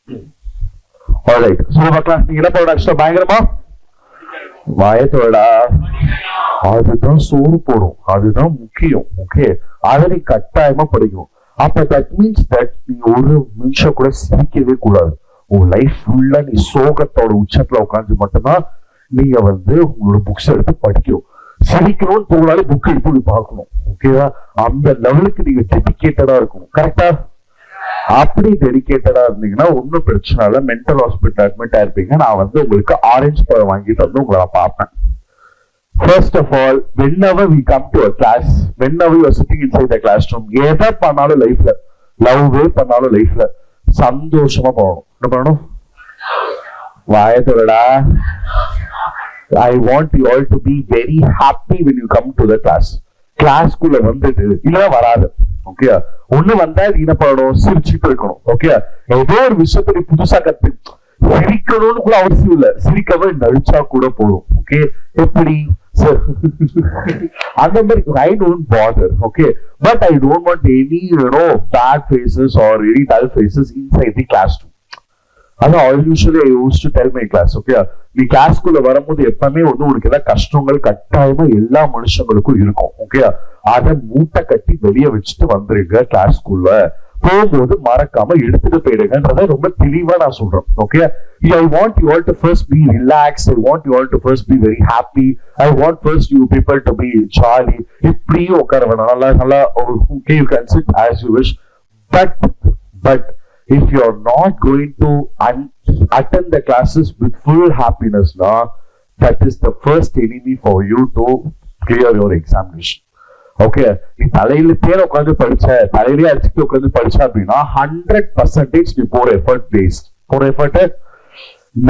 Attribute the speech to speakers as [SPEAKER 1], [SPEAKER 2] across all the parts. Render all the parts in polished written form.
[SPEAKER 1] Alright. So பார்க்கலாம். நீங்க என்ன பண்ணணும் ஆக்சுவலா பயங்கரமா வாயத்தோடா அதுதான் சோறு போடும், அதுதான் முக்கியம். ஓகே, அதை நீ கட்டாயமா படிக்கணும். அப்ப தட் மீன்ஸ் தட் நீ ஒரு நிமிஷம் கூட சிரிக்கவே கூடாது. உன் லைஃப் ஃபுல்லா நீ சோகத்தோட உச்சத்துல உட்காந்து மட்டும்தான் நீங்க உங்களோட புக்ஸ் எடுத்து படிக்கணும். சிரிக்கணும்னு தோணாலே புக் எடுத்து பார்க்கணும். ஓகேவா? அந்த லெவலுக்கு நீங்க டெடிகேட்டடா இருக்கணும். கரெக்டா? அப்படி டெடிகேட்டடா இருந்தீங்கன்னா ஒன்னும் பிரச்சனை இல்லை. மென்டல் ஹாஸ்பிட்டல் அட்மிட் ஆயிருப்பீங்க. நான் உங்களுக்கு ஆரஞ்சு பழம் வாங்கிட்டு உங்களை நான் பார்ப்பேன். First of all, whenever we come to a class, whenever you are sitting inside the classroom, எதை பண்ணாலும் லைஃப்ல, லவ்வே பண்ணாலும் லைஃப்ல சந்தோஷமா போகணும். என்ன பண்ணணும்? வாயத்தோடா I want you all to be very happy when you come to the class. கிளாஸ்க்குள்ள இல்ல வராது. ஓகே, ஒண்ணு வந்தா என்ன பண்ணணும்? சிரிச்சுட்டு இருக்கணும். ஓகே, ஏதோ ஒரு விஷயத்தை புதுசா கத்து சிரிக்கணும்னு கூட அவசியம் இல்ல, சிரிக்கவே நடிச்சா கூட போதும். ஓகே, எப்படி அந்த மாதிரி I don't bother. Okay, but I don't want any bad faces or any dull faces inside the classroom. அதான் usually I used to tell my class. Okay, நீ கிளாஸ்க்குள்ள வரும்போது எப்பவுமே உனக்கு ஏதாவது கஷ்டங்கள் கட்டாயமா எல்லா மனுஷங்களுக்கும் இருக்கும். ஓகே, அதை மூட்டை கட்டி வெளியே வச்சுட்டு வந்துருங்க. கிளாஸ்க்குள்ள போகும்போது மறக்காம எடுத்துட்டு போயிடுங்கன்றத ரொம்ப தெளிவா நான் சொல்றேன். Okay, I want you all to first be relaxed. I want you all to first be very happy. I want first you people to be jolly. இப்படியும் உட்கார வேணாம், நல்லா நல்லா. Okay, you can sit as you wish, but if you are not going to attend the classes with full happiness, that is the first enemy for you to clear your examination. Okay, நீ தலையில பேர உட்காந்து படிச்ச, தலையிலே அடிச்சுட்டு உட்காந்து படிச்ச அப்படின்னா 100% நீ போற எஃபர்ட் வேஸ்ட். போற எஃபர்ட்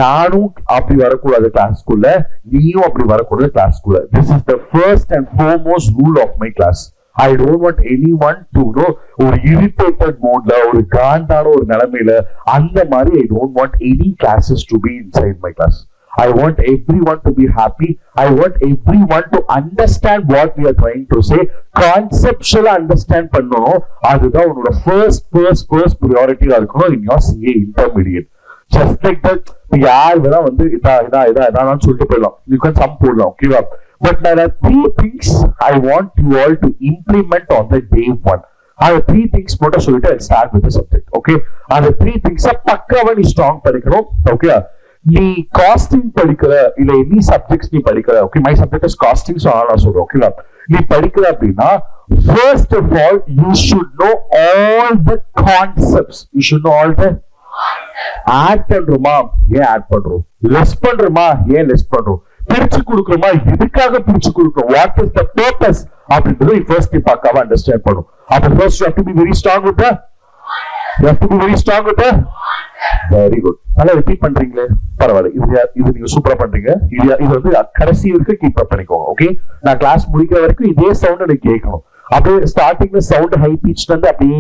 [SPEAKER 1] நானும் அப்படி வரக்கூடாது கிளாஸ்க்குள்ள, நீயும் அப்படி வரக்கூடாது கிளாஸ்க்குள்ள. This is the first and foremost rule of my class. I don't want anyone to know ஒரு irritated moodல, ஒரு காண்டான ஒரு நிலைமையில அந்த மாதிரி I don't want any classes to be inside my class. I want everyone to be happy. I want everyone to understand what we are trying to say. Conceptual understand பண்ணனும். அதுதான் உன்னோட first priority இருக்கணும் in your CA intermediate. Just like that, யார் வேணா இதான் சொல்லிட்டு போயிடலாம். You can sum போடலாம். ஓகேவா? But there are 3 things I want you all to implement on the day 1. அந்த 3 things மட்டும் சொல்லிட்டு I'll start with the subject. Okay, அந்த 3 things பக்காவா நீ ஸ்ட்ராங் படிக்கணும். ஓகே, நீ காஸ்டிங் படிக்கிற இல்ல எனி சப்ஜெக்ட்ஸ் நீ படிக்கிற, okay, my subject is costing, so நான் சொல்றேன். ஓகேவா? நீ படிக்கிற அப்படின்னா first of all you should know all the concepts. You should know all the add பண்றோமா, ஏன் ஆட் பண்றோம், லெஸ் பண்றோமா, ஏன் லெஸ் பண்றோம், பிரிச்சு கொடுக்குறோமா, எதுக்காக பிரிச்சு கொடுக்குறோம், வாட் இஸ் த பர்பஸ் அப்படின்றது ஃபர்ஸ்ட் நீ பக்காவா அண்டர்ஸ்டாண்ட் பண்ணும். அப்ப first you have to be very strong with the very good. நல்லா ரிப்பீட் பண்றீங்களே, பரவாயில்ல. இது நீங்க சூப்பரா பண்றீங்க. இது கடைசி வரைக்கும் கீப் அப் பண்ணிக்கோங்க. ஓகே, நான் கிளாஸ் முடிக்கிற வரைக்கும் இதே சவுண்ட் எனக்கு கேட்கணும். அப்படியே ஸ்டார்டிங்ல சவுண்ட் ஹை பீச் வந்து அப்படியே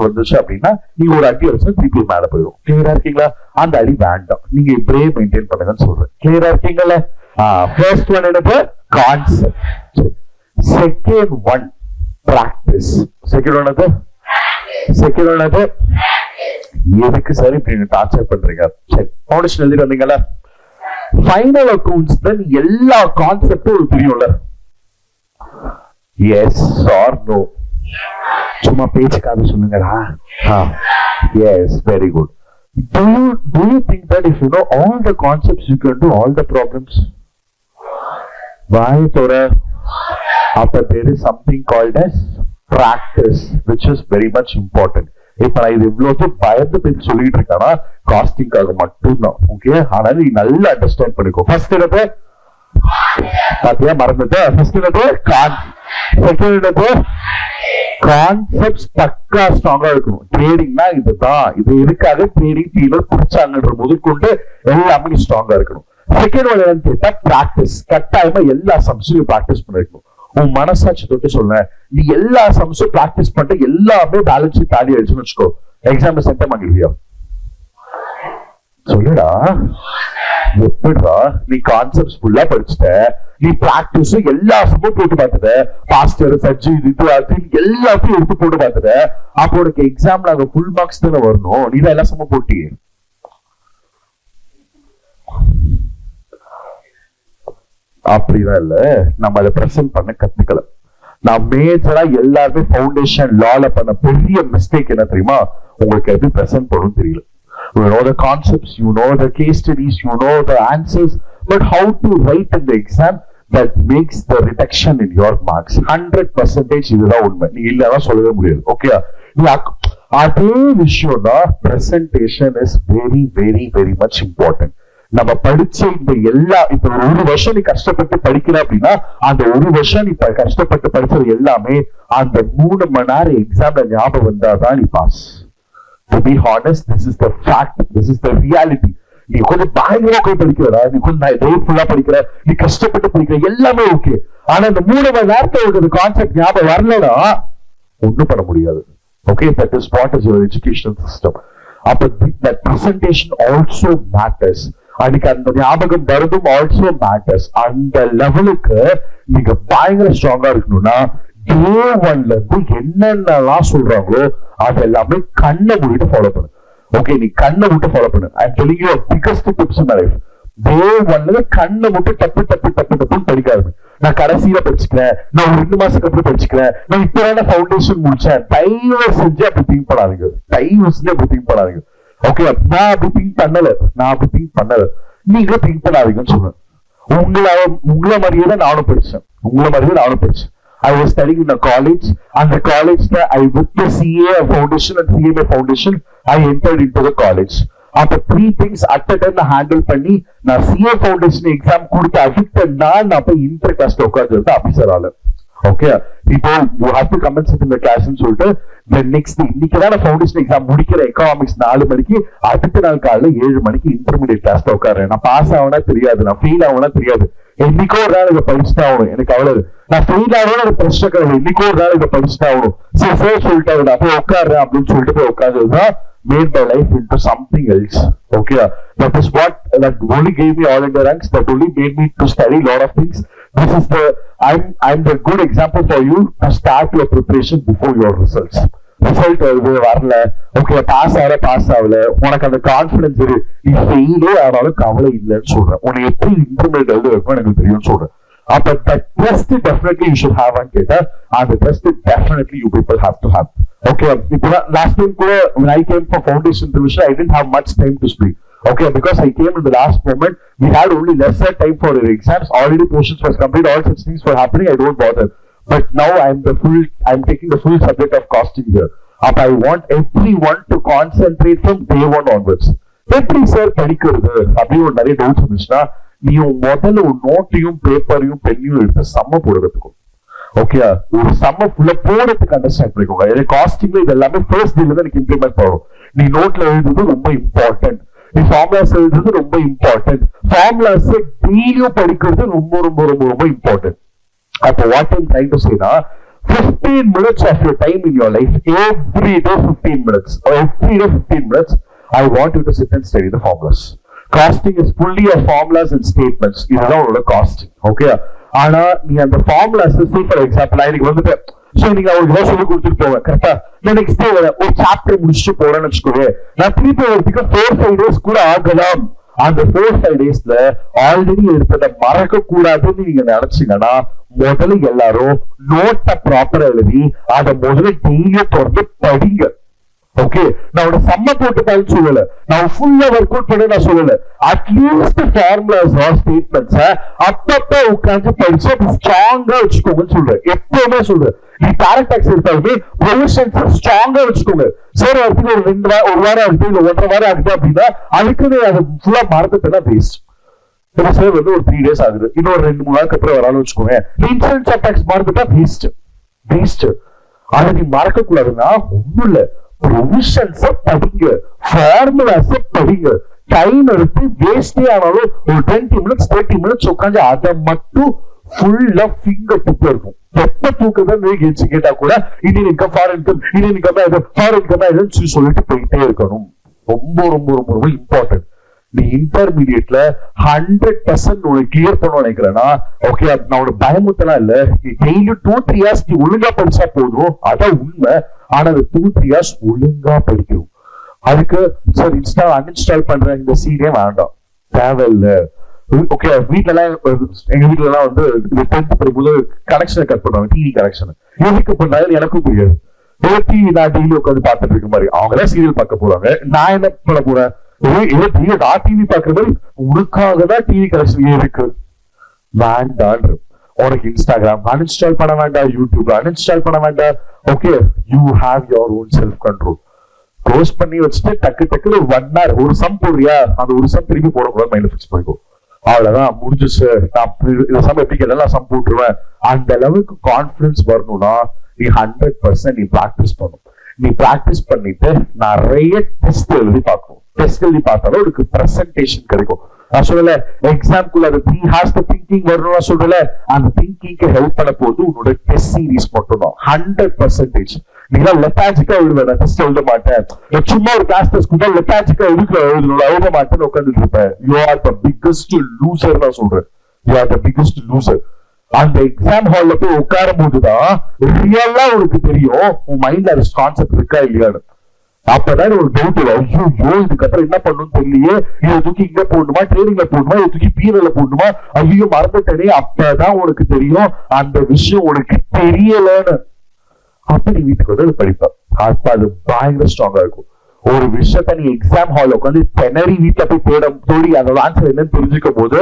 [SPEAKER 1] வந்துச்சு அப்படின்னா நீங்க ஒரு அடி வச்சு திருப்பி மேல போயிடும். கிளியரா இருக்கீங்களா? அந்த அடி வேண்டாம், நீங்க இப்படியே மெயின்டைன் பண்ணுங்கன்னு சொல்றேன். கிளியரா இருக்கீங்களா? ஃபர்ஸ்ட் ஒன் என்னது? Concept. Second one practice. Second one எதுக்கு சரி நீங்க டார்ச்சர் பண்றீங்க? சரி, ஃபவுண்டேஷன் எழுதிட்டு வந்தீங்களா? ஃபைனல் அக்கவுண்ட்ஸ் தான் எல்லா கான்செப்டும் தெரியும்ல? Yes or no? சும்மா பேச்சுக்காக சொல்லுங்கடா. Yes, very good. Do you think that if you know all the concepts you can do all the problems? Why, Tora? After there is something called as practice, which is very much important. இப்ப நான் இது இவ்வளவு பயந்து போய் சொல்லிட்டு இருக்கேன்னா காஸ்டிங்காக மட்டும்தான். Okay, ஆனா நீ நல்லா அண்டர்ஸ்டாண்ட் பண்ணிக்கோ. ஃபர்ஸ்ட் என்னது? பாத்தியா, மறந்துட்டு. ஃபர்ஸ்ட் என்னது? செகண்ட் என்னது? கான்செப்ட்ஸ் பக்கா ஸ்ட்ராங்கா இருக்கணும். ட்ரேடிங்னா இதுதான், இது எதுக்காக ட்ரேடிங் டீலர் குடிச்சாங்கன்ற முதற்கொண்டு எல்லாமே ஸ்ட்ராங்கா இருக்கணும். செகண்ட் ஒன் என்னன்னு கேட்டா பிராக்டிஸ். கட்டாயமா எல்லா சம்ஸையும் பிராக்டிஸ் பண்ணிருக்கணும். உன் மனசாட்சி தொட்டு சொல்ல, நீ எல்லா சம்ஸும் பிராக்டிஸ் பண்ணிட்டு எல்லாமே பேலன்ஸ் தாண்டி அடிச்சுன்னு வச்சுக்கோ, எக்ஸாம்ல சென்டம் வாங்கிடுவியா? சொல்லுடா, எப்படிடா நீ கான்செப்ட்ஸ் ஃபுல்லா படிச்சுட்ட, நீ பிராக்டிஸ் எல்லா சம்பவம் போட்டு பார்த்துட்ட, பாஸ்டர் சஜ்ஜி இது அதுன்னு எல்லாத்தையும் எடுத்து போட்டு பார்த்துட்ட, அப்போ உனக்கு எக்ஸாம்ல அங்க ஃபுல் மார்க்ஸ் தானே வரணும். நீ தான் எல்லா சம்பவம் போட்டியே. அப்படிதான் இல்ல, நம்ம அதை பிரசன்ட் பண்ண கத்துக்கல. நான் மேஜரா எல்லாருமே ஃபவுண்டேஷன் லால பண்ண பெரிய மிஸ்டேக் என்ன தெரியுமா? உங்களுக்கு எப்படி பிரசன்ட் பண்ணணும் தெரியல. You know the concepts, you know the case studies, you know the answers, but how to write in the exam that makes the reduction in your marks 100% இதுதான் உண்மை. நீ இல்லதான் சொல்லவே முடியாது. ஓகே, அதே விஷயம் தான் presentation is very very very much important. நம்ம படிச்ச இந்த எல்லா இப்ப ஒரு வருஷம் நீ கஷ்டப்பட்டு படிக்கிற அப்படின்னா அந்த ஒரு வருஷம் நீ கஷ்டப்பட்டு படிச்சது எல்லாமே அந்த 3 மணி நேரம் எக்ஸாம்ல ஞாபகம் வந்தாதான் நீ pass. To be honest, this is the fact, this is the reality. நீ கொஞ்சம் பயங்கரமா படிக்கிறா, நீ கொஞ்சம் ஃபுல்லா படிக்கிற, நீ கஷ்டப்பட்டு படிக்கிற, எல்லாமே ஓகே. ஆனா இந்த 3 மணி நேரத்துல கான்செப்ட் ஞாபகம் வரலன்னா ஒண்ணும் பண்ண முடியாது. Okay, that is what is your educational system. அப்ப that presentation also matters. அதுக்கு அந்த ஞாபகம் வருதும் ஆல்சோ மேட்டர்ஸ். அந்த லெவலுக்கு நீங்க பயங்கர ஸ்ட்ராங்கா இருக்கணும்னா டே ஒன்ல இருந்து என்னென்னலாம் சொல்றாங்களோ அது எல்லாமே கண்ணை மூடிட்டு ஃபாலோ பண்ணு. ஓகே, நீ கண்ணை விட்டு ஃபாலோ பண்ணு. I am telling you biggest tips in my life. Day ஒன்ல கண்ணை விட்டு டப்பு டப்பு டப்பு டப்புன்னு படிக்காது. நான் கடைசியில படிச்சுக்கிறேன், நான் ஒரு 2 மாசத்துக்கு அப்புறம் படிச்சுக்கிறேன், நான் இப்ப ஃபவுண்டேஷன் முடிச்சேன். தயவு செஞ்சு அப்படி திங்க் பண்ணாதீங்க, தயவு செஞ்சு அப்படி திங்க் பண்ணாதீங்க. ஓகே, நான் அப்படி திங்க் பண்ணல, நீங்க திங்க் பண்ணாதீங்கன்னு சொல்றேன். உங்களை மாதிரியே தான் நானும் படிச்சேன். I was studying in a college, and the college that I with the CA foundation and CMA foundation, I entered into the college. After 3 things at a time handle பண்ணி நான் CA foundation எக்ஸாம் கொடுத்து அடிக்டா நான் அப்ப inter class உட்கார்ந்து ஆபீசரால. Okay, இப்போ you have to come and sit in the class ன்னு சொல்லிட்டு the next இன்னைக்கு தான் ஃபவுண்டேஷன் எக்ஸாம் முடிக்கிற எக்கனாமிக்ஸ் 4 மணிக்கு, அடுத்த நாள் காலையில 7 மணிக்கு இன்டர்மீடியட் கிளாஸ்ல உட்கார்றேன். நான் பாஸ் ஆகுனா தெரியாது, நான் ஃபெயில் ஆகுனா தெரியாது, என்னைக்கோ ஒரு நாள் இதை படிச்சுதான் ஆகணும். எனக்கு அவ்வளவு நான் ஃபெயில் ஆகணும் எனக்கு பிரச்சனை கிடையாது, என்னைக்கோ ஒரு நாள் இதை படிச்சுதான் ஆகணும். சரி சார் சொல்லிட்டாரு, அப்போ உட்காடுறேன் அப்படின்னு சொல்லிட்டு போய் உட்கார்ந்ததுதான் made my life into something else. Okay, that is what that only gave me all India ranks, that only made me to study a lot of things. This is the I'm the good example for you to start your preparation before your results. Result வருது வரல, okay pass ஆகல, உனக்கு அந்த confidence இருக்கு, நீ ஃபெயிலே ஆனாலும் கவலை இல்லைன்னு சொல்றேன். உனக்கு எப்படி இம்ப்ரூவ்மெண்ட் எழுத வைக்கணும் எனக்கு தெரியும்னு சொல்றேன். அப்ப that trust definitely you should have and கேட்டா and the trust definitely you people have to have. Okay, இப்போ last time கூட when I came for foundation revision I didn't have much time to speak. Okay, because I came in the last moment, we had only lesser time for our exams, already portions was complete, all such things were happening, I don't bother. But now I'm taking the full subject of costing here. Up I want everyone to concentrate from day 1 onwards. எப்படி sir படிக்கிறது அப்படின்னு நிறைய doubts இருந்துச்சுன்னா நீ முதல்ல ஒரு நோட்டையும் பேப்பரையும் பெண்ணையும் எடுத்து சம்ம போடுறதுக்கும். ஓகே, ஒரு சம்ம ஃபுல்லா போடுறதுக்கு அண்டர்ஸ்டாண்ட் பண்ணிக்கோங்க. எனக்கு காஸ்டிங்ல இது எல்லாமே ஃபர்ஸ்ட் டேல தான் எனக்கு இம்ப்ளிமெண்ட் ஆகும். நீ நோட்ல எழுதுறது ரொம்ப இம்பார்ட்டன்ட், நீ ஃபார்முலாஸ் எழுதுறது ரொம்ப இம்பார்ட்டன்ட், ஃபார்முலாஸ் டெய்லியும் படிக்கிறது ரொம்ப ரொம்ப ரொம்ப ரொம்ப இம்பார்ட்டன்ட். அப்போ what I'm trying to say na 15 minutes of your time in your life, every day 15 minutes, I want you to sit and study the formulas. Costing is fully of formulas and statements. இதுதான் உங்களோட costing. Okay, ஆனா நீ அந்த formulas say for example நான் இன்னைக்கு வந்துட்டு so நீங்க அவங்களுக்கு சொல்லி கொடுத்துட்டு போவேன் கரெக்டா, நான் நெக்ஸ்ட் டே ஒரு சாப்டர் முடிச்சுட்டு போறேன்னு வச்சுக்கோங்க, நான் திருப்பி வரதுக்கு 4-5 days கூட ஆகலாம். அந்த 4-5 daysல ஆல்ரெடி எடுத்ததை மறக்க கூடாதுன்னு நீங்க நினைச்சீங்கன்னா முதல்ல எல்லாரும் நோட்டை ப்ராப்பரா எழுதி அதை முதல்ல டெய்லியும் தொடர்ந்து படிங்க. ஓகே, நான் உன சம்ம போட்டுட்டாலும் சொல்லல, நான் ஃபுல்லா ஒர்க் அவுட் பண்ண நான் சொல்லல, அட்லீஸ்ட் ஃபார்முலாஸ் ஆர் ஸ்டேட்மெண்ட்ஸ் அப்பப்ப உட்காந்து படிச்சு அது ஸ்ட்ராங்கா வச்சுக்கோங்கன்னு சொல்றேன். எப்பவுமே சொல்றேன், நீ டைரக்ட் டாக்ஸ் எடுத்தாலுமே ப்ரொவிஷன்ஸ் ஸ்ட்ராங்கா வச்சுக்கோங்க. சார் அதுக்கு ஒரு 2 வாரம் ஆகுது இல்ல 1.5 வாரம் ஆகுது அப்படின்னா அதுக்கு அதை ஃபுல்லா மறந்துட்டா வேஸ்ட். சார் வந்து ஒரு 3 days ஆகுது, இன்னொரு 2-3 நாளுக்கு அப்புறம் வராலும் வச்சுக்கோங்க, இன்சூரன்ஸ் டாக்ஸ் மறந்துட்டா வேஸ்ட். அதை நீ மறக்க கூடாதுன்னா ஒண்ணும் இல்ல, ப்ரொவிஷன்ஸ் படிங்க, ஃபார்முலாஸ் படிங்க, டைம் எடுத்து வேஸ்டே ஆனாலும் ஒரு 20 minutes 30 minutes உட்காந்து அதை மட்டும் ஃபுல்லா ஃபிங்கர் டிப்ல இருக்கும். எப்ப தூக்கதான் கேட்டா கூட Indian income foreign income foreign income சொல்லிட்டு போயிட்டே இருக்கணும். ரொம்ப ரொம்ப ரொம்ப ரொம்ப இம்பார்ட்டன்ட். நீ இன்டர்மீடியட்ல 100% உனக்கு கிளியர் பண்ண நினைக்கிறேன்னா ஓகே, நான் உனக்கு பயமுத்தலாம் இல்ல, நீ டெய்லி 2-3 hours நீ ஒழுங்கா படிச்சா போதும், அதான் உண்மை. ஆனா அந்த 2-3 hours ஒழுங்கா படிக்கணும். அதுக்கு சார் அன்இன்ஸ்டால் பண்ற இந்த சீனே வேண்டாம், தேவையில்ல. ஓகே, வீட்டுல எல்லாம் எங்க வீட்டுல எல்லாம் வந்து 10th படிக்கும்போது கனெக்ஷனை கட் பண்ணுவாங்க, டிவி கனெக்ஷன். எதுக்கு பண்ணாலும் எனக்கும் புரியாது. டிவி நான் டிவி உட்காந்து பார்த்துட்டு இருக்க மாதிரி, அவங்க எல்லாம் சீரியல் பார்க்க போறாங்க, நான் என்ன பண்ண போறேன்? நான் டிவி பாக்குற மாதிரி உனக்காக தான் டிவி கனெக்ஷன் இருக்கு. வேண்டான். உனக்கு இன்ஸ்டாகிராம் அன்இன்ஸ்டால் பண்ண வேண்டாம், யூடியூப் அன்இன்ஸ்டால் பண்ண வேண்டாம். Okay, you have your own self control. Close பண்ணி வச்சுட்டு டக்குன்னு 1 hour ஒரு சம் போடுறியா, அந்த ஒரு சம் திரும்பி போடக்கூடாது, மைண்ட்ல ஃபிக்ஸ் பண்ணிக்கோ. அவ்வளவுதான், முடிஞ்சிச்சு. நான் இந்த சம் எப்படி கேட்டாலும் சம் போட்டுருவேன். அந்த அளவுக்கு கான்பிடன்ஸ் வரணும்னா நீ 100% நீ பிராக்டிஸ் பண்ணும். நீ பிராக்டிஸ் பண்ணிட்டு நிறைய டெஸ்ட் எழுதி பார்க்கணும். டெஸ்ட் எழுதி பார்த்தாலும் உனக்கு பிரசன்டேஷன் கிடைக்கும். நான் சொல்லல எக்ஸாம்குள்ள அந்த திங்கிங் வரணும்னா சொல்லல, அந்த திங்கிங்க்கு ஹெல்ப் பண்ண போது உன்னோட டெஸ்ட் சீரீஸ் மட்டும் தான் 100%. நீங்க லெத்தாஜிக்கா எழுதுவேன், நான் டெஸ்ட் எழுத மாட்டேன், சும்மா ஒரு கிளாஸ் டெஸ்ட் கூட லெத்தாஜிக்கா எழுத மாட்டேன்னு உட்காந்துட்டு இருப்பேன். You are the biggest loser நான் சொல்றேன். You are the biggest loser. அந்த எக்ஸாம் ஹால்ல போய் உட்காரும் போதுதான் ரியலா உனக்கு தெரியும் உன் மைண்ட்ல அது கான்செப்ட் இருக்கா இல்லையான்னு. அப்பதான் ஒரு டவுட் வரும், ஐயோ இதுக்கப்புறம் என்ன பண்ணணும்னு தெரியலையே, இதை தூக்கி இங்க போடணுமா, ட்ரைனிங்ல போடணுமா, இதை தூக்கி பீரல போடணுமா, ஐயோ மறந்துட்டனே. அப்பதான் உனக்கு தெரியும் அந்த விஷயம் உனக்கு தெரியலன்னு. அப்ப நீ வீட்டுக்கு வந்து படிப்ப, அப்ப அது பயங்கர ஸ்ட்ராங்கா இருக்கும். ஒரு விஷயத்த நீ எக்ஸாம் ஹால் உட்காந்து திணறி வீட்டுல போய் தோடி அதோட ஆன்சர் என்னன்னு தெரிஞ்சுக்கும் போது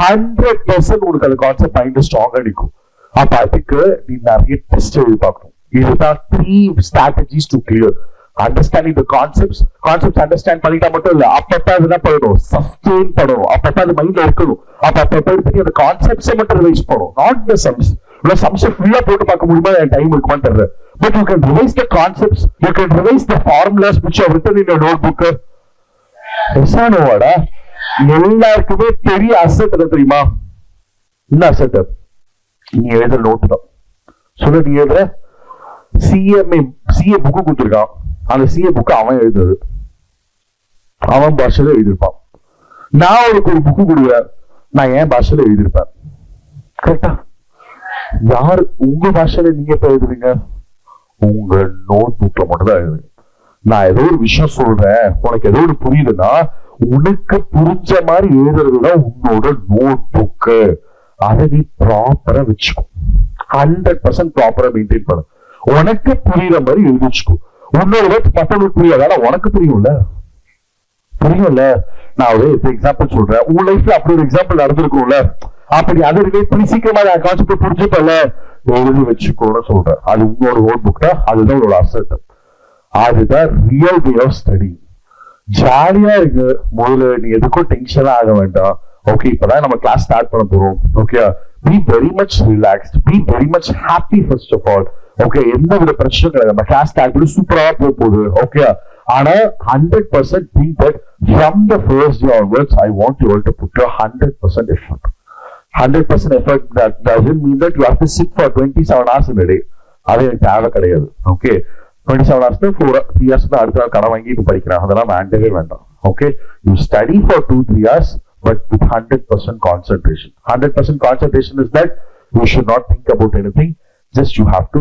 [SPEAKER 1] 100% உனக்கு அந்த கான்செப்ட் மைண்ட் ஸ்ட்ராங்கா நிற்கும். அப்ப அதுக்கு நீ நிறைய டெஸ்ட் எழுதி பார்க்கணும். இதுதான் 3 strategies to clear. Understanding the concepts understand பண்ணிட்டா மட்டும் இல்ல, அப்பப்ப அது என்ன பண்ணணும், சஸ்டெயின் பண்ணணும். அப்பப்ப அது மைண்ட்ல இருக்கணும். அப்பப்ப எடுத்து அந்த கான்செப்ட்ஸை மட்டும் ரிவைஸ் பண்ணணும், நாட் த சம்ஸ். சம்ஸ் ஃபுல்லா போட்டு பார்க்க முடியுமா, என் டைம் இருக்குமான்னு தெரியல. But you can revise the concepts, you can revise the formulas which are written in your notebook. எசானோவாடா எல்லாருக்குமே பெரிய அசெட் என்ன தெரியுமா? என்ன அசெட்? நீ எழுதுற நோட்டு தான். சொல்ல நீ எழுதுற சிஏ புக்கு கொடுத்துருக்கான், அந்த சிஏ புக்கு அவன் எழுதுறது, அவன் பாஷையில எழுதியிருப்பான். நான் ஒரு புக்கு கொடுக்குறேன், நான் என் பாஷையில எழுதியிருப்பேன். கரெக்டா? யார் உங்க பாஷையில நீங்க எப்ப எழுதுறீங்க? உங்க நோட் புக்ல மட்டும் தான் எழுதுங்க. நான் ஏதோ ஒரு விஷயம் சொல்றேன், உனக்கு ஏதோ ஒரு புரியுதுன்னா உனக்கு புரிஞ்ச மாதிரி எழுதுறதுதான் உன்னோட நோட் புக்கு. அதை நீ ப்ராப்பரா வச்சுக்கோ, 100% ப்ராப்பரா மெயின்டைன் பண்ணு. உனக்கு புரியுற மாதிரி எழுதி வச்சுக்கோ. உன்னோட மற்றவங்களுக்கு புரியாது, ஆனா உனக்கு புரியும்ல. நான் ஒரு எக்ஸாம்பிள் சொல்றேன், உன் லைஃப்ல அப்படி ஒரு எக்ஸாம்பிள் நடந்திருக்கும்ல, அப்படி அதை ரிலேட் பண்ணி சீக்கிரமா கான்செப்ட் புரிஞ்சுப்பல, எழுதி வச்சுக்கோன்னு சொல்றேன். அது உங்களோட நோட் புக் தான், அதுதான் உங்களோட அசெட். அதுதான் ரியல் வே ஆஃப் ஸ்டடி. ஜாலியா இருக்கு. முதல்ல நீ எதுக்கும் டென்ஷனா ஆக வேண்டாம். ஓகே, இப்பதான் நம்ம கிளாஸ் ஸ்டார்ட் பண்ண போறோம். Okay, be very much relaxed, be very much happy first of all. Okay, எந்த வித பிரச்சனையும் கிடையாது. நம்ம கிளாஸ் ஸ்டார்ட் பண்ணி சூப்பரா போகுது. ஓகே, ஆனா 100% think that from the first day onwards I want you all to put your 100% effort. 100% effort that doesn't mean that you have to sit for 27 hours in a day. அது எனக்கு தேவை கிடையாது. Okay, 27 hours 3 years தான் அடுத்த நாள் கடன் வாங்கிட்டு படிக்கிறேன், அதெல்லாம் வேண்டவே வேண்டாம். Okay, you study for 2-3 hours but with 100% concentration. 100% concentration is that you should not think about anything. Just you have to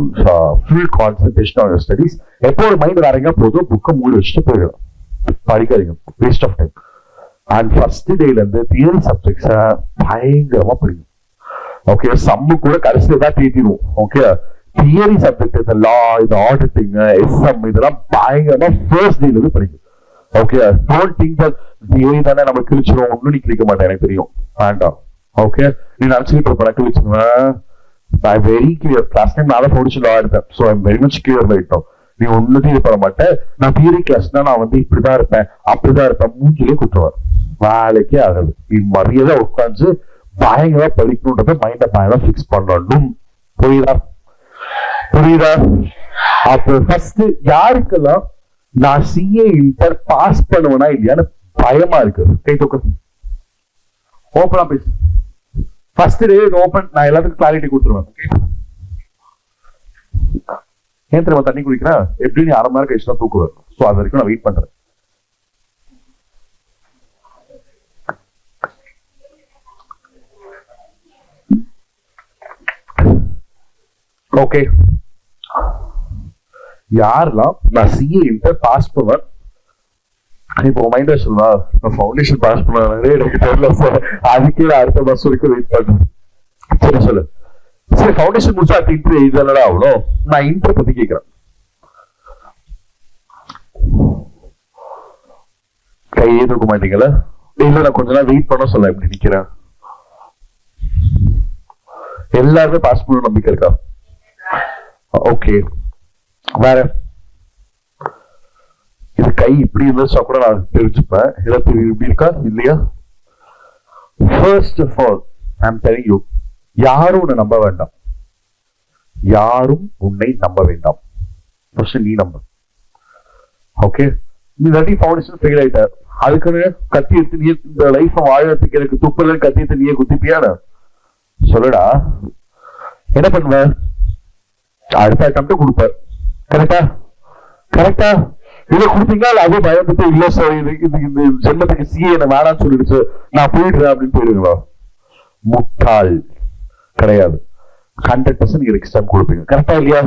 [SPEAKER 1] full concentration on your studies. எப்போ ஒரு மைண்ட் வரீங்க போதும் புக்கை மூடி வச்சுட்டு போயிடலாம், படிக்காதீங்க, waste of time. And first டேல இருந்து தியரி சப்ஜெக்ட்ஸை பயங்கரமா படிக்கும். ஓகே, சம்மு கூட கடைசியில தான் தேத்திடுவோம். ஓகே, தியரி சப்ஜெக்ட் இந்த லா, இந்த ஆடிட்டிங், எஸ்எம் இதெல்லாம் பயங்கரமா ஃபர்ஸ்ட் டேல இருந்து படிக்கும். Okay, don't think that theory தானே நம்ம கிழிச்சிடும், ஒன்னும் நீ கிழிக்க மாட்டேன், எனக்கு தெரியும், வேண்டாம். ஓகே, நீ நினைச்சுட்டு இருப்ப கிழிச்சுவேன். I'm very clear. Last time நான் ஃபவுண்டேஷன் லா எடுத்தேன், so I'm very much clear right now. நீ ஒன்னுத்தையும் இது பண்ண மாட்டேன். நான் தியரி கிளாஸ்னா நான் வந்து இப்படிதான் இருப்பேன், அப்படிதான் இருப்பேன், மூஞ்சிலே குத்துவேன், வேலைக்கே ஆகாது. நீ மரியாதை உட்காந்து பயங்கரமா படிக்கணுன்றத மைண்ட பயங்கரமா ஃபிக்ஸ் பண்ணணும். புரியுதா? அப்போ ஃபர்ஸ்ட் யாருக்கெல்லாம் நான் சிஏ இன்டர் பாஸ் பண்ணுவேனா இல்லையான்னு பயமா இருக்கு, கை தூக்க, ஓப்பனா பேசு. ஃபர்ஸ்ட் டே ஓப்பன், நான் எல்லாத்துக்கும் கிளாரிட்டி கொடுத்துருவேன். ஏன் தெரியுமா தண்ணி குடிக்கிறேன், எப்படி நீ 1/2 மணி நேரம் கழிச்சு தான் தூக்குவேன். ஸோ அது வரைக்கும் நான் வெயிட் பண்றேன். ஓகே, யாரெல்லாம் நான் சிஏ இன்டர் பாஸ் பண்ணுவேன், இப்போ மைண்ட்ல சொல்லா நான் ஃபவுண்டேஷன் பாஸ் பண்ணாலே எனக்கு தெரியல சார், அதுக்கே அடுத்த மாசம் வரைக்கும் வெயிட் பண்ணுறேன். சரி சொல்லு, சரி ஃபவுண்டேஷன் முடிச்சா அது இன்டர் எழுதலடா அவ்வளோ. நான் இன்டர் பத்தி கேட்கிறேன், கையே தூக்க மாட்டீங்களா? இல்ல நான் கொஞ்ச நாள் வெயிட் பண்ண சொல்ல எப்படி நிக்கிறேன். எல்லாருமே பாஸ் பண்ண நம்பிக்கை இருக்கா? ஓகே, வேற இது கை இப்படி இருந்துச்சா கூட நான் தெரிஞ்சுப்பேன். இப்படி இருக்கா இல்லையா? First of all I am telling you, யாரும் உன்னை நம்ப வேண்டாம், யாரும் உன்னை நம்ப வேண்டாம். ஃபர்ஸ்ட் நீ நம்ப. ஓகே, நீ நடி ஃபவுண்டேஷன் ஃபெயில் ஆயிட்ட, அதுக்குன்னு கத்தி எடுத்து நீ இந்த லைஃப் வாழறதுக்கு எனக்கு துப்பல கத்தி எடுத்து நீயே குத்திப்பியான சொல்லுடா. என்ன பண்ணுவ? அடுத்த அட்டம் கொடுப்ப. கரெக்டா? கரெக்டா? இதை கொடுத்தீங்களா? இல்ல அதே பயந்துட்டு இல்ல சார் இந்த ஜென்மத்துக்கு சிஏ என்ன வேணான்னு சொல்லிடுச்சு நான் போயிடுறேன் அப்படின்னு போயிடுங்களா? முட்டாள் கிடையாது. 100% நீங்க எக்ஸாம் கொடுப்பீங்க. கரெக்டா இல்லையா?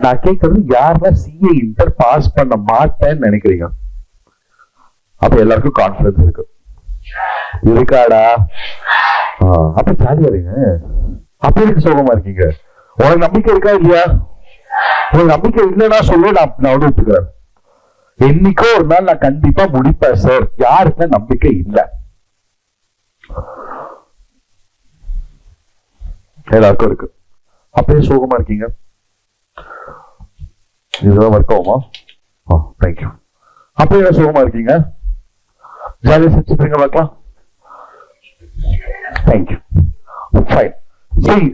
[SPEAKER 1] நான் கேட்கறது யாரெல்லாம் சிஏ இன்டர் பாஸ் பண்ண மாட்டேன்னு நினைக்கிறீங்க? அப்ப எல்லாருக்கும் கான்பிடன்ஸ் இருக்கு இருக்காடா? அப்ப ஜாலியா இருங்க. அப்ப எனக்கு சோகமா இருக்கீங்க. உனக்கு நம்பிக்கை இருக்கா இல்லையா? உனக்கு நம்பிக்கை இல்லைன்னா சொல்லு, நான் வந்து ஒத்துக்கிறேன். என்னைக்கோ ஒரு நாள் நான் கண்டிப்பா முடிப்பேன் சார். யாருக்கு நம்பிக்கை இல்லை? எல்லாருக்கும் இருக்கு. அப்பயே சோகமா இருக்கீங்க. இதுதான் ஒர்க் ஆகுமா? தேங்க்யூ. அப்ப என்ன சோகமா இருக்கீங்க? ஜாலியா சிரிச்சுப்பீங்க பார்க்கலாம். தேங்க்யூ. ஃபைன். சரி,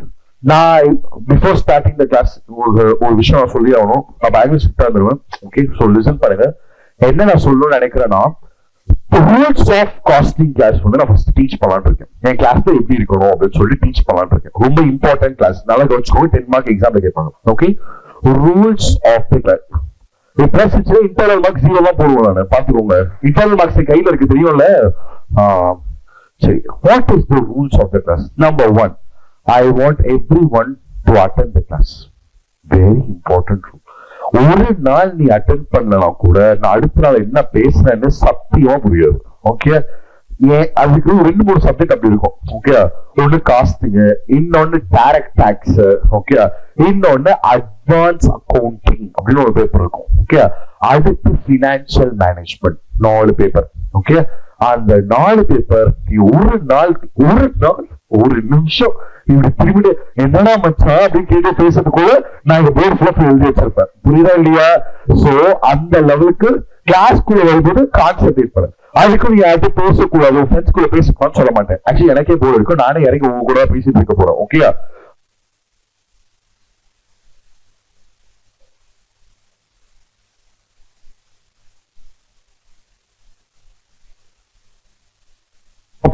[SPEAKER 1] நான் பிஃபோர் ஸ்டார்டிங் த கிளாஸ் ஒரு விஷயம் நான் சொல்லி ஆகணும். நான் பேங்கில் ஷிஃப்ட் ஆகிடுவேன். ஓகே, ஸோ லிசன் பண்ணுங்க. என்ன நான் சொல்லணும்னு நினைக்கிறேன்னா, ரூல்ஸ் ஆஃப் காஸ்டிங் கிளாஸ் வந்து நான் ஃபர்ஸ்ட் டீச் பண்ணலான்னு இருக்கேன். என் கிளாஸ்ல எப்படி இருக்கணும் அப்படின்னு சொல்லி டீச் பண்ணலான்னு இருக்கேன். ரொம்ப இம்பார்ட்டன்ட் கிளாஸ். நல்லா கவனிச்சுக்கோங்க. 10 மார்க் எக்ஸாம்ல கேட்பாங்க. Okay, rules of the class. Plus internal marks 0 தான் போடுவோம். நான் பாத்துக்கோங்க. இன்டர்னல் மார்க்ஸ் கையில இருக்கு தெரியும்ல. சரி, what is the rules of the class? Number 1, I want everyone to attend the class. Very important rule. ஒரு நாள் நீ அட்டென்ட் பண்ணலாம் கூட நான் அடுத்த நாள் என்ன பேசுறேன்னு சத்தியமா புரியாது. ஓகே, அதுக்கு 2-3 சப்ஜெக்ட் அப்படி இருக்கும். ஓகே, ஒன்னு காஸ்டிங், இன்னொன்னு டைரக்ட் டாக்ஸ், ஓகே, இன்னொன்னு அட்வான்ஸ் அக்கௌண்டிங் அப்படின்னு ஒரு பேப்பர் இருக்கும். ஓகே, அடுத்து பினான்சியல் மேனேஜ்மெண்ட் 4 பேப்பர். ஓகே, அந்த 4 பேப்பர் நீ ஒரு நிமிஷம் இப்படி திரும்பிட்டு என்னடா மச்சான் அப்படின்னு கேட்டு பேசுறதுக்குள்ள நான் இந்த போர்ட் ஃபுல்லா எழுதி வச்சிருப்பேன். புரியுதா இல்லையா? சோ அந்த லெவலுக்கு கிளாஸ்க்குள்ள வரும்போது கான்சென்ட்ரேட் பண்ண. அதுக்கு நீ யார்கிட்ட பேசக்கூடாது, ஃப்ரெண்ட்ஸ் கூட பேசக்கூடாதுன்னு சொல்ல மாட்டேன். ஆக்சுவலி எனக்கே போர் இருக்கும். நானே இறங்கி உங்க கூட பேசிட்டு இருக்க போறேன். ஓகே,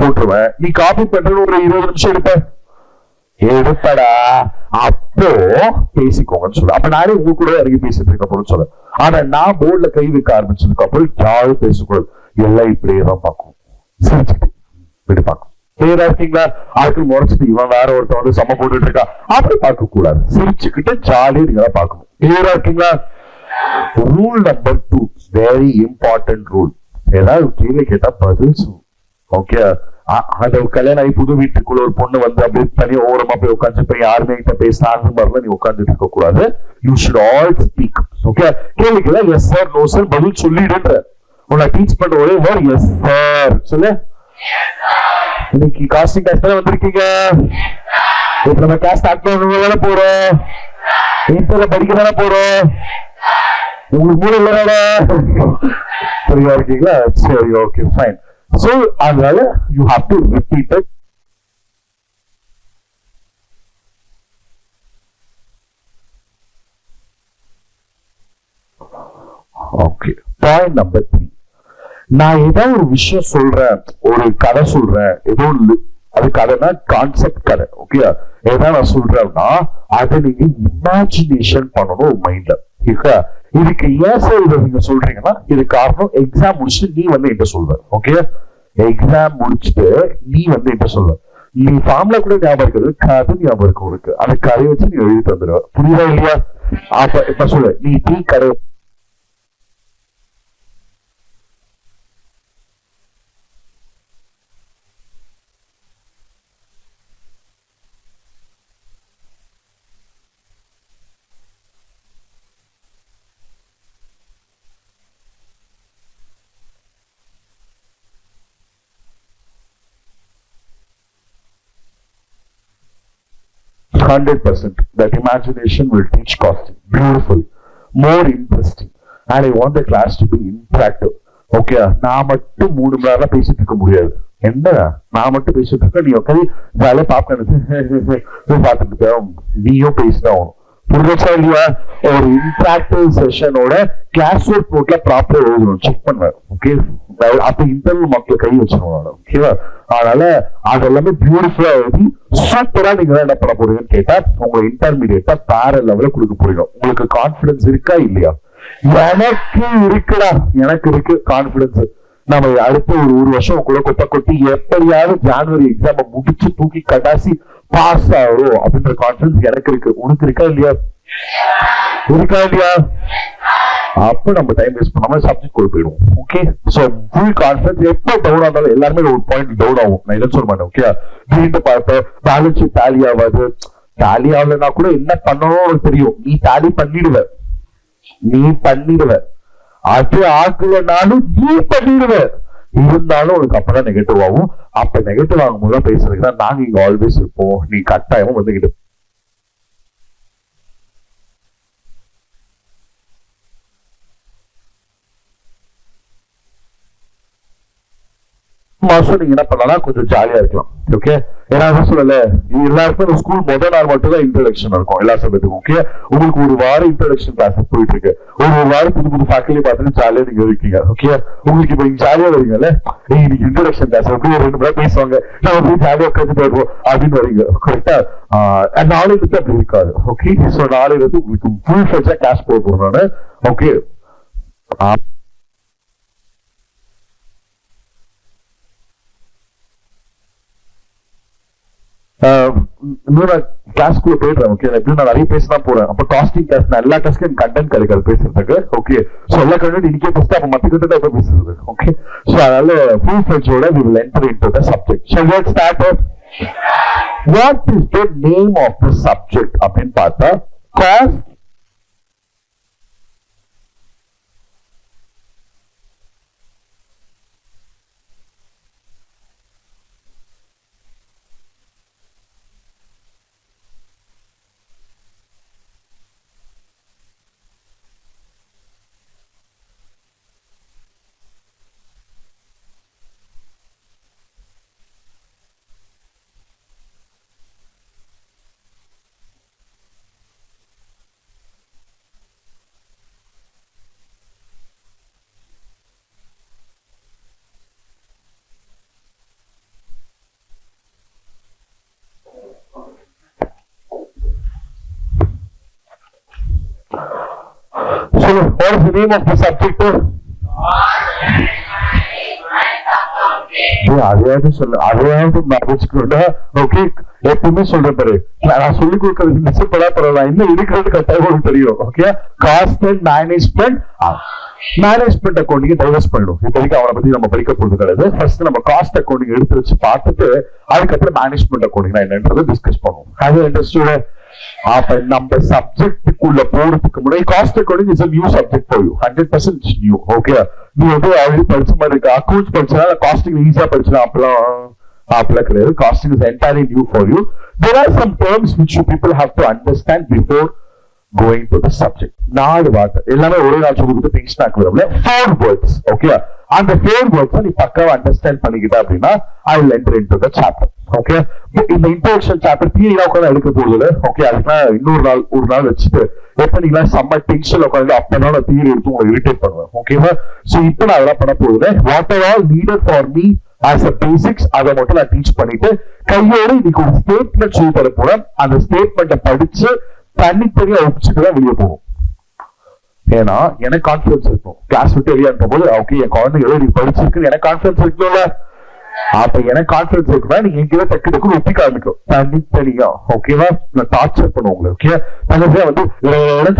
[SPEAKER 1] போட்டுருவேன். நீ காப்பி பண்றது ஒரு 20 நிமிஷம் எடுப்படா, அப்போ பேசிக்கோங்கன்னு சொல்ல. அப்ப நானே உங்க கூட இறங்கி பேசிட்டு இருக்க போறேன்னு சொல்ல. ஆனா நான் போர்ட்ல கை வைக்க ஆரம்பிச்சதுக்கு அப்புறம் யாரும் பேசக்கூடாது. எல்லாம் இப்படியே தான் பார்க்கும், சிரிச்சுட்டு இப்படி பார்க்கும். கிளியரா இருக்கீங்களா? ஆட்கள் முறைச்சிட்டு இவன் வேற ஒருத்தன் வந்து சம போட்டுட்டு இருக்கா அப்படி பார்க்க கூடாது. சிரிச்சுக்கிட்டு ஜாலியா நீங்க பார்க்கணும். கிளியரா இருக்கீங்களா? Rule number 2, very important rule. ஏதாவது கேள்வி கேட்டா பதில் சொல்லு. ஓகே, அந்த கல்யாணம் ஆகி புது வீட்டுக்குள்ள ஒரு பொண்ணு வந்து அப்படியே தனியா ஓரமா போய் உட்காந்து போய் யாருமே கிட்ட பேச அந்த மாதிரிலாம் நீ உட்காந்துட்டு இருக்க கூடாது. You should all speak. Okay, கேள்விக்கல எஸ் சார் நோ சார் பதில் சொல்லிடுன்ற. உன்னை டீச் பண்ற ஒரே வேர்ட் எஸ் சார் சொல்லு. இன்னைக்கு காஸ்டிங் கிளாஸ் தானே வந்திருக்கீங்க. இப்ப நம்ம கிளாஸ் ஸ்டார்ட் பண்ண போறோம். இன்டர்ல படிக்க தானே போறோம். உங்களுக்கு மூணு இல்லைடா. சரியா இருக்கீங்களா? சரி, ஓகே, ஃபைன். So, அதனால you have to repeat it. Okay. Point number 3. நான் ஏதாவது ஒரு விஷயம் சொல்றேன், ஒரு கதை சொல்றேன், ஏதோ அது கதைனா கான்செப்ட் கதை. ஓகே, ஏதாவது நான் சொல்றேன்னா அதை நீங்க இமேஜினேஷன் பண்ணணும் மைண்ட்ல. இதுக்கு ஏன் சார் இதை நீங்க சொல்றீங்கன்னா இது காரணம் எக்ஸாம் முடிச்சுட்டு நீ வந்து என்கிட்ட சொல்வ. ஓகே, எக்ஸாம் முடிச்சுட்டு நீ வந்து என்கிட்ட சொல்வ. நீ ஃபார்ம்ல கூட ஞாபகம் இருக்குது, கதை ஞாபகம் இருக்கும் உனக்கு. அந்த கதையை வச்சு நீ எழுதி தந்துடுவ. புரியுதா இல்லையா? அப்ப இப்ப சொல்லு, நீ டீ கடை 100%. That imagination will teach costing. Beautiful. More interesting. And I want the class to be interactive. Okay, நான் மட்டும் 3 மணி நேரம் பேசிட்டு இருக்க முடியாது. என்ன நான் மட்டும் பேசிட்டு இருக்க, நீ உட்காந்து வேலை பார்த்துட்டு நீயும் பேசிதான் புரிஞ்சா இல்லையா? ஒரு இன்டராக்டிவ் செஷனோட கிளாஸ் ஒர்க் நோட்ல ப்ராப்பரா எழுதணும், செக் பண்ணுவேன். ஓகே, அப்ப இன்டர்னல் மக்கள் கை வச்சிருவாங்க. ஓகேவா? அதனால அதெல்லாமே பியூட்டிஃபுல்லா எழுதி சூப்பரா நீங்க என்ன பண்ண போறீங்கன்னு கேட்டா, உங்க இன்டர்மீடியட்டா பேர லெவல கொடுக்க போறீங்க. உங்களுக்கு கான்பிடன்ஸ் இருக்கா இல்லையா? எனக்கு இருக்குடா, எனக்கு இருக்கு கான்பிடன்ஸ். நம்ம அடுத்த ஒரு வருஷம் கூட கொட்ட கொட்டி எப்படியாவது ஜான்வரி எக்ஸாம் முடிச்சு தூக்கி கட்டாசி பாஸ் ஆகும் அப்படின்ற கான்பிடன்ஸ் எனக்கு இருக்கு. உனக்கு இருக்கா இல்லையா? இருக்கா இல்லையா? அப்ப நம்ம டைம் வேஸ்ட் பண்ணாம சப்ஜெக்ட் கொண்டு போயிடுவோம். Okay, so full confidence. எப்ப டவுன் ஆனாலும் எல்லாருமே ஒரு பாயிண்ட் டவுன் ஆகும். நான் என்ன சொல்ல மாட்டேன். ஓகே, வீட்டு பார்ப்பேன் பேலன்ஸ் ஷீட் டேலி ஆகாது. டேலி ஆகலன்னா கூட என்ன பண்ணணும்னு தெரியும். நீ டேலி பண்ணிடுவ, நீ பண்ணிடுவ. அது ஆகலனாலும் நீ பண்ணிடுவ. இருந்தாலும் உனக்கு அப்பதான் நெகட்டிவ் ஆகும். அப்ப நெகட்டிவ் ஆகும் போது பேசுறதுக்கு தான் நாங்க இங்க ஆல்வேஸ் இருப்போம். நீ கட்டாயமும் வந்துகிட்டு மாசம் நீங்க என்ன பண்ணலாம், கொஞ்சம் ஜாலியா இருக்கலாம். ஓகே, ஏன்னா சொல்லல, எல்லாருக்கும் ஸ்கூல் முதல் நாள் மட்டும் தான் இன்ட்ரோடக்ஷன் இருக்கும் எல்லா சமயத்துக்கும். ஓகே, உங்களுக்கு ஒரு வாரம் இன்ட்ரோடக்ஷன் கிளாஸ் போயிட்டு இருக்கு. ஒரு வாரம் புது புது ஃபேக்கல்டி பார்த்துட்டு ஜாலியா நீங்க இருக்கீங்க. ஓகே, உங்களுக்கு இப்ப நீங்க ஜாலியா வரீங்கல்ல, இன்னைக்கு இன்ட்ரோடக்ஷன் கிளாஸ் எப்படி 2 மணி நேரம் பேசுவாங்க, நம்ம போய் ஜாலியா உட்காந்துட்டு வருவோம் அப்படின்னு வரீங்க. கரெக்டா? நாளைக்கு அப்படி இருக்காது. ஓகே, சோ நாளைக்கு உங்களுக்கு ஃபுல் ஃபிளெட்ஜா கிளாஸ் போக போறோம் நானு. ஓகே, கிளாஸ்க்குள்ள போயிடுறேன். ஓகே, எப்படி நான் நிறைய பேசதான் போறேன். அப்ப காஸ்டிங் கிளாஸ் எல்லா கிளாஸ்க்கும் கண்டென்ட் கிடைக்காது பேசுறதுக்கு. ஓகே, சோ எல்லா கண்டென்ட் இன்னைக்கே பேசிட்டு அப்ப மத்த கண்டென்ட் எப்ப பேசுறது? ஓகே, சோ அதனால full ஃபிளெட்ஜோட we will enter into the subject. So let's start with what is the name of the subject அப்படின்னு பார்த்தா cost. So what is the name of the subject? அதையாவது சொல்ல, அதையாவது மறைச்சுக்கொண்டா. ஓகே, எப்பவுமே சொல்றேன் பாரு, நான் சொல்லி கொடுக்கறது மிஸ்ஸப்படா பரவாயில்ல, இன்னும் இருக்கிறது கட்டாயம் தெரியும். Okay, cost and management. Management accounting divorce பண்ணிடும். இப்போதைக்கு அவனை பத்தி நம்ம படிக்க போறது கிடையாது. ஃபர்ஸ்ட் நம்ம காஸ்ட் அக்கௌண்டிங் எடுத்து வச்சு பார்த்துட்டு அதுக்கப்புறம் மேனேஜ்மெண்ட் அக்கௌண்டிங் என்னன்றதை டிஸ்கஸ் பண்ணுவோம். அது இன்ட்ரெஸ்டோட அப்ப நம்ம சப்ஜெக்டுக்குள்ள போறதுக்கு முன்னாடி cost accounting is a new subject for you. 100% new. Okay, நீ வந்து ஆல்ரெடி படிச்ச மாதிரி இருக்கு. அக்கௌண்ட்ஸ் படிச்சா காஸ்டிங் ஈஸியா படிச்சலாம். அப்பெல்லாம் கிடையாது. Costing is entirely new for you. There are some terms which you people have to understand before going to the subject. 4 வார்த்தை எல்லாமே ஒரே நாள் சொல்லி கொடுத்து டென்ஷன் ஆக்க வரல. 4 words. ஓகே, அந்த 4 words நீ பக்காவா அண்டர்ஸ்டாண்ட் பண்ணிக்கிட்ட அப்படின்னா I will enter into the chapter. Okay, இந்த இன்ட்ரோடக்ஷன் சாப்டர் தியரியா உட்காந்து எடுக்க போகுது. ஓகே, அதுக்குன்னா ஒரு நாள் வச்சுட்டு எப்ப நீங்களா செம்ம டென்ஷன்ல உட்காந்து அப்பதான் நான் தியரி எடுத்து உங்களை இரிட்டேட் பண்ணுவேன். ஓகேவா? சோ இப்போ நான் அதெல்லாம் பண்ண போகுது. What are all needed for me as a basics அதை மட்டும் நான் டீச் பண்ணிட்டு கையோட இன்னைக்கு ஒரு ஸ்டேட்மெண்ட் சொல்லி தர போறேன். அந்த ஸ்டேட்மெண்ட்டை படிச்சு தனித்தனியா ஒப்பிச்சுட்டு தான் வெளியே போகணும். ஏன்னா எனக்கு கான்பிடன்ஸ் இருக்கும். கிளாஸ் விட்டு வெளியே போது ஓகே, என் குழந்தைங்க நீ படிச்சிருக்கு எனக்கு கான்பிடன்ஸ் இருக்கணும்ல. அப்ப எனக்கு கான்பிடன்ஸ் இருக்குன்னா நீங்க எங்கேயோ டக்கு டக்குன்னு ஒப்பிக்க ஆரம்பிக்கும் தனித்தனியா. ஓகேவா? நான் டார்ச்சர் பண்ணுவோம் உங்களுக்கு. ஓகே, தனியா வந்து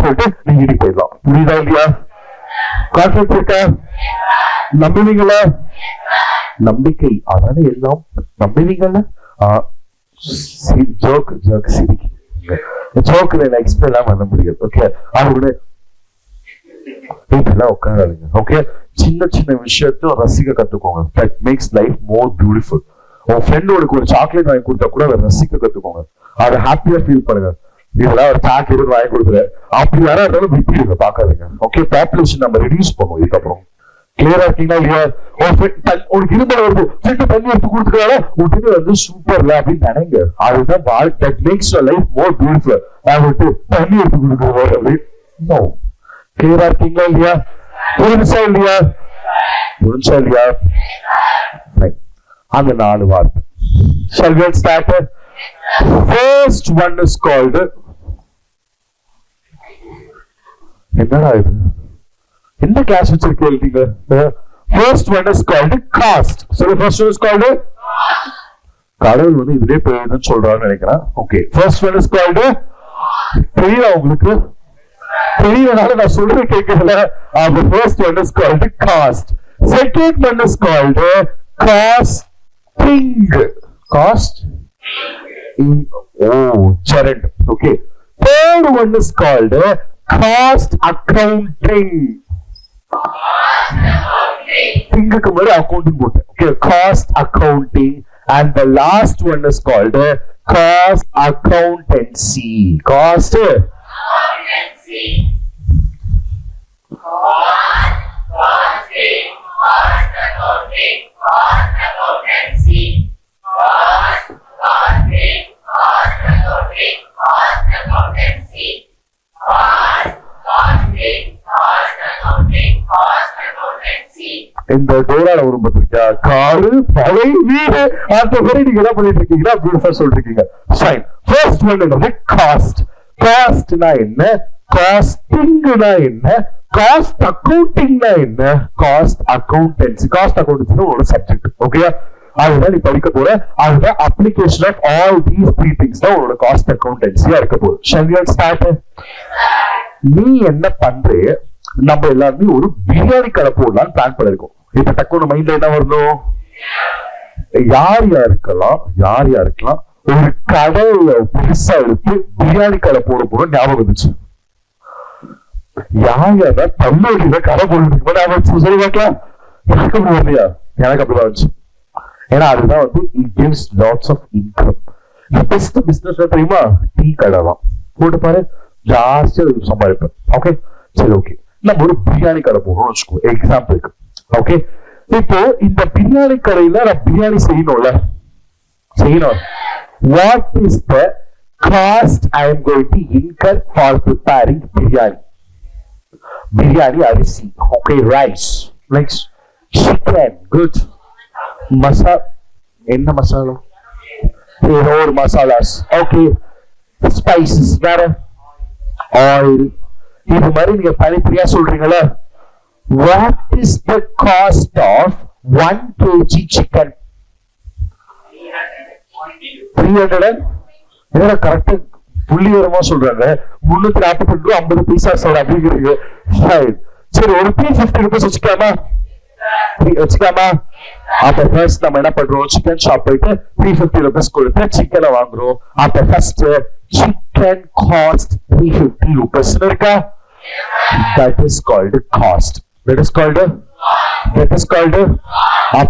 [SPEAKER 1] சொல்லிட்டு நீங்க இடி போயிடலாம். புரியுதா இல்லையா? கான்பிடன்ஸ் இருக்கா? நம்புவீங்களா? நம்பிக்கை அதான எல்லாம். நம்புவீங்கல்ல? ஜோக் ஜோக் சிரிக்கி ஜோக்குல எக்ஸ்பிளைன் பண்ண முடியாது. ஓகே, அவங்களோட வீட்டுல உட்காராதுங்க. ஓகே, சின்ன சின்ன விஷயத்த ரசிக்க கத்துக்கோங்க. That makes life more beautiful. உங்க ஃப்ரெண்டோட ஒரு சாக்லேட் வாங்கி கொடுத்தா கூட அதை ரசிக்க கத்துக்கோங்க. அதை ஹாப்பியா ஃபீல் பண்ணுங்க. இதெல்லாம் ஒரு சாக்லேட் வாங்கி கொடுக்குற அப்படி யாரா இருந்தாலும் விட்டுருங்க, பாக்காதுங்க. ஓகே, பாப்புலேஷன் நம்ம ரெடியூஸ் பண்ணுவோம் இதுக்கப்புறம். கிளியரா இருக்கீங்களா இல்லையா? ஒரு இருமல் வருது, ஃப்ரெண்ட் தண்ணி எடுத்து கொடுத்துக்கிறாங்க, உடனே வந்து சூப்பர்ல அப்படின்னு நினைங்க. அதுதான் that makes your life more beautiful. நான் விட்டு தண்ணி எடுத்து கொடுக்குறோம் அப்படின்னு. கிளியரா இருக்கீங்களா இல்லையா? புரிஞ்சா இல்லையா? புரிஞ்சா இல்லையா? அந்த 4 வார்த்தை. Shall we get started? First one is called, என்னடா இது என்ன கிளாஸ் வச்சிருக்கீங்க? First one is called cost. So the first one is called கடவுள் வந்து இதுலயே போயிடுன்னு சொல்றான்னு நினைக்கிறேன். Okay, first one is called, தெரியுதா உங்களுக்கு? தெரியனால நான் சொல்றது கேட்கல. The first one is called cost. Second one is called costing. Cost. Oh, Charan. Okay. Third one is called cost accounting. Think about accounting book. Okay, cost accounting. And the last one is called cost accountancy. Cost accountancy. Cost accounting. Cost accountancy. Cost accounting. Cost accounting. Cost accountancy. Cost accounting. Cost accounting. Cost accountancy. இந்த டோரால ஒரு Patrika car பழை வீடு அந்த மாதிரி நீங்க என்ன பண்ணிட்டு இருக்கீங்கன்னா பியூட்டிஃபுல்லா சொல்றீங்க. ஃபைன். ஃபர்ஸ்ட் ஒன் என்னது? காஸ்ட். காஸ்ட்னா என்ன? காஸ்டிங்னா என்ன? காஸ்ட் அக்கவுண்டிங்னா என்ன? Cost accountancy. காஸ்ட் அக்கவுண்டன்சி ஒரு சப்ஜெக்ட். ஓகேயா? அதுதான் நீ படிக்க போற. அதுதான் application of all these 3 things தான் உங்களோட காஸ்ட் அக்கவுண்டன்சியா இருக்க போகுது. Shall we start? நீ என்ன பண்றே? நம்ம எல்லாருமே ஒரு பிரியாணி கடை போடலாம்னு பிளான் பண்ணிருக்கோம். இப்ப டக்குனு மைண்ட்ல என்ன வரணும்? யார் யாருக்கெல்லாம் ஒரு கடையில பெருசா எடுத்து பிரியாணி கடை போட போறோம் ஞாபகம் வந்துச்சு? யார் தள்ளோட கடை போடுறதுக்கு ஞாபகம் சொல்லி பார்க்கலாம். எனக்கு இல்லையா? எனக்கு அப்படிதான் வந்துச்சு. ஏன்னா அதுதான் வந்து it gives lots of income. Best business தெரியுமா? டீ கடை தான். போட்டு பாரு, ஜாஸ்தியா சம்பாதிப்பேன். ஓகே, சரி, ஓகே. நம்ம ஒரு பிரியாணி கடை போடுறோம் வச்சுக்கோ, எக்ஸாம்பிளுக்கு. ஓகே, இப்போ இந்த பிரியாணி கடையில நான் பிரியாணி செய்யணும். What is the cost I am going to incur for preparing biryani? Biryani அரிசி, okay, rice, next chicken, good. என்ன மசாலா? ஒரு மசாலாஸ், ஓகே. ஸ்பைசஸ் வேற, ஆயில், இது மாதிரி நீங்க தனித்தனியா சொல்றீங்களா? What is the cost of 1 kg chicken? 300. என்ன கரெக்டா புள்ளிவரமா சொல்றாங்க. 342 50 பைசா சார் அப்படிங்கிறீங்க. சரி, ஒரு 350 ரூபீஸ் வச்சுக்கலாமா? அப்ப ஃபர்ஸ்ட் நம்ம என்ன பண்றோம்? சிக்கன் ஷாப் போயிட்டு 350 ரூபீஸ் கொடுத்து சிக்கனை வாங்குறோம். அப்ப ஃபர்ஸ்ட் சிக்கன் காஸ்ட் 350 ரூபீஸ் இருக்கா? That is called cost. That is called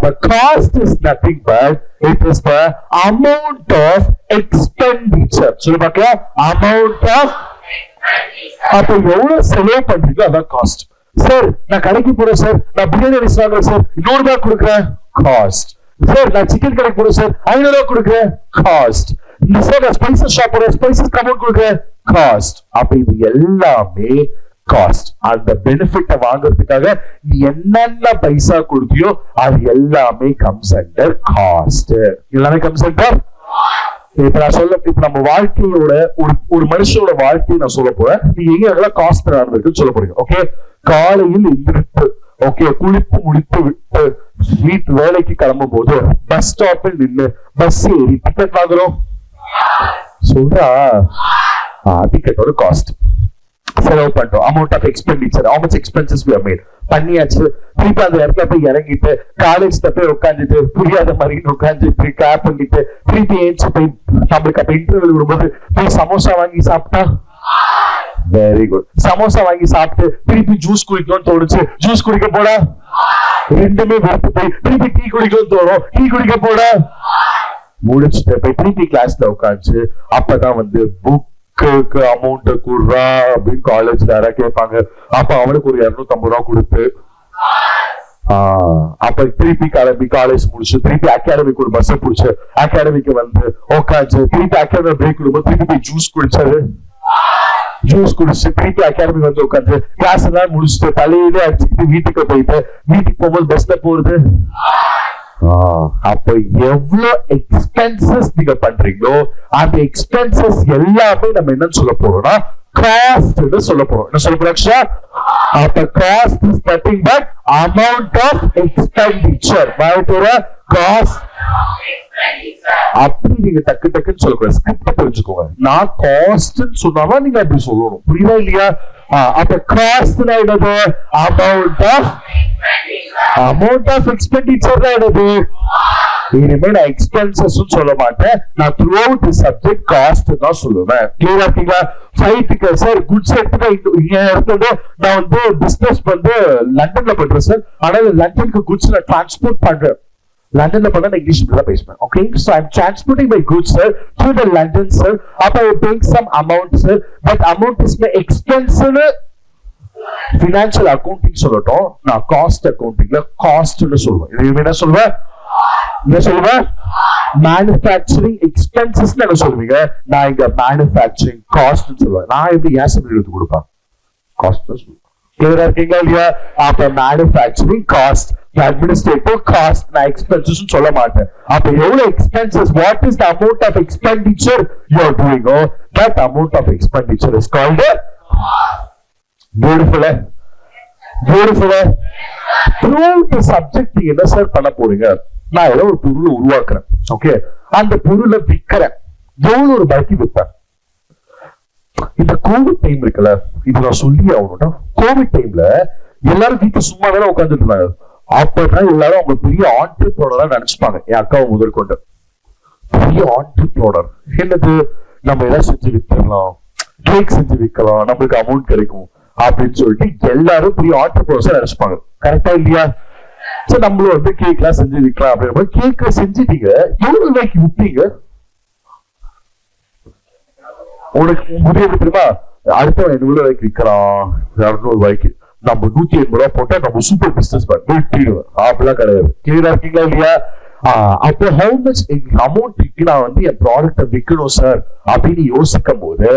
[SPEAKER 1] the cost is nothing but it is the amount of expenditure. சொல்ல பார்க்கலாம், amount of expenditure. அப்ப எவ்வளவு செலவு பண்றீங்க அதான் காஸ்ட். சார், நான் கடைக்கு போறேன் சார், நான் பிரியாணி ரைஸ் வாங்குறேன் சார், 100 ரூபாய் கொடுக்குறேன், காஸ்ட். சார், நான் சிக்கன் கடைக்கு போறேன் சார், 500 ரூபாய் கொடுக்குறேன், காஸ்ட். சார், நான் ஸ்பைசஸ் ஷாப் போறேன், ஸ்பைசஸ் அமௌண்ட் கொடுக்குறேன், காஸ்ட். அப்ப இது எல்லாமே காஸ்ட். அந்த பெனிஃபிட்ட வாங்குறதுக்காக நீ என்னென்ன பைசா கொடுத்தியோ அது எல்லாமே கம்ஸ் அண்டர் காஸ்ட். எல்லாமே கம்ஸ் அண்டர். இப்ப நம்ம வாழ்க்கையோட ஒரு மனுஷனோட வாழ்க்கையை நான் சொல்ல போறேன். நீ எங்க காஸ்ட் நடந்திருக்குன்னு சொல்ல போறீங்க. ஓகே, காலையில் எந்திரித்து ஓகே, குளிப்பு முடித்து விட்டு வீட்டு வேலைக்கு கிளம்பும் போது பஸ் ஸ்டாப்பில் நின்று பஸ் ஏறி டிக்கெட் வாங்குறோம். சொல்றா டிக்கெட்டோட காஸ்ட் செலவு பண்ணிட்டோம். Amount of expenditure, how much expenses we have made பண்ணியாச்சு. திருப்பி அந்த இடத்துல போய் இறங்கிட்டு காலேஜ்ல போய் உட்காந்துட்டு புரியாத மாதிரி உட்காந்து கேப் பண்ணிட்டு திருப்பி ஏச்சு போய் நம்மளுக்கு அப்ப இன்டர்வியூ விடும்போது போய் சமோசா வாங்கி சாப்பிட்டா வெரி குட். சமோசா வாங்கி சாப்பிட்டு திருப்பி ஜூஸ் குடிக்கணும்னு தோணுச்சு, ஜூஸ் குடிக்க போட ரெண்டுமே வெறுத்து போய் திருப்பி டீ குடிக்கணும்னு தோணும், டீ குடிக்க போட முடிச்சுட்டு போய் திருப்பி கிளாஸ்ல உட்காந்து அப்பதான் வந்து புக்கு அமௌண்ட் கூடுறா அப்படின்னு காலேஜ்ல யாராவது கேட்பாங்க. அப்ப அவனுக்கு ஒரு 250 ரூபா கொடுத்து அப்ப திருப்பி கிளம்பி காலேஜ் முடிச்சு திருப்பி அகாடமிக்கு ஒரு பஸ் பிடிச்சு அகாடமிக்கு வந்து உட்காந்து திருப்பி அகாடமி பிரேக் விடும்போது திருப்பி போய் ஜூஸ் குடிச்சாரு, ஜூஸ் குடிச்சு திருப்பி அகாடமி வந்து உட்காந்து கிளாஸ் எல்லாம் முடிச்சுட்டு தலையிலே அடிச்சுக்கிட்டு வீட்டுக்கு போயிட்டு வீட்டுக்கு போகும்போது பஸ்ல போறது. அப்ப எவ்வளவு எக்ஸ்பென்சஸ் நீங்க பண்றீங்களோ அந்த எக்ஸ்பென்சஸ் எல்லாமே நம்ம என்னன்னு சொல்ல போறோம்னா காஸ்ட் சொல்ல போறோம். என்ன சொல்ல போறோம்? அப்ப cost is nothing but amount of expenditure. Cost அப்படி நீங்க டக்கு டக்குன்னு சொல்லக்கூடாது, ஸ்கிரிப்ட் தெரிஞ்சுக்கோங்க. நான் காஸ்ட் சொன்னாதான் நீங்க அப்படி சொல்லணும், புரியுதா இல்லையா? அப்ப காஸ்ட் என்னது? அமௌண்ட் ஆஃப் எக்ஸ்பெண்டிச்சர் தான் என்னது? இனிமே நான் எக்ஸ்பென்சஸ் சொல்ல மாட்டேன், நான் through out the subject cost தான் சொல்லுவேன். கிளியரா இருக்கீங்களா? ஃபிளைட்டுக்கு சார் குட்ஸ் எடுத்துட்டு இங்க எடுத்தது நான் வந்து பிசினஸ் வந்து லண்டன்ல பண்றேன் சார், ஆனா லண்டனுக்கு குட்ஸ் நான் டிரான்ஸ்போர்ட் பண்றேன். லண்டன்ல பண்ணா நான் இங்கிலீஷ் தான் பேசுவேன். Okay, so I'm transporting my goods sir to the London sir. அப்ப I paying some amount sir, that amount is my expense. Financial accounting சொல்லட்டும், நான் காஸ்ட் அக்கவுண்டிங்ல காஸ்ட்னு சொல்லுவேன். இது என்ன சொல்லுவேன்? என்ன சொல்லுவேன்? மேனுஃபேக்சரிங் எக்ஸ்பென்சஸ் என்ன சொல்லுவீங்க? நான் இங்க மேனுஃபேக்சரிங் காஸ்ட் சொல்லுவேன். நான் எப்படி ஏசம் எடுத்து கொடுப்பேன்? காஸ்ட் சொல்லுவேன். கிளியரா இருக்கீங்களா இல்லையா? அப்ப மேனுஃபேக்சரிங் காஸ்ட், அட்மினிஸ்ட்ரேட்டிவ் காஸ்ட், நான் எக்ஸ்பென்சஸ் சொல்ல மாட்டேன். அப்ப எவ்வளவு expenses, what is the amount of expenditure you are doing, that amount of expenditure is called beautiful. Beautiful. Throughout the subject நீங்க என்ன சார் பண்ண போறீங்க? நான் ஏதோ ஒரு பொருளை உருவாக்குறேன், ஓகே, அந்த பொருளை விற்கிறேன், எவ்வளவு ரூபாய்க்கு விற்பேன்? இந்த கோவிட் டைம் இருக்குல்ல, இது நான் சொல்லி ஆகணும்னா, கோவிட் டைம்ல எல்லாரும் வீட்டு சும்மா தானே உட்காந்துட்டு இருந்தாங்க. அப்பதான் எல்லாரும் அவங்க பெரிய ஆண்டர்பிரனரா நினைச்சுப்பாங்க. என் அக்காவை முதல் கொண்டு பெரிய ஆண்டர்பிரனர் என்னது, நம்ம ஏதாவது செஞ்சு விற்கலாம், கேக் செஞ்சு விற்கலாம், நம்மளுக்கு அமௌண்ட் கிடைக்கும் அப்படின்னு சொல்லிட்டு எல்லாரும் பெரிய ஆண்டர்பிரனர்ஸா நினைச்சுப்பாங்க. கரெக்டா இல்லையா? சோ நம்மளும் வந்து கேக் எல்லாம் செஞ்சு விற்கலாம் அப்படின்னு கேக்க செஞ்சுட்டீங்க, எவ்வளவு ரூபாய்க்கு விற்பீங்க? உனக்கு முடிவு தெரியுமா? அடுத்த 500 ரூபாய்க்கு விற்கலாம், 200 ரூபாய்க்கு, நம்ம 180 ரூபாய் போட்டா நம்ம சூப்பர் பிசினஸ் பண்ணிடுவேன் அப்படிலாம் கிடையாது. கிளியரா இருக்கீங்களா இல்லையா? அப்போ ஹவு மச் அமௌண்ட் நான் வந்து என் ப்ராடக்ட விற்கணும் சார் அப்படின்னு யோசிக்கும் போது,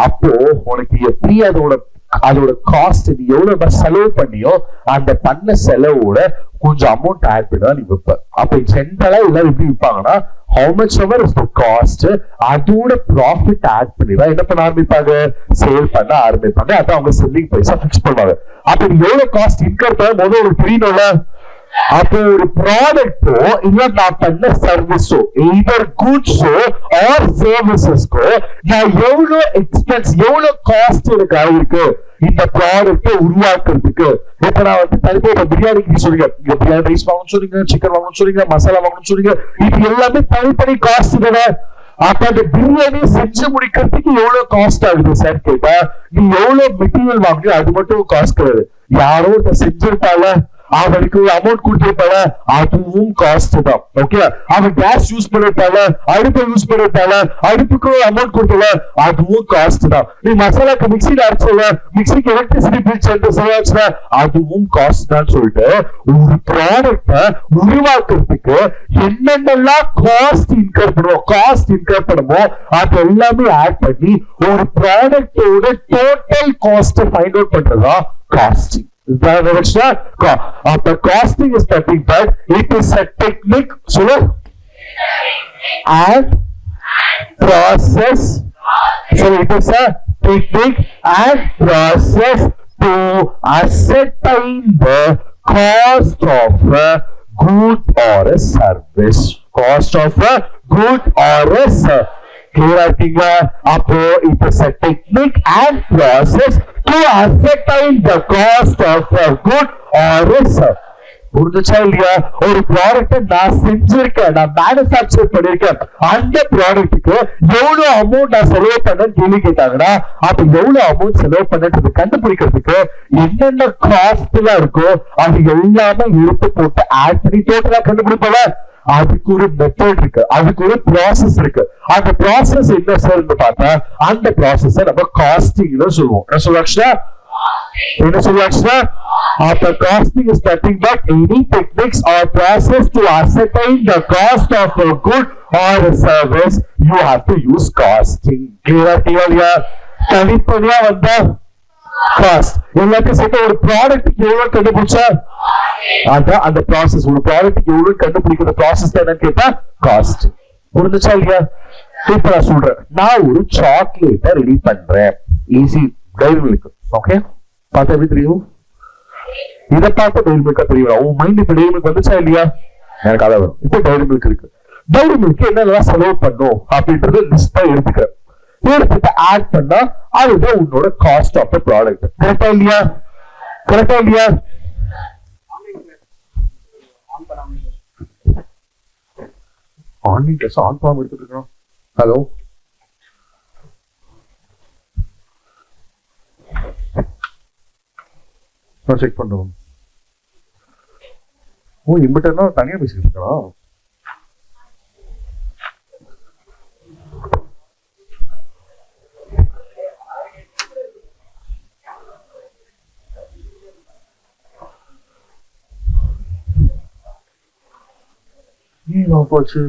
[SPEAKER 1] அப்போ உனக்கு எப்படி அதோட காஸ்ட் நீ எவ்வளவு செலவு பண்ணியோ அந்த பண்ண செலவோட கொஞ்சம் அமௌண்ட் ஆட் பண்ணா நீ விற்ப. அப்ப ஜென்ரலா எல்லாரும் எப்படி விற்பாங்கன்னா, how much ever is the cost, அதோட ப்ராஃபிட் ஆட் பண்ணிதான் என்ன பண்ண ஆரம்பிப்பாங்க? சேல் பண்ண ஆரம்பிப்பாங்க. அதான் அவங்க செல்லிங் பிரைஸா பிக்ஸ் பண்ணுவாங்க. அப்ப நீ எவ்வளவு காஸ்ட் இன்கர் பண்ண முதல்ல ஒரு தெரியணும்ல. அப்போ ஒரு ப்ராடக்டோ இல்ல நான் பண்ண சர்வீஸோ, எய்தர் குட்ஸோ ஆர் சர்வீசஸ்க்கோ நான் எவ்வளவு எக்ஸ்பென்ஸ், எவ்வளவு காஸ்ட் எனக்கு ஆயிருக்கு இந்த ப்ராடக்ட்டை உருவாக்குறதுக்கு. இப்ப நான் வந்து தனிப்பட்ட பிரியாணிக்கு சொல்றீங்க, இங்க பிரியாணி ரைஸ் வாங்கணும்னு சொல்றீங்க, சிக்கன் வாங்கணும்னு சொல்றீங்க, மசாலா வாங்கணும்னு சொல்றீங்க, இது எல்லாமே தனித்தனி காஸ்ட் தானே. அப்ப அந்த பிரியாணி செஞ்சு முடிக்கிறதுக்கு எவ்வளவு காஸ்ட் ஆகுது சார் கேட்டா, நீ எவ்வளவு மெட்டீரியல் வாங்குறியோ அது மட்டும் காஸ்ட் கிடையாது. யாரோ செஞ்சிருப்பாங்க, அவனுக்கு அமௌண்ட் கொடுத்திருப்பாங்க, அதுவும் காஸ்ட் தான். ஓகே, அவன் கேஸ் யூஸ் பண்ணிருப்பாங்க, அடுப்பை யூஸ் பண்ணிருப்பாங்க, அடுப்புக்கு அமௌண்ட் கொடுத்தல, அதுவும் காஸ்ட் தான். நீ மசாலாக்கு மிக்சில அரைச்சல, மிக்சிக்கு எலக்ட்ரிசிட்டி பில் செலுத்த, அதுவும் காஸ்ட் தான். சொல்லிட்டு ஒரு ப்ராடக்ட உருவாக்குறதுக்கு என்னென்னலாம் காஸ்ட் இன்கர் பண்ணுவோம், காஸ்ட் இன்கர் பண்ணுமோ அது எல்லாமே ஆட் பண்ணி ஒரு ப்ராடக்டோட டோட்டல் காஸ்ட் ஃபைண்ட் அவுட் பண்றதுதான் costing. After costing is nothing but it is a technique, and process. So it is a technique and process to ascertain the cost of a good or a service. Cost of a good or a service. Clear ஆகிட்டீங்களா? அப்போ it is a technique and process to ascertain the cost of a good or a service. புரிஞ்சுச்சா இல்லையா? ஒரு product நான் செஞ்சிருக்கேன், நான் manufacture பண்ணிருக்கேன், அந்த ப்ராடக்ட்டுக்கு எவ்வளவு அமௌண்ட் நான் செலவு பண்ணேன்னு கேள்வி கேட்டாங்கன்னா, அப்ப எவ்வளவு அமௌண்ட் செலவு பண்ணது கண்டுபிடிக்கிறதுக்கு என்னென்ன காஸ்ட் எல்லாம் இருக்கோ அது எல்லாமே எடுத்து போட்டு ஆட் பண்ணி டோட்டலா கண்டுபிடிப்பல. அதுக்கு ஒரு மெத்தட் இருக்கு, அதுக்கு ஒரு ப்ராசஸ் இருக்கு. அந்த ப்ராசஸ் என்ன சார் பார்த்தா அந்த ப்ராசஸ் நம்ம காஸ்டிங்னு சொல்லுவோம். என்ன சொல்லுவாங்க? என்ன சொல்லுவாங்க? After costing is nothing but any techniques or process to ascertain the cost of a good or a service, you have to use costing. Clear? தனிப்படியா வந்த காஸ்ட் எல்லாத்தையும் சேர்த்து ஒரு ப்ராடக்ட் எவ்வளவு கண்டுபிடிச்சா அதான் அந்த ப்ராசஸ். ஒரு ப்ராடக்ட் எவ்வளவு கண்டுபிடிக்கிற ப்ராசஸ் என்னன்னு கேட்டா காஸ்ட். புரிஞ்சுச்சா இல்லையா? இப்ப நான் சொல்றேன், நான் ஒரு சாக்லேட்டை ரெடி பண்றேன். Easy diary milk. ஓகே, பார்த்தா எப்படி தெரியும்? இதை பார்த்து டைரி மில்கா தெரியும். உன் மைண்ட் இப்ப டைரி மில்க் வந்துச்சா இல்லையா? எனக்கு அதான் வரும். இப்ப டைரி மில்க் இருக்கு. டைரி மில்க் என்னெல்லாம் செலவு பண்ணும் அப்படின்றது லிஸ்டா எடுத்துக்கிறேன். எடுத்துட்டு ஆட் பண்ணா அதுதான் உன்னோட காஸ்ட் ஆஃப் த ப்ராடக்ட். கரெக்டா இல்லையா? கரெக்டா இல்லையா? ஆன்லைன் கிளாஸ் ஆன் ஃபார்ம் எடுத்துட்டு இருக்கோம். ஹலோ, செக் பண்ணுவோம். ஓ, இம்பட்டர்னா தனியா பேசிட்டு இருக்கலாம். போச்சு.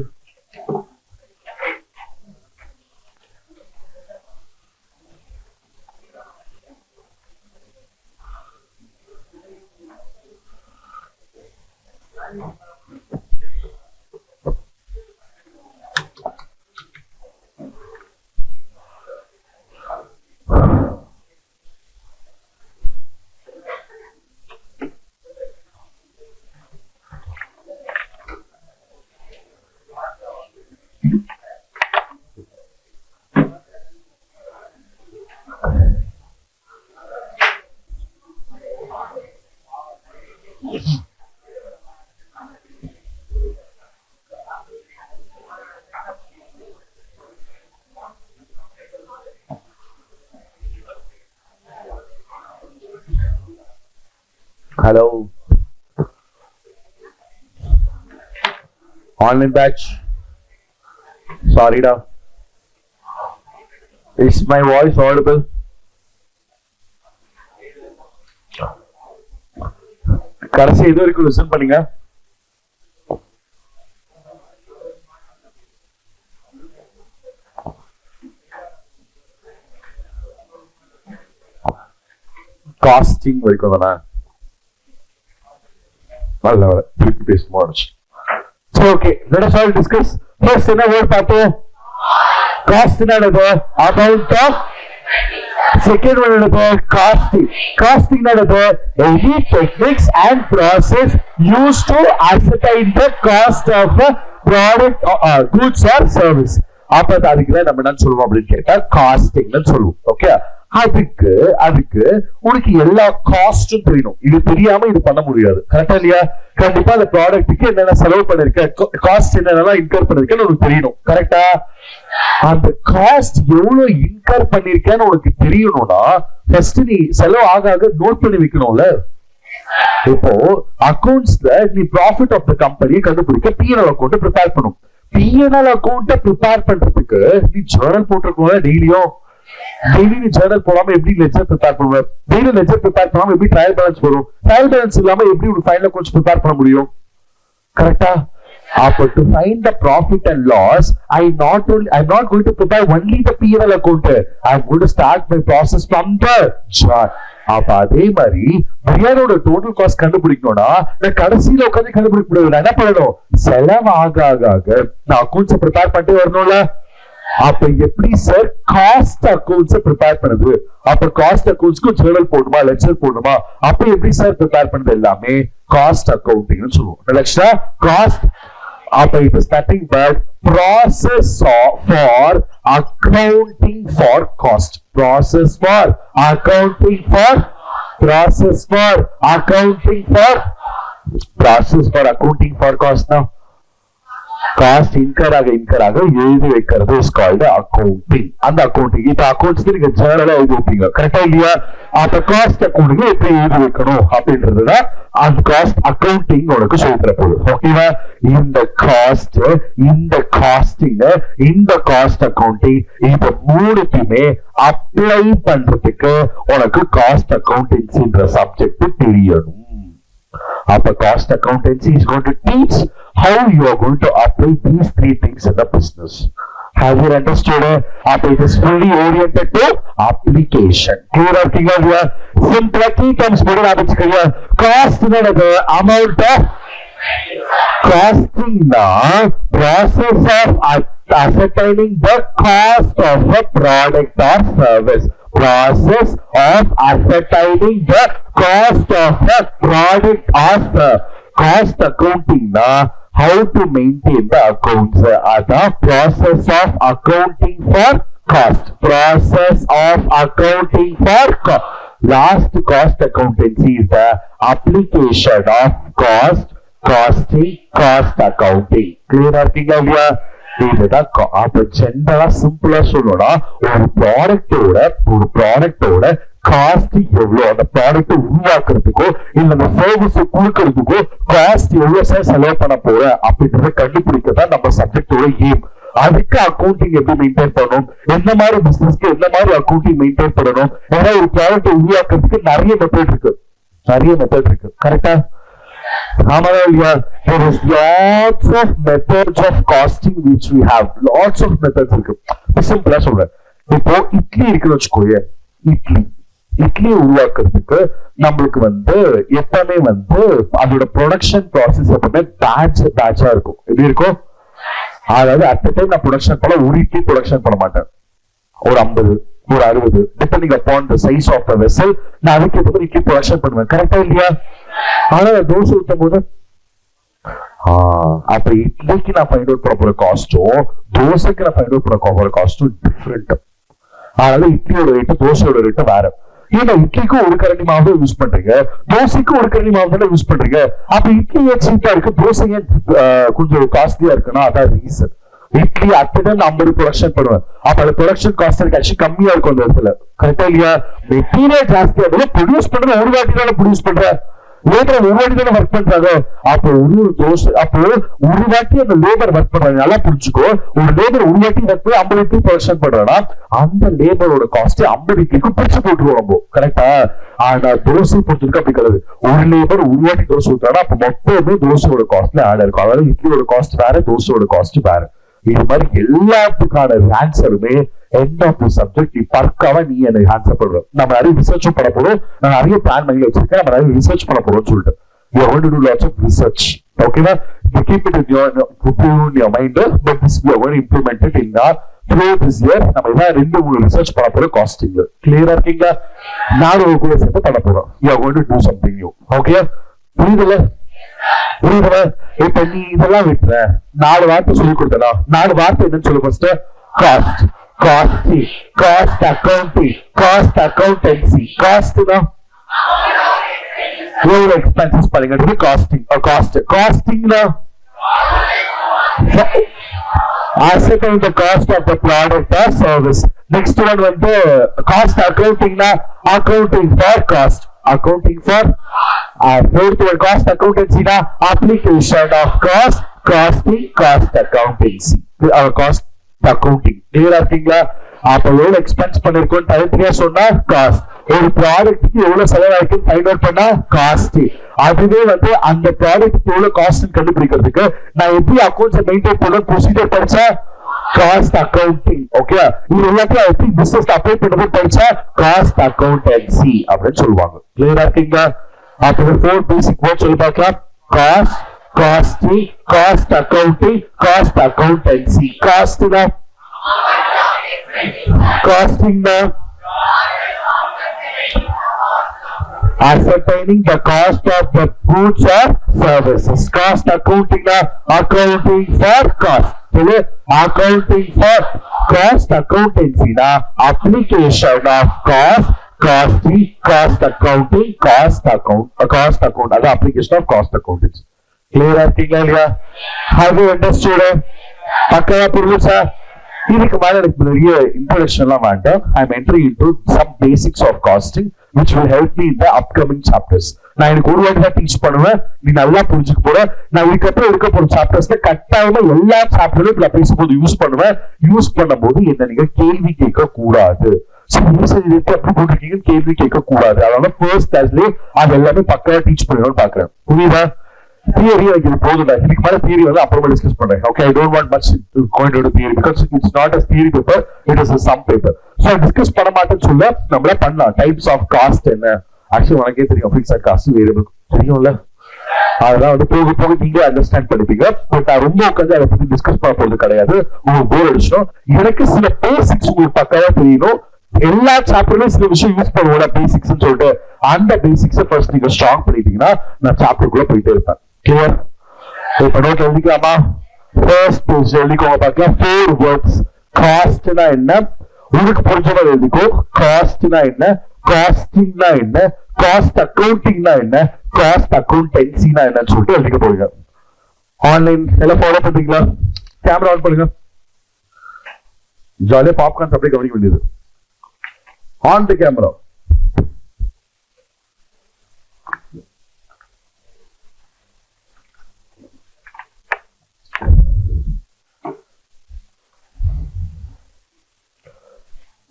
[SPEAKER 1] Hello, online batch. Sorry da, is my voice audible? கடைசி இது வரைக்கும் லிசன் பண்ணுங்க. காஸ்டிங் வரைக்கும் தானே? நல்ல வேலை, திருப்பி பேச முடிச்சு. So okay, let us all discuss. First என்ன word பார்த்தோம்? காஸ்ட் என்னது? amount of. Second one என்னது? costing. Costing என்னது? any techniques and process used to ascertain the cost of a product or goods or service. அப்ப அதுக்கு நம்ம என்ன சொல்லுவோம் அப்படின்னு கேட்டா காஸ்டிங்னு சொல்லுவோம். ஓகே, அதுக்கு உனக்கு எல்லா காஸ்டும் தெரியணும். இது தெரியாம இது பண்ண முடியாது. கரெக்டா இல்லையா? கண்டிப்பா அந்த ப்ராடக்ட்டுக்கு என்னென்ன செலவு பண்ணிருக்க, காஸ்ட் என்னென்னலாம் இன்கர் பண்ணிருக்கேன்னு உனக்கு தெரியணும். கரெக்டா? அந்த காஸ்ட் எவ்வளவு இன்கர் பண்ணிருக்கேன்னு உனக்கு தெரியணும்னா ஃபர்ஸ்ட் நீ செலவு ஆக நோட் பண்ணி வைக்கணும்ல. இப்போ அக்கௌண்ட்ஸ்ல நீ ப்ராஃபிட் ஆஃப் த கம்பெனியை கண்டுபிடிக்க P&L அக்கௌண்ட் ப்ரிப்பேர் பண்ணும். P&L அக்கௌண்ட ப்ரிப்பேர் பண்றதுக்கு நீ ஜர்னல் போட்டிருக்கோம். டெய்லி நீ ஜர்னல் போடாம எப்படி லெட்ஜர் ப்ரிப்பேர் பண்ணுவ? டெய்லி லெட்ஜர் ப்ரிப்பேர் பண்ணாம எப்படி ட்ரையல் பேலன்ஸ் வரும்? ட்ரையல் பேலன்ஸ் இல்லாம எப்படி ஒரு ஃபைனல் அக்கௌண்ட்ஸ் ப்ரிப்பேர் பண்ண முடியும்? கரெக்டா? அப்ப to find the profit and loss, I'm not going to prepare only the P&L account. I'm going to start my process from the chart. அப்ப அதே மாதிரி பிரியாணியோட டோட்டல் காஸ்ட் கண்டுபிடிக்கணும்னா நான் கடைசியில உட்காந்து கண்டுபிடிக்க முடியாது. நான் என்ன பண்ணணும்? செலவு ஆக நான் அக்கௌண்ட்ஸ் ப்ரிப்பேர் பண்ணிட்டு வரணும்ல. அப்ப எப்படி சார் காஸ்ட் அக்கௌண்ட்ஸ் ப்ரிப்பேர் பண்ணுது? அப்ப காஸ்ட் அக்கௌண்ட்ஸ்க்கு ஜர்னல் போடணுமா, லெட்ஜர் போடணுமா? அப்ப எப்படி சார் ப்ரிப்பேர் பண்ணுது? எல்லாமே காஸ்ட் அக்கவுண்டிங் சொல்லுவோம். Next cost. அப்ப it is nothing but process for accounting for cost. Process for accounting for cost. Now cost in her ஆக எழுதி வைக்கிறது இஸ் கால்ட் அக்கவுண்டிங். அந்த அக்கவுண்டிங் இப்ப அக்கவுண்ட்ஸ் நீங்க ஜேர்னலா எழுதி வைப்பீங்க, கரெக்டா இல்லையா? அப்ப காஸ்ட் அக்கவுண்டிங் எப்படி எழுதி வைக்கணும் அப்படின்றதுதான் அந்த காஸ்ட் அக்கவுண்டிங் உனக்கு சொல்லித்தர போகுது. ஓகேவா? இந்த காஸ்ட், இந்த காஸ்டிங், இந்த காஸ்ட் அக்கவுண்டிங், இந்த மூணுக்குமே அப்ளை பண்றதுக்கு உனக்கு காஸ்ட் அக்கவுண்டன்சின்ற சப்ஜெக்ட் தெரியணும். அப்ப cost accountancy is going to teach how you are going to apply these three things in the business. Have you understood? It is fully oriented to application. Clear இருக்கீங்களா? Simple key terms போட்டு ஆரம்பிச்சுக்கோங்க. Cost னது amount of costing the process of ascertaining the cost of a product or service. Process of ascertaining the cost of a product or service. Cost accounting na how to maintain the accounts. Ada process of accounting for cost. Process of accounting for cost. Last cost accountancy is the application of cost, costing, cost accounting. Clear இருக்கீங்களா? இதுதான். அப்ப ஜெனரலா சிம்பிளா சொல்லணும்னா ஒரு ப்ராடக்டோட cost எவ்வளவு, அந்த ப்ராடக்ட் உருவாக்குறதுக்கோ இல்ல அந்த சர்வீஸ் கொடுக்கறதுக்கோ காஸ்ட் எவ்வளவு செலவு பண்ண போற அப்படின்றத கண்டுபிடிக்கதான் நம்ம சப்ஜெக்டோட எய்ம். அதுக்கு அக்கௌண்டிங் எப்படி மெயின்டைன் பண்ணணும், எந்த மாதிரி பிசினஸ்க்கு எந்த மாதிரி அக்கௌண்டிங் மெயின்டைன் பண்ணணும், ஏன்னா ஒரு ப்ராடக்ட் உருவாக்குறதுக்கு நிறைய மெத்தட் இருக்கு, கரெக்டா? There is lots of methods of costing which we have. Lots of methods இருக்கு. சிம்பிளா சொல்றேன். இப்போ இட்லி இருக்குன்னு வச்சுக்கோங்க. இட்லி உருவாக்குறதுக்கு நம்மளுக்கு எப்பவுமே அதோட ப்ரொடக்ஷன் ப்ராசஸ் எப்பவுமே பேட்சா இருக்கும். எப்படி இருக்கும்? அதாவது அட் டைம் நான் ப்ரொடக்ஷன் பண்ண ஒரு இட்லி ப்ரொடக்ஷன் பண்ண மாட்டேன். ஒரு 50 ஒரு 60 depending upon the size of the vessel நான் அதுக்கு ஏற்ற மாதிரி இட்லி ப்ரொடக்ஷன் பண்ணுவேன். கரெக்டா இல்லையா? ஆனா தோசை ஊற்றும் போது அப்ப இட்லிக்கு நான் ஃபைண்ட் அவுட் பண்ண போற காஸ்டும் தோசைக்கு நான் ஃபைண்ட் அவுட் பண்ண போற காஸ்டும் டிஃப்ரெண்ட். அதனால இட்லியோட ரேட்டு தோசையோட ரேட்டு வேற. ஏன்னா இட்லிக்கும் ஒரு கரண்டி மாவு யூஸ் பண்றீங்க, தோசைக்கும் ஒரு கரண்டி மாவு தானே யூஸ் பண்றீங்க. அப்ப இட்லி ஏன் சீப்பா இருக்கு, தோசை ஏன் கொஞ்சம் காஸ்ட்லியா இருக்குன்னா அதான் ரீசன். இட்லி அட்டன் 50 ப்ரொடக்ஷன் பண்ணுவேன். அப்ப அந்த ப்ரொடக்ஷன் காஸ்ட் ஆக்சுவலி கம்மியா இருக்கும் அந்த இடத்துல. கரெக்டா இல்லையா? மெட்டீரியல் ஜாஸ்தியா இருந்தாலும் ப்ரொடியூஸ் பண்றது ஒரு வாட்டி தானே ப்ரொடியூஸ் பண்ற, லேபர் ஒரு வாட்டி தானே ஒர்க் பண்றாங்க. அப்போ ஒரு வாட்டி அந்த லேபர் ஒர்க் பண்றாங்க. நல்லா புரிஞ்சுக்கோ, ஒரு லேபர் ஒரு வாட்டி ஒர்க் பண்ணி 50 இட்லி ப்ரொடக்ஷன் பண்றாங்கன்னா அந்த லேபரோட காஸ்ட் 50 இட்லிக்கு பிரிச்சு போட்டுருவோம் நம்ம. கரெக்டா? ஆனா தோசை பொறுத்திருக்கு அப்படி கிடையாது. ஒரு லேபர் ஒரு வாட்டி தோசை ஊத்துறாங்கன்னா அப்ப மொத்தமே தோசையோட காஸ்ட்ல ஆட் இருக்கும். அதாவது இட்லியோட காஸ்ட் வேற, தோசையோட காஸ்ட் வேற. இது மாதிரி எல்லாத்துக்கான ஆன்சருமே எண்ட் ஆஃப் தி சப்ஜெக்ட் நீ பர்க்காவா நீ எனக்கு ஆன்சர் பண்ணுவோம். நம்ம நிறைய ரிசர்ச்சும் பண்ண போறோம். நான் நிறைய பிளான் பண்ணி வச்சிருக்கேன். நம்ம நிறைய ரிசர்ச் பண்ண போறோம்னு சொல்லிட்டு you are going to do lots of research. Okay, you keep it in your mind, but this we are going to implement it in through this year. நம்ம இதான் 2-3 ரிசர்ச் பண்ண போறோம் காஸ்டிங்ல. கிளியரா இருக்கீங்களா? நானும் ஒரு கூட சேர்த்து பண்ண போறோம். you are going to do something new. Okay, புரியுதுல? இப்ப நீ இதெல்லாம் விட்டுற 4 வார்த்தை சொல்லி கொடுத்தா 4 வார்த்தை என்னன்னு சொல்லு. First cost, costing, cost accounting, cost accountancy. காஸ்ட்னா எவ்வளவு எக்ஸ்பென்சஸ் பண்ணுங்க. காஸ்டிங் காஸ்டிங்னா ascertain the cost of the product or service. Next one cost accounting na accounting for cost, accounting for fourth one cost accountancy na application of cost, costing, cost accountancy, cost accounting. clear இருக்கீங்களா? அப்ப எவ்வளவு expense பண்ணிருக்கோம் தனித்தனியா சொன்னா cost, ஒரு ப்ராடக்ட்க்கு எவ்வளவு செலவாயிருக்கு find out பண்ணா cost. அதுவே அந்த ப்ராடக்ட் எவ்வளவு காஸ்ட் கண்டுபிடிக்கிறதுக்கு நான் எப்படி அக்கௌண்ட்ஸ் மெயின்டைன் பண்ண ப்ரொசீஜர் படிச்சா காஸ்ட் அக்கவுண்டிங். ஓகே, இது எல்லாத்தையும் எப்படி பிசினஸ் அப்ளை பண்றது படிச்சா காஸ்ட் அக்கவுண்டன்சி அப்படின்னு சொல்லுவாங்க. கிளியரா இருக்கீங்களா? அப்ப 4 பேசிக் வேர்ட்ஸ் சொல்லி பார்க்கலாம். Cost, costing, cost accounting, cost accountancy. காஸ்ட்னா காஸ்டிங்னா ascertaining the cost of the goods or services. Cost accounting accounting for cost. Accounting for cost accountancy application of cost costing cost accounting cost account அது application of cost accountancy. Clear இருக்கீங்களா இல்லையா? Have you understood? பக்கவா புரியுதா? இதுக்கு மேல எனக்கு நிறைய introduction எல்லாம் வேண்டாம். I am entering into some basics of costing which will help me in the upcoming chapters. நான் எனக்கு ஒரு வாட்டி தான் டீச் பண்ணுவேன், நீ நல்லா புரிஞ்சுக்க போற. நான் இதுக்கப்புறம் இருக்க போற சாப்டர்ஸ்ல கட்டாயமா எல்லா சாப்டர்லயும் நான் பேசும்போது யூஸ் பண்ணுவேன். யூஸ் பண்ணும்போது என்ன நீங்க கேள்வி கேட்க கூடாது. கேள்வி கேட்க கூடாது. அதனால ஃபர்ஸ்ட் கிளாஸ்லயே அது எல்லாமே பக்கவா டீச் பண்ணணும்னு பாக்குறேன். புரியுதா? தியரி எனக்கு போதும். இதுக்கு மேல தியரி வந்து அப்புறமா டிஸ்கஸ் பண்றேன். Okay, I don't want much going to theory because it's not a theory paper, it is a sum paper. So discuss பண்ண மாட்டேன்னு சொல்ல நம்மள பண்ணலாம். டைப்ஸ் ஆஃப் காஸ்ட் என்ன, ஆக்சுவலி உனக்கே தெரியும். ஃபிக்ஸட் காஸ்ட், வேரியபிள் தெரியும்ல. அதெல்லாம் வந்து போக போக நீங்க அண்டர்ஸ்டாண்ட் பண்ணிப்பீங்க. பட் நான் ரொம்ப உட்காந்து அதை பத்தி டிஸ்கஸ் பண்ண போறது கிடையாது. உங்களுக்கு போர் அடிச்சிடும். எனக்கு சில பேசிக்ஸ் உங்களுக்கு பக்காவா தெரியணும். எல்லா சாப்டர்லயும் சில விஷயம் யூஸ் பண்ணுவோம் பேசிக்ஸ் சொல்லிட்டு. அந்த பேசிக்ஸ் ஃபர்ஸ்ட் நீங்க ஸ்ட்ராங் பண்ணிட்டீங்கன்னா நான் சாப்டருக்குள்ள போயிட்டே இருப்பேன். கிளியர்? இப்ப நோட் எழுதிக்கலாமா? ஃபர்ஸ்ட் பேஜ் எழுதிக்கோங்க. பார்க்கலாம். 4 வேர்ட்ஸ். காஸ்ட்னா என்ன, உங்களுக்கு புரிஞ்சவங்க எழுதிக்கோ. காஸ்ட்னா என்ன, காஸ்டிங்னா என்ன, காஸ்ட் அக்கவுண்டிங்னா என்ன, காஸ்ட் அக்கவுண்டன்சினா என்னன்னு சொல்லிட்டு எழுதிக்க போறீங்க. ஆன்லைன் எல்லாம் ஃபாலோ பண்றீங்களா? கேமரா ஆன் பண்ணுங்க. ஜாலியா பாப்கார்ன் அப்படியே கவனிக்க வேண்டியது. On the camera.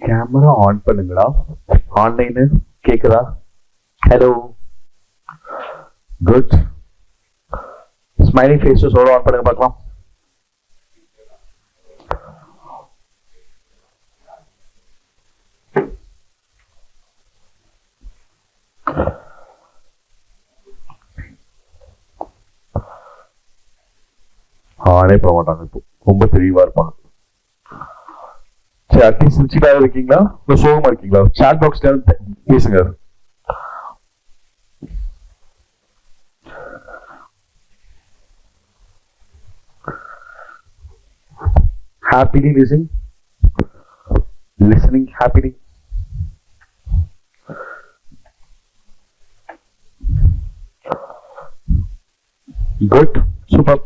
[SPEAKER 1] Camera on பண்ணுங்களா? ஆன்லைனு கேக்குதா? Hello, good. Smiley faces on பண்ணுங்க பார்க்கலாம். ஆனே போக மாட்டாங்க. இப்போ ரொம்ப தெளிவா இருப்பாங்க. சரி, அட்லீஸ்ட் சிரிச்சுட்டாக இருக்கீங்களா? இல்ல சோகமா இருக்கீங்களா? சாட் பாக்ஸ்ல பேசுங்க. Happily listening happily. Good, super.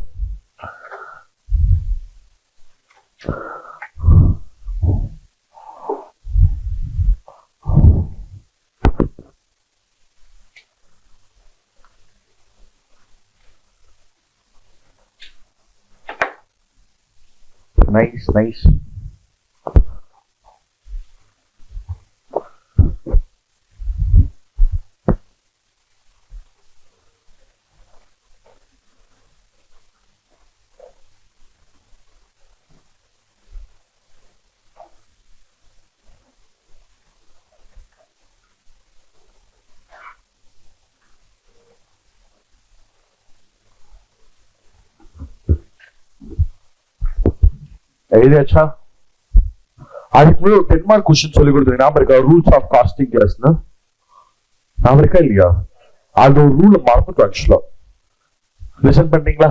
[SPEAKER 1] Nice. எழுதியாச்சா? அதுக்கு 10 மார்க் கொஸ்டின் சொல்லி கொடுத்தீங்க. ஞாபகம் இருக்கா? ரூல்ஸ் ஆஃப் காஸ்டிங் கிளாஸ்னு ஞாபகம் இருக்கா இல்லையா? அது ஒரு ரூல் மறந்துட்டு ஆக்சுவலா. லிசன் பண்ணீங்களா?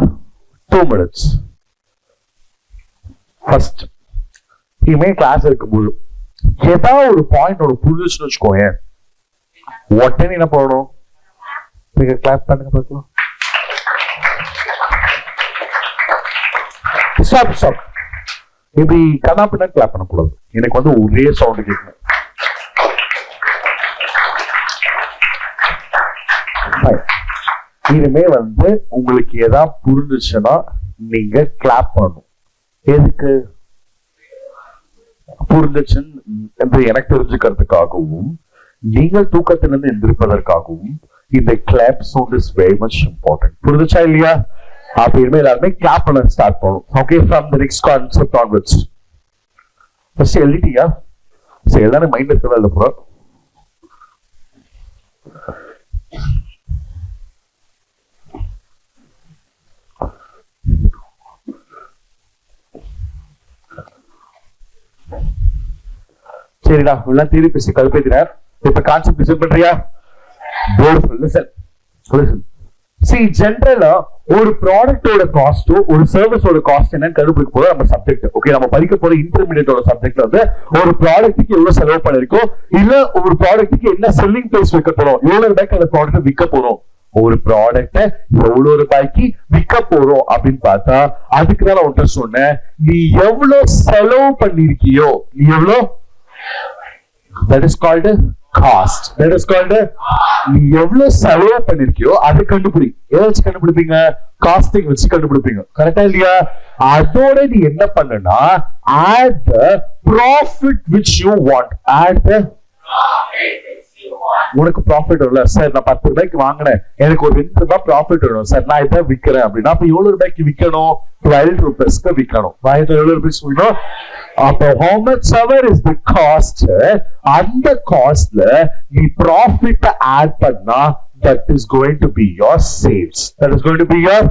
[SPEAKER 1] 2 minutes. ஃபர்ஸ்ட் இனிமே கிளாஸ் இருக்கும்போது ஏதாவது ஒரு பாயிண்ட் ஒரு புரிஞ்சுன்னு வச்சுக்கோங்க, உடனே என்ன பண்ணணும்? நீங்க கிளாஸ் பண்ணுங்க பார்க்கலாம். ஸ்டாப். இப்படி கண்ணா பின்னா கிளாப் பண்ணக்கூடாது. எனக்கு வந்து ஒரே சவுண்ட் கேட்கணும். இனிமே வந்து உங்களுக்கு ஏதாவது புரிஞ்சுச்சுன்னா நீங்க கிளாப் பண்ணணும். எதுக்கு புரிஞ்சுச்சுன்னு எனக்கு தெரிஞ்சுக்கிறதுக்காகவும் நீங்கள் தூக்கத்திலிருந்து எந்திருப்பதற்காகவும் இந்த clap sound is very much important. புரிஞ்சுச்சா இல்லையா? அப்ப இனிமே எல்லாருமே கிளாப் பண்ண ஸ்டார்ட் பண்ணும். Okay, from the next concept onwards. First எழுதிட்டியா? சரி, எல்லாரும் மைண்ட் இருக்கதா இல்ல போற? சரிடா, எல்லாம் தீரி பேசி கல்பேத்தினார். இப்ப கான்செப்ட் லிசன் பண்றியா? Beautiful. Listen. See, ஜென்ரலா ஒரு ப்ராடக்டோட காஸ்டோ ஒரு சர்வீஸோட காஸ்ட் என்னன்னு கண்டுபிடிக்க போற நம்ம சப்ஜெக்ட். ஓகே, நம்ம படிக்க போற இன்டர்மீடியேட்டோட சப்ஜெக்ட்ல வந்து ஒரு ப்ராடக்ட்டுக்கு எவ்வளவு செலவு பண்ணிருக்கோம், இல்ல ஒரு ப்ராடக்ட்டுக்கு என்ன செல்லிங் பிரைஸ் வைக்க போறோம், எவ்வளவு ரூபாய்க்கு அந்த ப்ராடக்ட் விற்க போறோம், ஒரு ப்ராடக்ட எவ்வளவு ரூபாய்க்கு விற்க போறோம் அப்படின்னு பார்த்தா அதுக்கு தான் ஒன்று சொன்னேன். நீ எவ்வளவு செலவு பண்ணிருக்கியோ, நீ எவ்வளவு, that is called cost. That is called நீ எவ்வளவு செலவு பண்ணிருக்கியோ அதை கண்டுபிடி. எதை வச்சு கண்டுபிடிப்பீங்க? காஸ்டிங் வச்சு கண்டுபிடிப்பீங்க. கரெக்டா இல்லையா? அதோட நீ என்ன பண்ணனா, add the profit which you want. Add the உனக்கு ப்ராஃபிட் வரல சார், நான் 10 ரூபாய்க்கு வாங்கினேன், எனக்கு ஒரு 2 ரூபாய் ப்ராஃபிட் வரும் சார், நான் இதை விற்கிறேன் அப்படின்னா அப்ப எவ்வளவு ரூபாய்க்கு விற்கணும்? 12 rupeesக்கு விற்கணும். எவ்வளவு ரூபீஸ் விற்கணும்? அப்போ how much ever is the cost, அந்த காஸ்ட்ல நீ ப்ராஃபிட் ஆட் பண்ணா that is going to be your sales. That is going to be your,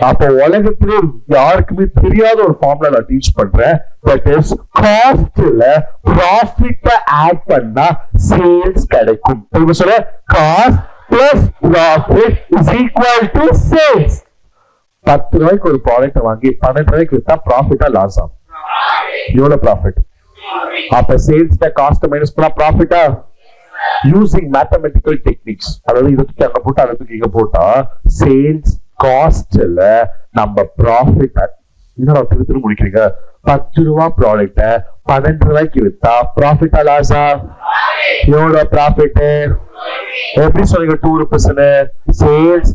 [SPEAKER 1] அப்போ உலகத்துல யாருக்குமே தெரியாத ஒரு ஃபார்முலா நான் டீச் பண்றேன். that is காஸ்ட்ல ப்ராஃபிட் ஆட் பண்ணா சேல்ஸ் கிடைக்கும். திரும்ப சொல்ல, cost plus profit is equal to sales. 10 ரூபாய்க்கு ஒரு ப்ராடக்ட் வாங்கி 12 ரூபாய்க்கு வித்தா ப்ராஃபிட்டா லாஸா? எவ்வளவு ப்ராஃபிட்? அப்ப சேல்ஸ் காஸ்ட் மைனஸ் பண்ணா ப்ராஃபிட்டா? யூசிங் மேத்தமெட்டிக்கல் டெக்னிக்ஸ், அதாவது இதுக்கு அங்க போட்டா அதுக்கு இங்க போட்டா சேல்ஸ் காஸ்ட்ல நம்ம ப்ராஃபிட் என்ன திருத்தி முடிக்கிறீங்க? 10 ரூபாய் ப்ராடக்ட 12 ரூபாய்க்கு வித்தா ப்ராஃபிட்டா லாஸா? எவ்வளவு ப்ராஃபிட்? எப்படி சொல்லுங்க? 2 rupees. சேல்ஸ்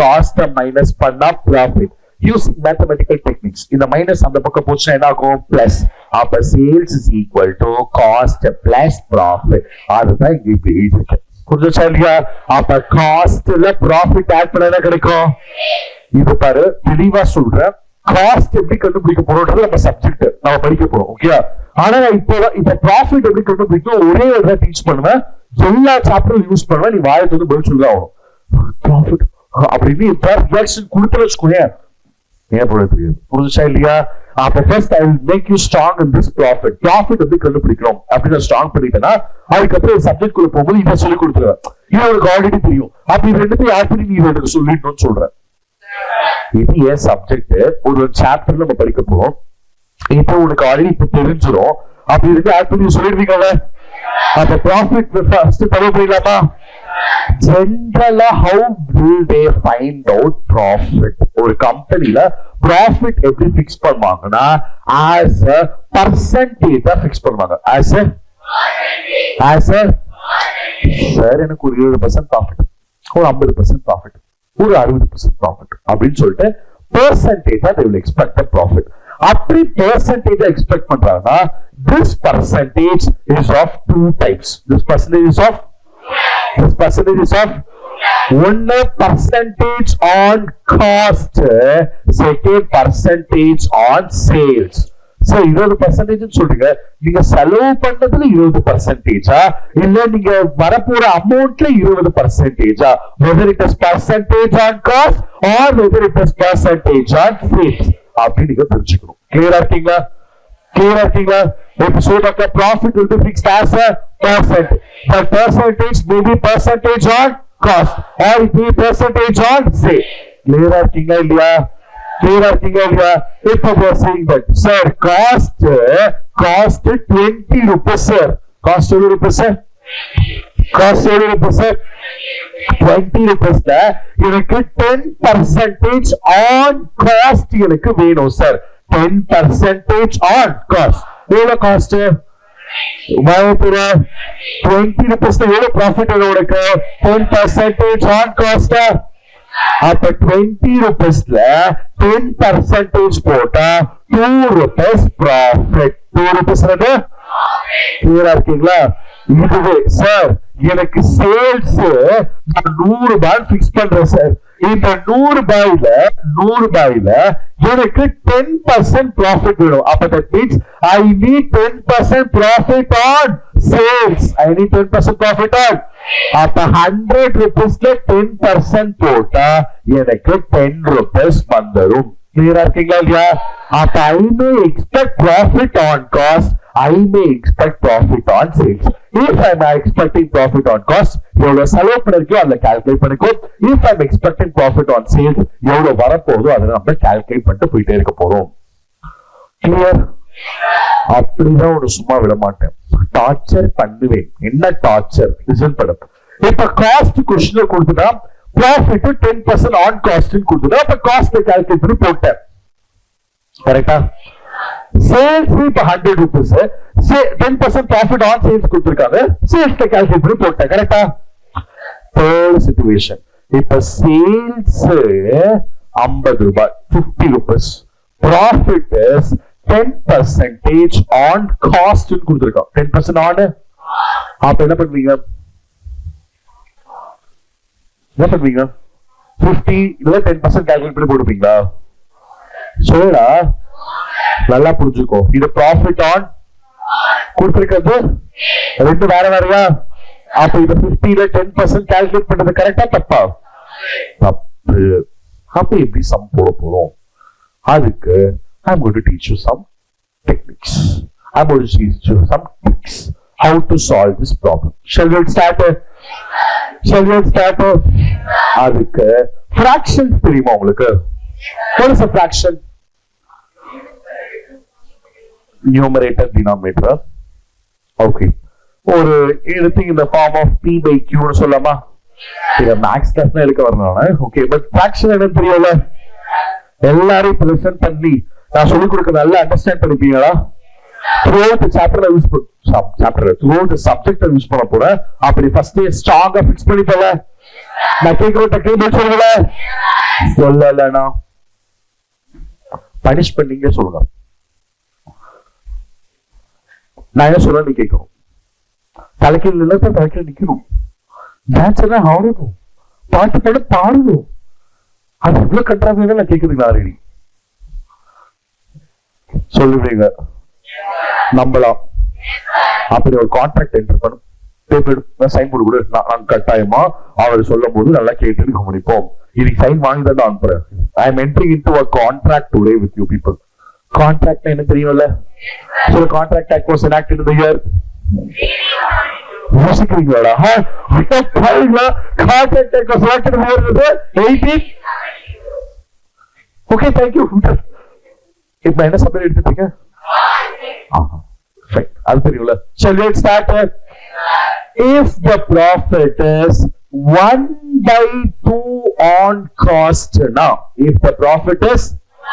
[SPEAKER 1] காஸ்ட் மைனஸ் பண்ணா ப்ராஃபிட் யூசிங் மேத்தமெட்டிக்கல் டெக்னிக்ஸ். இந்த மைனஸ் அந்த பக்கம் போச்சுன்னா என்ன ஆகும்? பிளஸ். அப்ப sales is equal to cost plus profit. அதுதான் இங்க இப்படி எழுதிருக்கேன். புரிஞ்சுச்சா இல்லையா? அப்ப காஸ்ட்ல ப்ராஃபிட் ஆட் பண்ணா கிடைக்கும். இது பாரு, தெளிவா சொல்றேன். காஸ்ட் எப்படி கண்டுபிடிக்க போறோம்ன்றது நம்ம சப்ஜெக்ட், நம்ம படிக்க போறோம். ஓகே, ஆனா இப்ப ப்ராஃபிட் எப்படி கண்டுபிடிக்கும் ஒரே ஒரு டீச் பண்ணுவேன், எல்லா சாப்டரும் யூஸ் பண்ணுவேன். நீ வாயத்து வந்து பதில் சொல்லுதான் ஆகணும். ப்ராஃபிட் அப்படின்னு ரியாக்ஷன் கொடுத்து வச்சுக்கோங்க, ஏன் போட தெரியாது. புரிஞ்சுச்சா இல்லையா? அப்ப first I will make you strong in this profit. Profit எப்படி கண்டுபிடிக்கிறோம் அப்படின்னு ஸ்ட்ராங் பண்ணிட்டேன்னா அதுக்கப்புறம் சப்ஜெக்ட் குள்ள போகும்போது இதை சொல்லி கொடுத்துருவேன். இது உனக்கு ஆல்ரெடி தெரியும். அப்ப இது ரெண்டுத்தையும் ஆட் பண்ணி நீ எனக்கு சொல்லிடணும்னு சொல்றேன். இது ஏன் சப்ஜெக்ட், ஒரு சாப்டர் நம்ம படிக்க போறோம். இப்போ உனக்கு ஆல்ரெடி இப்ப தெரிஞ்சிடும். அப்படி இருந்து ஆட் பண்ணி சொல்லிடுவீங்கல்ல. அப்ப ப்ராஃபிட் ஃபர்ஸ்ட் தரவு பண்ணிடலாமா? ஜென்ரலா how will they find out profit? ஒரு கம்பெனில ப்ராஃபிட் எப்படி ஃபிக்ஸ் பண்ணுவாங்கன்னா as a percentage ஃபிக்ஸ் பண்ணுவாங்க. as a சார் எனக்கு ஒரு 20% ப்ராஃபிட், ஒரு 50% ப்ராஃபிட், ஒரு 60% ப்ராஃபிட் அப்படின்னு சொல்லிட்டு பெர்சன்டேஜா they will expect the profit. அப்படி பெர்சன்டேஜ் எக்ஸ்பெக்ட் பண்றாங்கன்னா this percentage is of 2 types. This percentage is of one percentage on cost, second percentage on sales. So 20% சொல்றீங்க, நீங்க செலவு பண்ணதுல 20%, இல்ல நீங்க வரப்போற அமௌண்ட்ல 20%, whether it is percentage on cost or whether it is percentage on sales அப்படி நீங்க தெரிஞ்சுக்கணும். கிளியரா இருக்கீங்களா? Episode of the profit will be fixed as a percent. The percentage may be percentage on cost or it may be percentage on sale. Clear இருக்கீங்க இல்லையா? If we are saying that sir cost 20 rupees sir, cost எவ்வளவு rupees sir? 20 rupees எனக்கு 10% on cost எனக்கு வேணும் sir. 10% on cost. எவ்வளவு cost? 20 rupees எவ்வளவு profit உனக்கு? 10% on cost. அப்ப 20 rupeesல 10% போட்டா 2 rupees profit. 2 rupees கிளியரா இருக்கீங்களா? இதுவே சார் எனக்கு சேல்ஸ் 100 ரூபாய் பிக்ஸ் பண்றேன் சார். இந்த 100 ரூபாயில எனக்கு 10% ப்ராஃபிட் வேணும். அப்ப that means I need 10% profit on sales. அப்ப 100 rupeesல 10% போட்டா எனக்கு 10 rupees வந்துடும். கிளியரா இருக்கீங்களா இல்லையா? அப்ப I may expect profit on cost I may expect profit on sales. If I'm expecting profit on cost, எவ்வளவு செலவு பண்ணிருக்கோ அதை கால்குலேட் பண்ணிக்கோ. If I'm expecting profit on sales, எவ்வளவு வரப்போதோ அதை நம்ம கால்குலேட் பண்ணிட்டு போயிட்டே இருக்க போறோம். கிளியர்? அப்படிதான் ஒரு சும்மா விட மாட்டேன், டார்ச்சர் பண்ணுவேன். என்ன டார்ச்சர்? லிசன் பண்ணு. இப்ப காஸ்ட் கொஸ்டின் கொடுத்துட்டா ப்ராஃபிட் 10% ஆன் காஸ்ட் கொடுத்துட்டா அப்ப காஸ்ட் கால்குலேட் பண்ணி போட்டேன். கரெக்டா? சேல்ஸ் இப்ப 100 rupees, 10% ப்ராஃபிட் ஆன் சேல்ஸ் கொடுத்திருக்காங்க, சேல்ஸ் கால்குலேட் பண்ணி போட்டேன். கரெக்டா? தேர்ட் சிச்சுவேஷன், இப்ப சேல்ஸ் 50 ரூபாய் 50 rupees, profit is 10% on cost கொடுத்திருக்காங்க. 10% ஆன், அப்ப என்ன பண்ணுவீங்க? 50 இல்ல 10% கால்குலேட் பண்ணி போடுவீங்களா? சொல்லுடா, நல்லா புரிஞ்சுக்கோ. இது ப்ராஃபிட் ஆன் கொடுத்திருக்கிறது ரெண்டு வேற வேறையா? அப்ப இது 50 ல 10% கால்குலேட் பண்றது கரெக்டா தப்பா? தப்பு. அப்ப எப்படி சம் போட போறோம்? அதுக்கு I'm going to teach you some techniques. I'm going to teach you some tricks how to solve this problem. Shall we start? அதுக்கு fractions தெரியுமா உங்களுக்கு? What is a fraction? Numerator, denominator. Okay. ஒரு anything in the form of p by q னு சொல்லலாமா? இத maths கிளாஸ்ல எடுக்க வரணும்னா ஓகே, பட் fraction என்ன தெரியல? எல்லாரும் ப்ரெசென்ட் பண்ணி நான் சொல்லி கொடுக்க நல்லா அண்டர்ஸ்டாண்ட் பண்ணிப்பீங்களா? throughout the chapter use throughout the subject use பண்ண போற. அப்படி ஃபர்ஸ்ட் ஸ்ட்ராங்கா ஃபிக்ஸ் பண்ணி போல. நான் கேக்குற டெக்னிக் சொல்லுங்க. சொல்லலனா பனிஷ் பண்ணீங்க சொல்லுங்க. நான் என்ன சொல்றேன் நீ கேட்கணும். தலைக்கீழ் இல்ல தலைக்கீழ் நிக்கணும். டான்ஸ் எல்லாம் ஆடணும், பாட்டு பாட பாடணும். அது எவ்வளவு கண்ட்ராக்ட் நான் கேக்குறீங்களா? ரெடி சொல்லுவீங்க, நம்பலாம். அப்படி ஒரு கான்ட்ராக்ட் என்டர் பண்ணும், பேப்பர் சைன் போட்டு கூட நான் கட்டாயமா அவர் சொல்லும் போது நல்லா கேட்டு கவனிப்போம். இதுக்கு சைன் வாங்கி தான் அனுப்புறேன். ஐ am entering into a contract today with you people. Contract என்ன தெரியும்ல? So the contract act was enacted in the year. யோசிக்கிறீங்களா? Contract act was enacted in the year 18. Okay, thank you. இப்ப என்ன சப்ஜெக்ட் எடுத்துட்டீங்க? அது தெரியும்ல. Shall we start? If the profit is 1/2 on cost now, if the profit is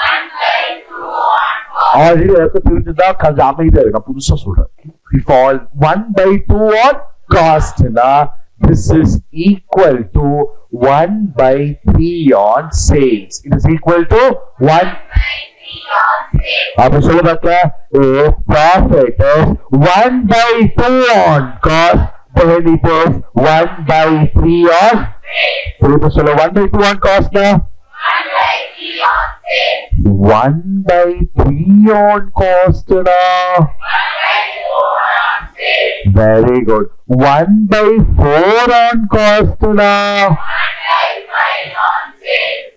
[SPEAKER 1] 1/2 on cost, already எனக்கு தெரிஞ்சதா கொஞ்சம் அமைதியா இருக்கு, நான் புதுசா சொல்றேன். If all 1/2 on cost now, this is equal to 1/3 on sales. It is equal to 1/3 on sales. அப்ப சொல்லுங்க, if profit is 1/2 on cost, then it is 1/3 on sales. So 1/2 on cost na 1/3 on sales. 1/3 on cost na 1/4 on sales. Very good. 1/4 on cost na 1/5 on sales.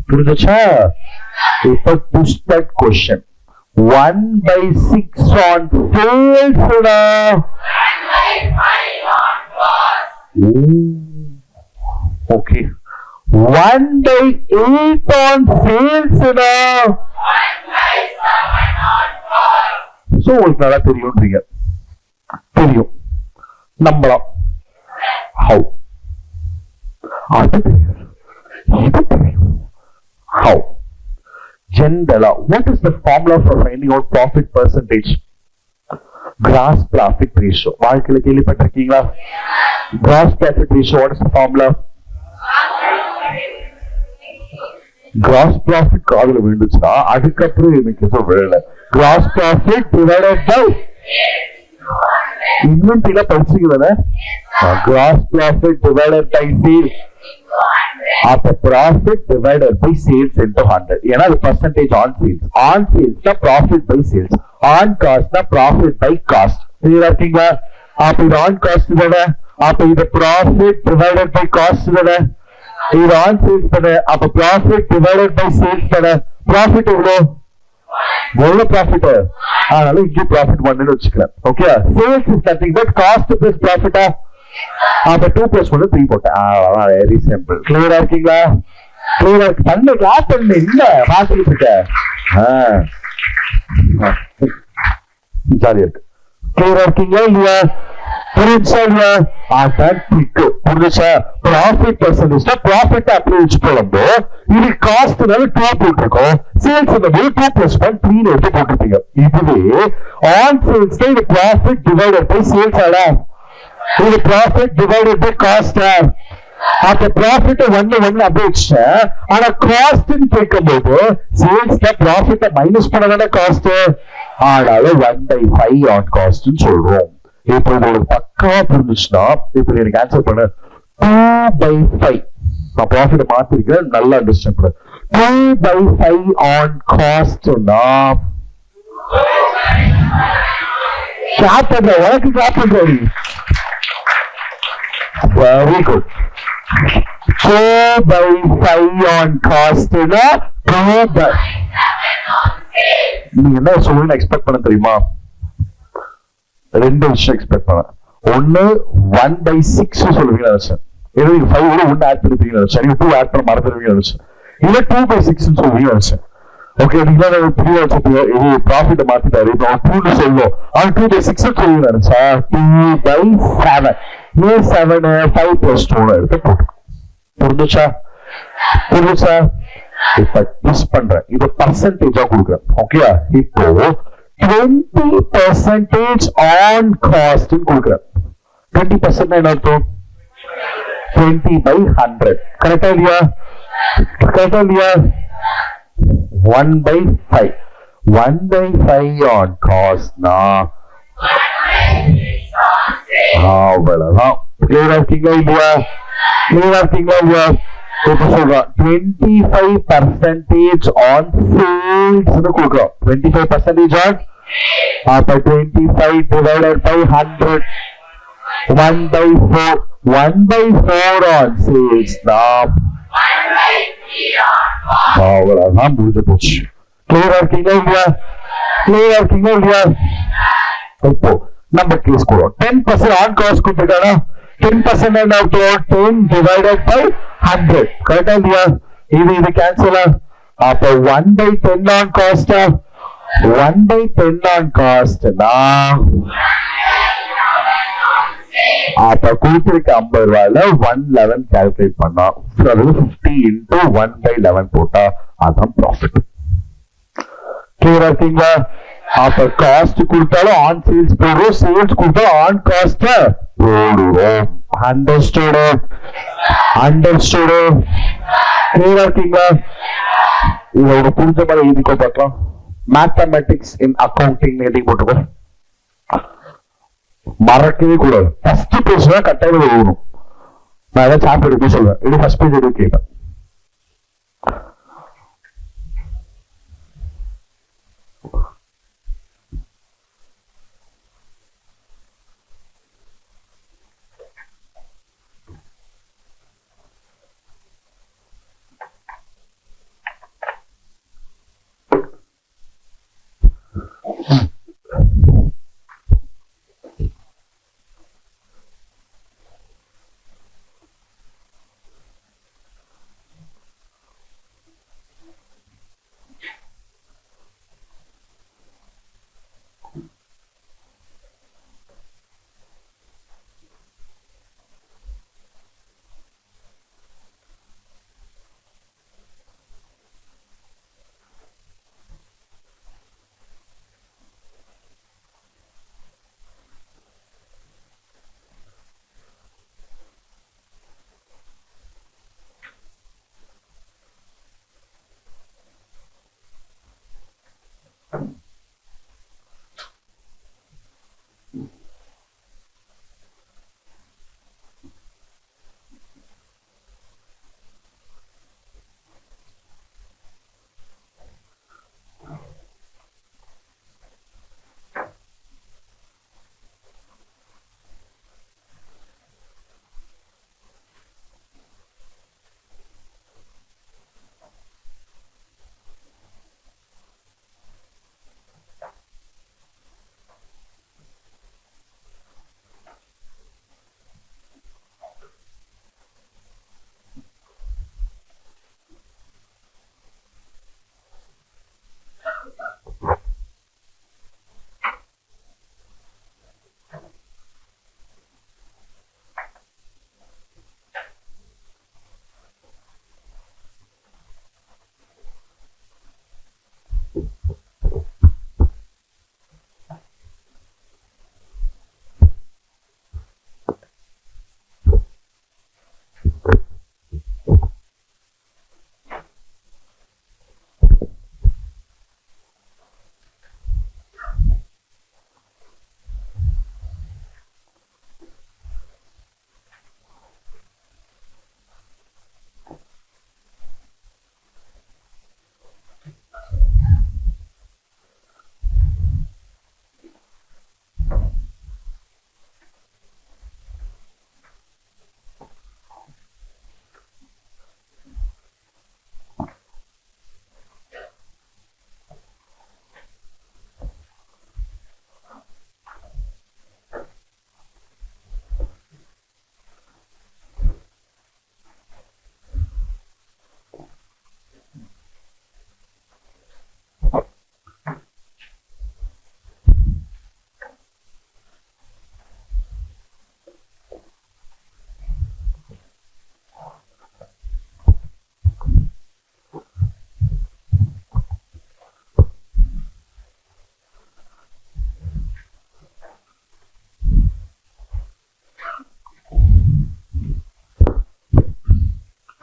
[SPEAKER 1] புரிஞ்சுச்சா? இப்ப push that question. 1/6 on sales na 1/5 on cost. Okay. 1/8 on sales na 1/7 on cost. So உங்களுக்கு நல்லா தெரியும்ன்றீங்க. தெரியும், நம்பலாம். How? அது தெரியும், இது தெரியும். How? Generally, what is the formula for finding out profit percentage? Gross profit ratio. வாழ்க்கையில கேள்விப்பட்டிருக்கீங்களா? Gross profit ratio, what is the formula? Gross profit காதுல விழுந்துச்சுன்னா அதுக்கப்புறம் எனக்கு விழல. Gross profit divided by இன்வென்டரியில படிச்சீங்கதானே? Gross profit divided by sales. அப்ப profit divided by sales into 100. ஏன்னா அது percentage on sales. On sales na profit by sales. On cost na profit by cost. clear இருக்கீங்களா? அப்ப இது on cost தானே, அப்ப இது profit divided by cost தானே, இது on sales தானே, அப்ப profit divided by sales தானே. Profit எவ்வளவு? எவ்வளவு ப்ராஃபிட், அதனால இங்கே ப்ராஃபிட் ஒன்னு வச்சுக்கிறேன். Okay, sales is nothing but cost plus ப்ராஃபிட்டா, அப்ப 2 + 1 3 போட்டேன். Very simple. கிளியரா இருக்கீங்களா? கிளியரா இருக்கு. தண்ணி கிளாஸ் பண்ணு இல்ல பாத்துக்கிட்டு இருக்க. ஜாலியா இருக்கு. கிளியரா இருக்கீங்களா இல்லையா? புரிஞ்சா இல்லையா? புரிஞ்சா? ப்ராஃபிட் பெர்சன்டேஜ் ப்ராஃபிட் அப்படி வச்சு போலம்போ இது காஸ்ட்னால 2 போட்டிருக்கோம், சேல்ஸ் 2 + 1 3 எடுத்து போட்டிருப்பீங்க. இதுவே ஆன் சேல்ஸ் இது ப்ராஃபிட் டிவைடட் பை சேல்ஸ் ஆடா, இது ப்ராஃபிட் டிவைடட் பை காஸ்ட். அப்ப ப்ராஃபிட் 1 அப்படியே வச்சுட்டேன். ஆனா காஸ்ட் கேட்கும் போது சேல்ஸ்ல ப்ராஃபிட்ட மைனஸ் பண்ணதான காஸ்ட், ஆனால 1/5 ஆன் காஸ்ட் சொல்றோம். இப்போ உங்களுக்கு பக்காவா புரிஞ்சுச்சுன்னா இப்ப எனக்கு ஆன்சர் பண்ண 2/5. நான் ப்ராஃபிட் மாத்திருக்கேன், நல்லா அண்டர்ஸ்டாண்ட் பண்ண. 2/5 ஆன் காஸ்ட்னா கிளாப் பண்ற, உனக்கு கிளாப் பண்ற. Very good. 2/5 ஆன் காஸ்ட்னா 2/. நீங்க என்ன சொல்லணும்னு எக்ஸ்பெக்ட் பண்ண தெரியுமா? 2 விஷயம் எக்ஸ்பெக்ட் பண்ண. ஒன்னு 1/6 சொல்லுவீங்கன்னு நினைச்சேன். ஏன்னா நீங்க 5 1 ஆட் பண்ணிருப்பீங்கன்னு நினைச்சேன். நீங்க 2 ஆட் பண்ண மறந்துடுவீங்கன்னு நினைச்சேன். இல்ல 2/6 சொல்லுவீங்கன்னு நினைச்சேன். ஓகே, நீங்க புரிய வச்சுட்டு இது ப்ராஃபிட் மாத்திட்டாரு, இப்போ 2 சொல்லும். ஆனா 2/6 சொல்லுவீங்க நினைச்சா 2/7. 7 5 + 2 எடுத்து போட்டு. புரிஞ்சுச்சா? புரிஞ்சுச்சா? இப்ப ட்விஸ்ட் பண்றேன், இது பர்சன்டேஜா கொடுக்குறேன். ஓகே, இப்போ 20% ஆன் காஸ்ட் கொடுக்குறேன். 20% என்ன அர்த்தம்? 20/100. கரெக்டா இல்லையா? கரெக்டா இல்லையா? 1/5. 1/5 ஆன் காஸ்ட்னா அவ்வளவுதான். கிளியரா இருக்கீங்களா இல்லையா? கிளியரா இருக்கீங்களா இல்லையா? இப்ப சொல்றோம் 25% ஆன் சேல்ஸ் கொடுக்குறோம். 25% ஆன், அப்ப 25 டிவைடட் பை 100 1/4. 1/4 ஆன் சேல்ஸ் தான் அவ்வளவுதான், முடிஞ்சு போச்சு. கிளியரா இருக்கீங்களா இல்லையா? கிளியரா இருக்கீங்களா இல்லையா? இப்போ நம்ம கேஸ் கொடுவோம். 10% ஆன் காஸ்ட் கொடுத்துருக்கானா 10% என்ன அர்த்தம்? 10 டிவைடட் பை 100. கரெக்டா இல்லையா? இது கேன்சலா, அப்ப 1/10 ஆன் காஸ்ட். 1/10 ஆன் காஸ்ட்னா அப்ப கொடுத்திருக்க 50 ரூபாயில 111 கால்குலேட் பண்ணா 50 into 1/11 போட்டா அதான் ப்ராஃபிட். கிளியரா இருக்கீங்களா? அப்ப காஸ்ட் கொடுத்தாலும் ஆன் சேல்ஸ் போடுறோம், சேல்ஸ் கொடுத்தாலும் ஆன் காஸ்ட் போடுறோம். அண்டர்ஸ்டுட்? அண்டர்ஸ்டுட்? கிளியரா இருக்கீங்களா? இதோட புரிஞ்ச மாதிரி எழுதிக்கோ பார்க்கலாம். மேத்தமெட்டிக்ஸ் இன் அக்கௌண்டிங் எழுதி போட்டுக்கோ, மறக்கவே கூடாது. ஃபர்ஸ்ட் பேஜ் தான் கட்டாயம் எழுதணும். நான் ஏதாவது சாப்டர் எடுத்து சொல்றேன், இது ஃபர்ஸ்ட் பேஜ் எடுத்து கேட்பேன்.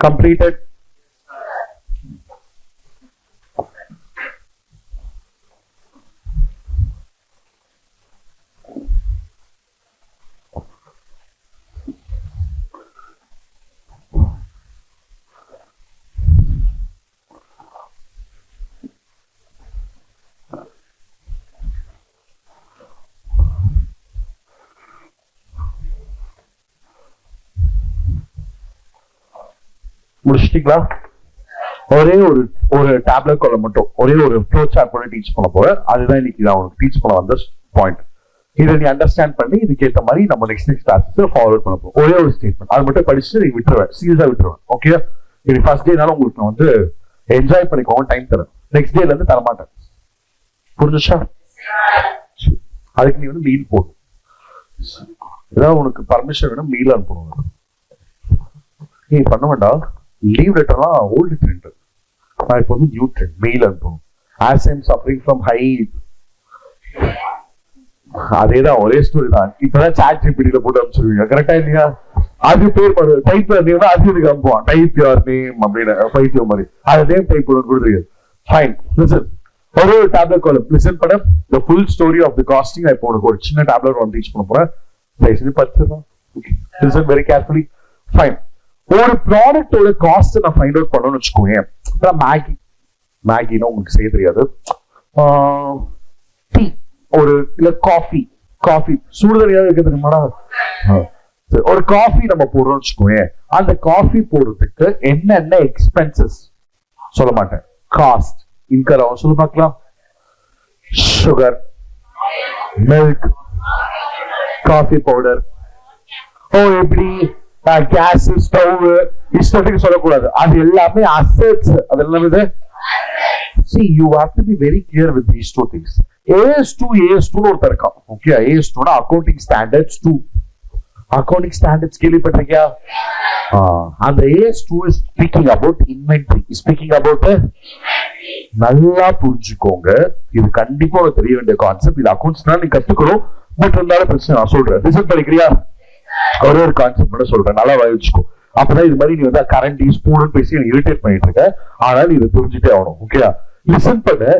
[SPEAKER 1] Completed. முடிச்சிட்டீங்களா? ஒரே ஒரு டேப்லெட் கொள்ள மட்டும் ஒரே ஒரு ஃப்ளோ சார்ட் பண்ணி டீச் பண்ண போறேன். அதுதான் இன்னைக்கு நான் உனக்கு டீச் பண்ண வந்த பாயிண்ட். இதை நீ அண்டர்ஸ்டாண்ட் பண்ணி இதுக்கேற்ற மாதிரி நம்ம நெக்ஸ்ட் கிளாஸஸ் ஃபார்வர்ட் பண்ண போறோம். ஒரே ஒரு ஸ்டேட்மெண்ட் அது மட்டும் படிச்சுட்டு நீ விட்டுருவேன், சீரியஸா விட்டுருவேன். ஓகே, இது ஃபர்ஸ்ட் டேனால உங்களுக்கு நான் வந்து என்ஜாய் பண்ணிக்கோங்க, டைம் தரேன். நெக்ஸ்ட் டேல இருந்து தரமாட்டேன். புரிஞ்சுச்சா? அதுக்கு நீ வந்து மெயில் போடும். ஏதாவது உனக்கு பர்மிஷன் வேணும், மெயில் அனுப்பணும். நீ பண்ண வேண்டாம். லீவ் லெட்டர்லாம் ஓல்டு ட்ரெண்ட். நான் இப்போ வந்து நியூ ட்ரெண்ட், மெயில் அனுப்பணும். As I'm suffering from high. அதேதான், ஒரே ஸ்டோரி தான். இப்பதான் சாட் ஜிபிடில போட்டு அனுப்பிச்சிருவீங்க, கரெக்டா இல்லையா? அது பேர் டைப் பண்ணீங்கன்னா அது இதுக்கு அனுப்புவான். டைப் யுவர் நேம் அப்படின்னு பைத்தியம் மாதிரி அது நேம் டைப் பண்ண கொடுத்துருக்கு. Fine, listen. ஒரு டேப்லெட் கால் லிசன் பண்ண. The full story of the costing இப்போ உனக்கு ஒரு சின்ன டேப்லெட் ஒன்று டீச் பண்ண போறேன். தயவுசெய்து படிச்சிடலாம். Listen very carefully. ஃபைன். ஒரு ப்ராடக்டோட காஸ்ட் நான் ஃபைண்ட் அவுட் பண்ணணும்னு வச்சுக்கோங்க. மேகினா உங்களுக்கு செய்ய தெரியாது. டீ ஒரு இல்ல காஃபி சுடுதறியாவது இருக்க தெரியுமாடா? ஒரு காஃபி நம்ம போடுறோம்னு வச்சுக்கோங்க. அந்த காஃபி போடுறதுக்கு என்னென்ன எக்ஸ்பென்சஸ் சொல்ல மாட்டேன், காஸ்ட் இன்கர் ஆகும். சொல்ல பார்க்கலாம். Sugar, milk, coffee powder. எப்படி கேஸ், ஸ்டவ் இஷ்டத்துக்கு சொல்லக்கூடாது. அது எல்லாமே அசெட்ஸ். அது எல்லாமே see you have to be very clear with these two things. AS2 ஒருத்தர் இருக்கான். ஓகே, AS2 னா அக்கவுண்டிங் ஸ்டாண்டர்ட்ஸ் 2. அக்கவுண்டிங் ஸ்டாண்டர்ட்ஸ் கேள்விப்பட்டிருக்கியா? அந்த AS2 is speaking about inventory, is speaking about நல்லா புரிஞ்சுக்கோங்க. இது கண்டிப்பா ஒரு தெரிய வேண்டிய கான்செப்ட். இது அக்கவுண்ட்ஸ் தான் நீ கத்துக்கணும். பட் இருந்தாலும் பிரச்சனை நான் சொல்றேன். ரிசல்ட் படிக்கிறியா? ஒரே ஒரு கான்செப்ட் மட்டும் சொல்றேன், நல்லா வச்சுக்கோ. அப்பதான் இது மாதிரி நீ வந்து கரண்ட் ஸ்பூன் பேசி இரிட்டேட் பண்ணிட்டு இருக்க. ஆனால் இதை புரிஞ்சுட்டே ஆகணும். ஓகே, லிசன் பண்ணு.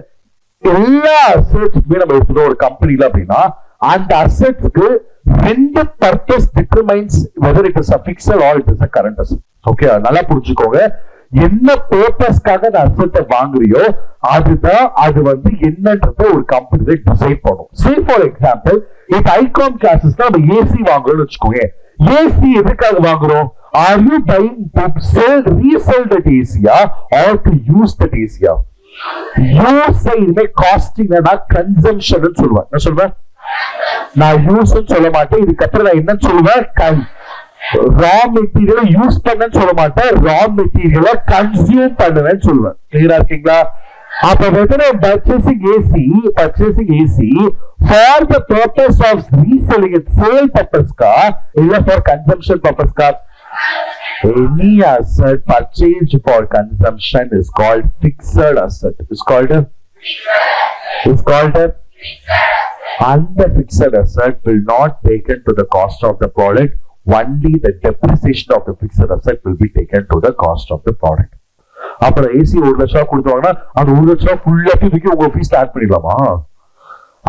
[SPEAKER 1] எல்லா அசெட்ஸ்க்குமே நம்ம எடுத்துட்டோம் ஒரு கம்பெனில அப்படின்னா அந்த அசெட்ஸ்க்கு ரெண்டு purpose determines whether it is a fixed or it is a current asset. Okay, நல்லா புரிஞ்சுக்கோங்க. என்ன பர்பஸ்க்காக அந்த அசெட்டை வாங்குறியோ அதுதான் அது வந்து என்னன்றத ஒரு கம்பெனி டிசைட் பண்ணும். சே ஃபார் எக்ஸாம்பிள், இப்ப ஐகான் கிளாஸஸ் நம்ம ஏசி வாங்குறோம்னு வச்சுக்கோங்க. ஏசி எதுக்காக வாங்குறோம்? Are you buying to sell, resell that AC or to use that AC? Use இதுமே காஸ்டிங் கன்சம்ஷன் சொல்லுவேன். நான் சொல்லுவேன், நான் யூஸ் சொல்ல மாட்டேன். இதுக்கப்புறம் நான் என்ன சொல்லுவேன்? ரா மெட்டீரியல் யூஸ் பண்ண சொல்ல மாட்டேன், ரா மெட்டீரியலை கன்சியூம் பண்ணுவேன்னு சொல்லுவேன். கிளியரா இருக்கீங்களா? அப்ப whether I'm purchasing AC for the purpose of reselling it, sale purpose ka illa for consumption purpose ka. Any asset purchased for consumption is called fixed asset. It's called a is called a and the fixed asset will not taken to the cost of the product. Only the depreciation of the fixed asset will be taken to the cost of the product. அப்புறம் AC 1 லட்சம் கொடுத்தாங்கன்னா அந்த 1 லட்சம் ஃபுல்லா தூக்கி உங்க fees add பண்ணிடலாமா?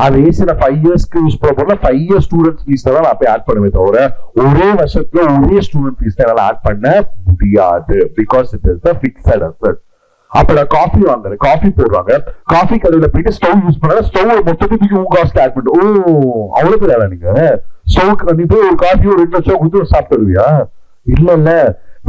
[SPEAKER 1] அது ஏசி நான் 5 இயர்ஸ்க்கு யூஸ் பண்ண போனா 5 இயர்ஸ் ஸ்டூடெண்ட்ஸ் ஃபீஸ் தான் நான் போய் ஆட் பண்ணுவேன் தவிர ஒரே வருஷத்துல ஒரே ஸ்டூடெண்ட் ஃபீஸ் என்னால ஆட் பண்ண முடியாது. Because it is the fixed asset. அப்ப நான் காஃபி வாங்குறேன், காஃபி போடுறாங்க, காஃபி கடையில போயிட்டு ஸ்டவ் யூஸ் பண்ணா ஸ்டவ் மொத்தத்துக்கு உங்க காஸ்ட் ஆட் பண்ணு. அவ்வளவு பேரா நீங்க ஸ்டவ்க்கு நீ போய் ஒரு காஃபி ஒரு 2 லட்சம் கொடுத்து சாப்பிட்டுருவியா? இல்ல.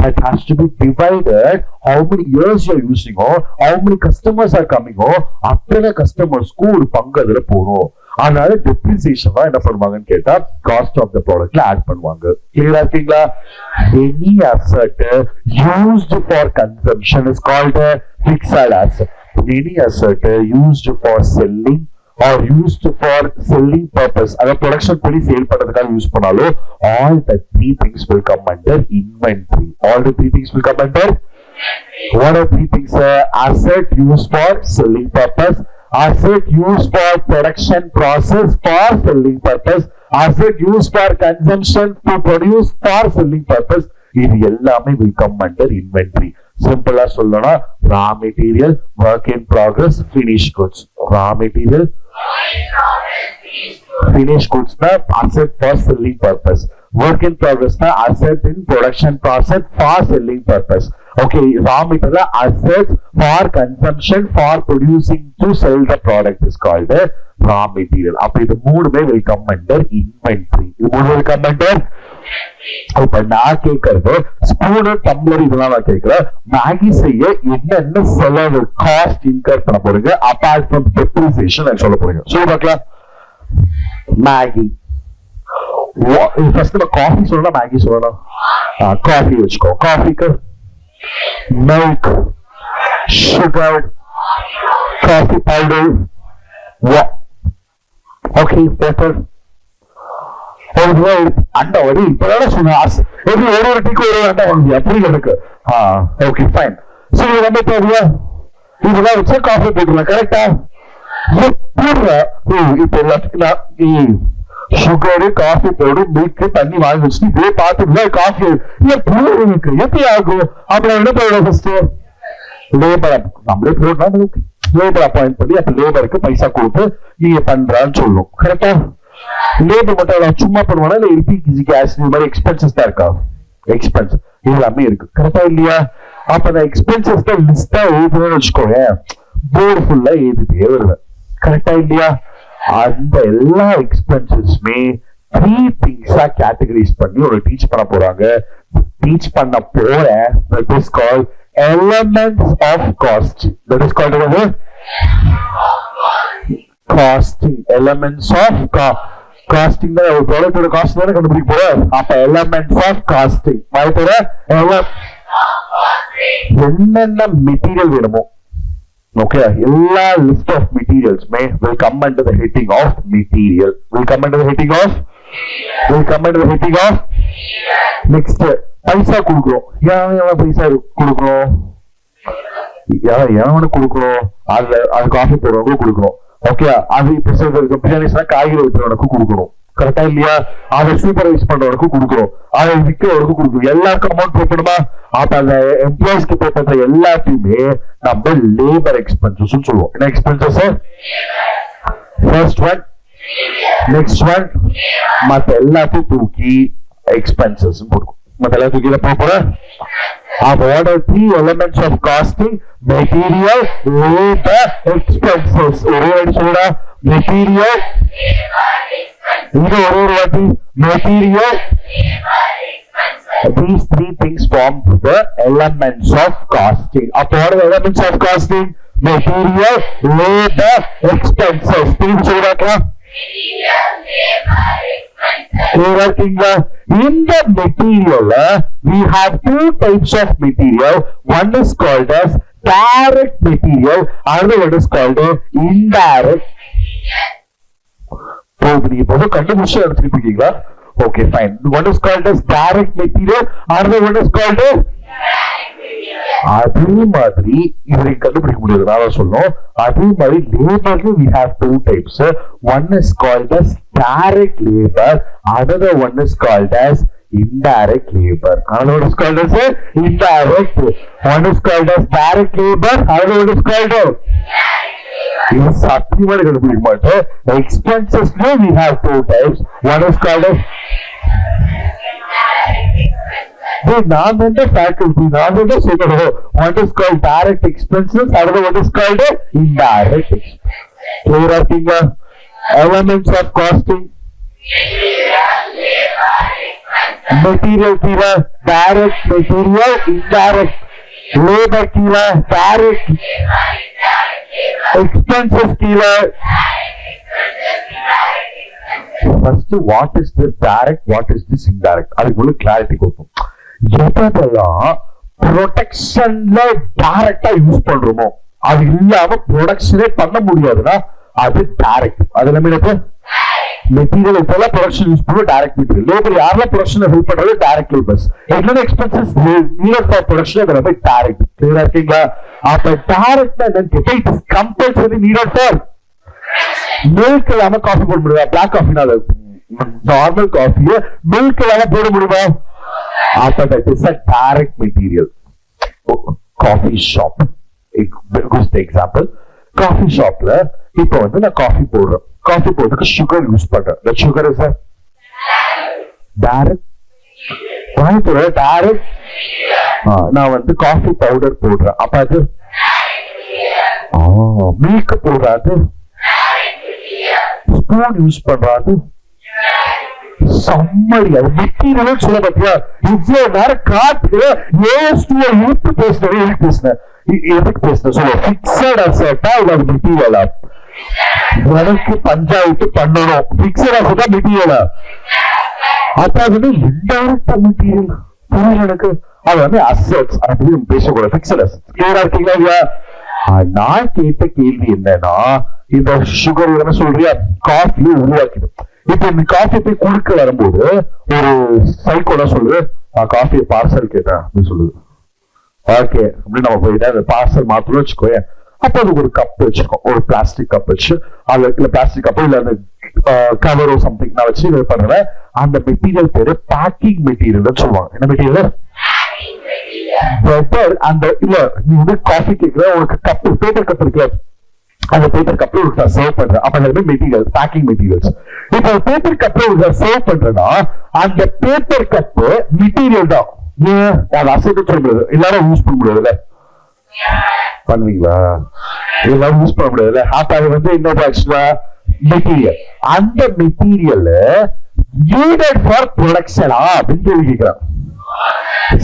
[SPEAKER 1] That has to be divided. How many years you are using or how many customers are coming or அத்தனை கஸ்டமர்ஸ்க்கு ஒரு பங்கு அதுல போகும். அதனால டெப்ரிசியேஷன் தான் என்ன பண்ணுவாங்கன்னு கேட்டா காஸ்ட் ஆஃப் த ப்ராடக்ட்ல ஆட் பண்ணுவாங்க. கிளியரா இருக்கீங்களா? Any asset used for consumption is called a fixed asset. Any asset used for selling or used for selling purpose, அத ப்ரொடக்ஷன் பண்ணி சேல் பண்றதுக்காக யூஸ் பண்ணாலும் all the 3 things will come under inventory. All the 3 things will come under what are 3 things? Asset used for selling purpose, asset used for production process for selling purpose, asset used for consumption to produce for selling purpose. இது எல்லாமே will come under inventory. சிம்பிளா சொல்லணும்னா raw material, work in progress, finished goods. Raw material, finished goods na asset for selling purpose. Work in progress na asset in production process for selling purpose. Okay, raw material asset for consumption for producing to sell the product is called a raw material. அப்ப இது மூணுமே will come under inventory. இது மூணு will come under. இப்ப நான் கேட்கறது spoon tumbler இதெல்லாம் நான் கேட்கிறேன். மேகி செய்ய என்னென்ன செலவு காஸ்ட் இன்கர் பண்ண போறீங்க அபார்ட் ஃப்ரம் டெப்ரிசியேஷன் சொல்ல போறீங்க. சொல்ல பார்க்கலாம். மேகி ஃபர்ஸ்ட் நம்ம காஃபி சொல்லலாம், மேகி சொல்லலாம். காஃபி வச்சுக்கோ. காஃபிக்கு milk, sugar, coffee powder, okay water. அண்டா வரி இப்பதான் சொன்ன ஒரு டீக்கு ஒரு அண்டா வாங்கி அப்படி இருக்கு. Okay fine. சரி வந்து போகுதா இதெல்லாம் வச்சு காஃபி போட்டுருவேன். கரெக்டா? இப்ப எல்லாத்துக்கும் சுகரு, காஃபி பவுடர், மில்க், தண்ணி வாங்கி வச்சுட்டு இப்படியே பார்த்துட்டு காஃபி இருக்கு எப்படி ஆகும்? அப்புறம் என்ன பண்ணணும்? ஃபர்ஸ்ட் லேபர் நம்மளே போடுறோம். லேபர் அப்பாயிண்ட் பண்ணி அப்ப லேபருக்கு பைசா கொடுத்து நீங்க பண்றான்னு சொல்லணும். கரெக்டா? லேபர் மட்டும் சும்மா பண்ணுவானா இல்ல எல்பிஜி கேஸ் இந்த மாதிரி எக்ஸ்பென்சஸ் தான் இருக்கா? எக்ஸ்பென்ஸ் எல்லாமே இருக்கு. கரெக்டா இல்லையா? அப்ப அந்த எக்ஸ்பென்சஸ் தான் லிஸ்டா எழுதுறேன்னு வச்சுக்கோங்க. போர்டு ஃபுல்லா எழுதிட்டே வருவேன். கரெக்டா இல்லையா? அந்த எல்லா எக்ஸ்பென்சஸ்மே 3 திங்ஸா கேட்டகரைஸ் பண்ணி ஒரு டீச் பண்ண போறாங்க. டீச் பண்ண போற that is called elements of cost. That is called what? Costing. Elements of costing தான் ஒரு ப்ராடக்டோட காஸ்ட் தானே கண்டுபிடிக்க போற. அப்ப elements of costing மாதிரி என்னென்ன மெட்டீரியல் வேணுமோ ஓகே எல்லா லிஸ்ட் ஆஃப் மெட்டீரியல்ஸ்மே will come under the heading of material. Will come under the heading of next பைசா கொடுக்குறோம். ஏன் பைசா கொடுக்குறோம்? ஏன் கொடுக்குறோம்? அது காஃபி போடுறவங்க கொடுக்குறோம். ஓகே அது இப்ப பிரியாணிஸ்னா காய்கறி வைக்கிறவனுக்கு கொடுக்கணும். கரெக்டா இல்லையா? அதை சூப்பர்வைஸ் பண்றவனுக்கு கொடுக்குறோம். அதை விற்கிறவனுக்கு கொடுக்குறோம். எல்லாருக்கும் அமௌண்ட் பே பண்ணுமா? அப்ப அந்த எம்ப்ளாயிஸ்க்கு பே பண்ற எல்லாத்தையுமே நம்ம லேபர் எக்ஸ்பென்சஸ் சொல்லுவோம். என்ன expenses? First one, next one, மத்த எல்லாத்தையும் தூக்கி எக்ஸ்பென்சஸ் கொடுக்கும். மத்த எல்லாத்தையும் தூக்கி போற. What are 3 elements of costing? Material, labor, expenses. ஒரே வாட்டி சொல்லுடா. Material, இது ஒரே வாட்டி. Material, these 3 things form the elements of costing. What are the elements of costing? Material, labor, expenses. 3 சொல்லுடா. In the material, we have 2 types of material. One is called as direct material, another one is called as indirect. Okay, fine. One is called as direct material, another one is called as அதே மாதிரி இவரை கண்டுபிடிக்க முடியாது, நான் சொல்லணும். அதே மாதிரி லேபர்ல we have two types. One is called as direct labor, another one is called as indirect labor. Another one is called as indirect. One is called as direct labor, another one is called as இது சத்தியமான கண்டுபிடிக்க மாட்டோம். எக்ஸ்பென்சஸ்ல we have two types. One is called as நான் வந்து faculty, நான் வந்து சொல்லணும். One is called direct expenses, another one is called indirect expenses. Clear இருக்கீங்க? Elements of costing. Material கீழே direct material, indirect labor கீழே direct expenses கீழே. First, what is this direct, what is this indirect? அதுக்குள்ள clarity கொடுப்போம். எதெல்லாம் ப்ரொடெக்ஷன்ல டைரக்டா use பண்றோமோ அது இல்லாம ப்ரொடக்ஷனே பண்ண முடியாதுன்னா அது டைரக்ட். அது நம்ம மெட்டீரியல் இப்ப ப்ரொடக்ஷன் யூஸ் பண்ணுவோம் டைரக்ட் மெட்டீரியல். லேபர் யாரெல்லாம் ப்ரொடக்ஷன் ஹெல்ப் பண்றது டைரக்ட் லேபர்ஸ். என்னென்ன எக்ஸ்பென்சஸ் நீடட் ஃபார் ப்ரொடக்ஷன் அதை போய் டைரக்ட். கிளியரா இருக்கீங்களா? அப்ப டைரக்டா கேட்டா it is compulsory needed for milk இல்லாம காஃபி போட முடியுமா? பிளாக் காஃபினால நார்மல் காஃபிய மில்க் இல்லாம போட முடியுமா? After that is a direct material. Coffee shop. Just example. Coffee shop la இப்போ வந்து நான் காஃபி போடுறேன். காஃபி போடுறதுக்கு சுகர் யூஸ் பண்றேன். The sugar is a direct. direct. நான் வந்து காஃபி பவுடர் போடுறேன். அப்ப அது மில்க் போடுறாது. ஸ்பூன் யூஸ் பண்றாது. சம்மடி அது மெட்டீரியல் சொல்ல பாத்தியா? இவ்வளவு நேரம் காட்டு எதுக்கு பேசுறேன் சொல்ல பிக்சட் அசெட்டா இல்ல அது மெட்டீரியலா? எனக்கு பஞ்சாயத்து பண்ணணும். பிக்சட் அசெட்டா மெட்டீரியலா? அப்ப அது வந்து இன்டைரக்ட் மெட்டீரியல். புரியல எனக்கு. அது வந்து அசெட்ஸ் அப்படின்னு பேசக்கூடாது. Fixed assets. கிளியரா இருக்கீங்களா இல்லையா? நான் கேட்ட கேள்வி என்னன்னா, இந்த சுகர் என்ன சொல்றியா காஃபியை உருவாக்கிடும். இப்ப இந்த காஃபி போய் குடுக்க வரும்போது ஒரு சைக்கோட சொல்லுது, காஃபியை பார்சல் கேட்டேன் அப்படின்னு சொல்லுது. ஓகே அப்படின்னு நம்ம போயிட்டு பார்சல் மாத்தணும் வச்சுக்கோங்க. அப்ப அதுக்கு ஒரு கப் வச்சிருக்கோம், ஒரு பிளாஸ்டிக் கப் வச்சு அது இல்ல பிளாஸ்டிக் கப்போ இல்ல அந்த கவரோ சம்திங் நான் வச்சு இது பண்ணுவேன். அந்த மெட்டீரியல் பேரு பேக்கிங் மெட்டீரியல் சொல்லுவாங்க. என்ன மெட்டீரியல்? அந்த இல்ல நீ வந்து காஃபி கேட்கிற உனக்கு கப் பேப்பர் கப் இருக்குல்ல, அந்த பேப்பர் கப்ல ஒரு சர்வ் பண்றேன். அப்ப அந்த மெட்டீரியல் பேக்கிங் மெட்டீரியல்ஸ். இப்ப பேப்பர் கப்ல ஒரு சர்வ் பண்றேன்னா அந்த பேப்பர் கப் மெட்டீரியல் தான். ஏன் அதை அசைட்டு சொல்ல முடியாது, எல்லாரும் யூஸ் பண்ண முடியாதுல்ல. பண்ணுவீங்களா? எல்லாரும் யூஸ் பண்ண முடியாதுல்ல. அப்ப அது வந்து இன்னொரு ஆக்சுவலா மெட்டீரியல். அந்த மெட்டீரியல் நீடட் ஃபார் ப்ரொடக்ஷனா அப்படின்னு சொல்லி கேட்கிறான்.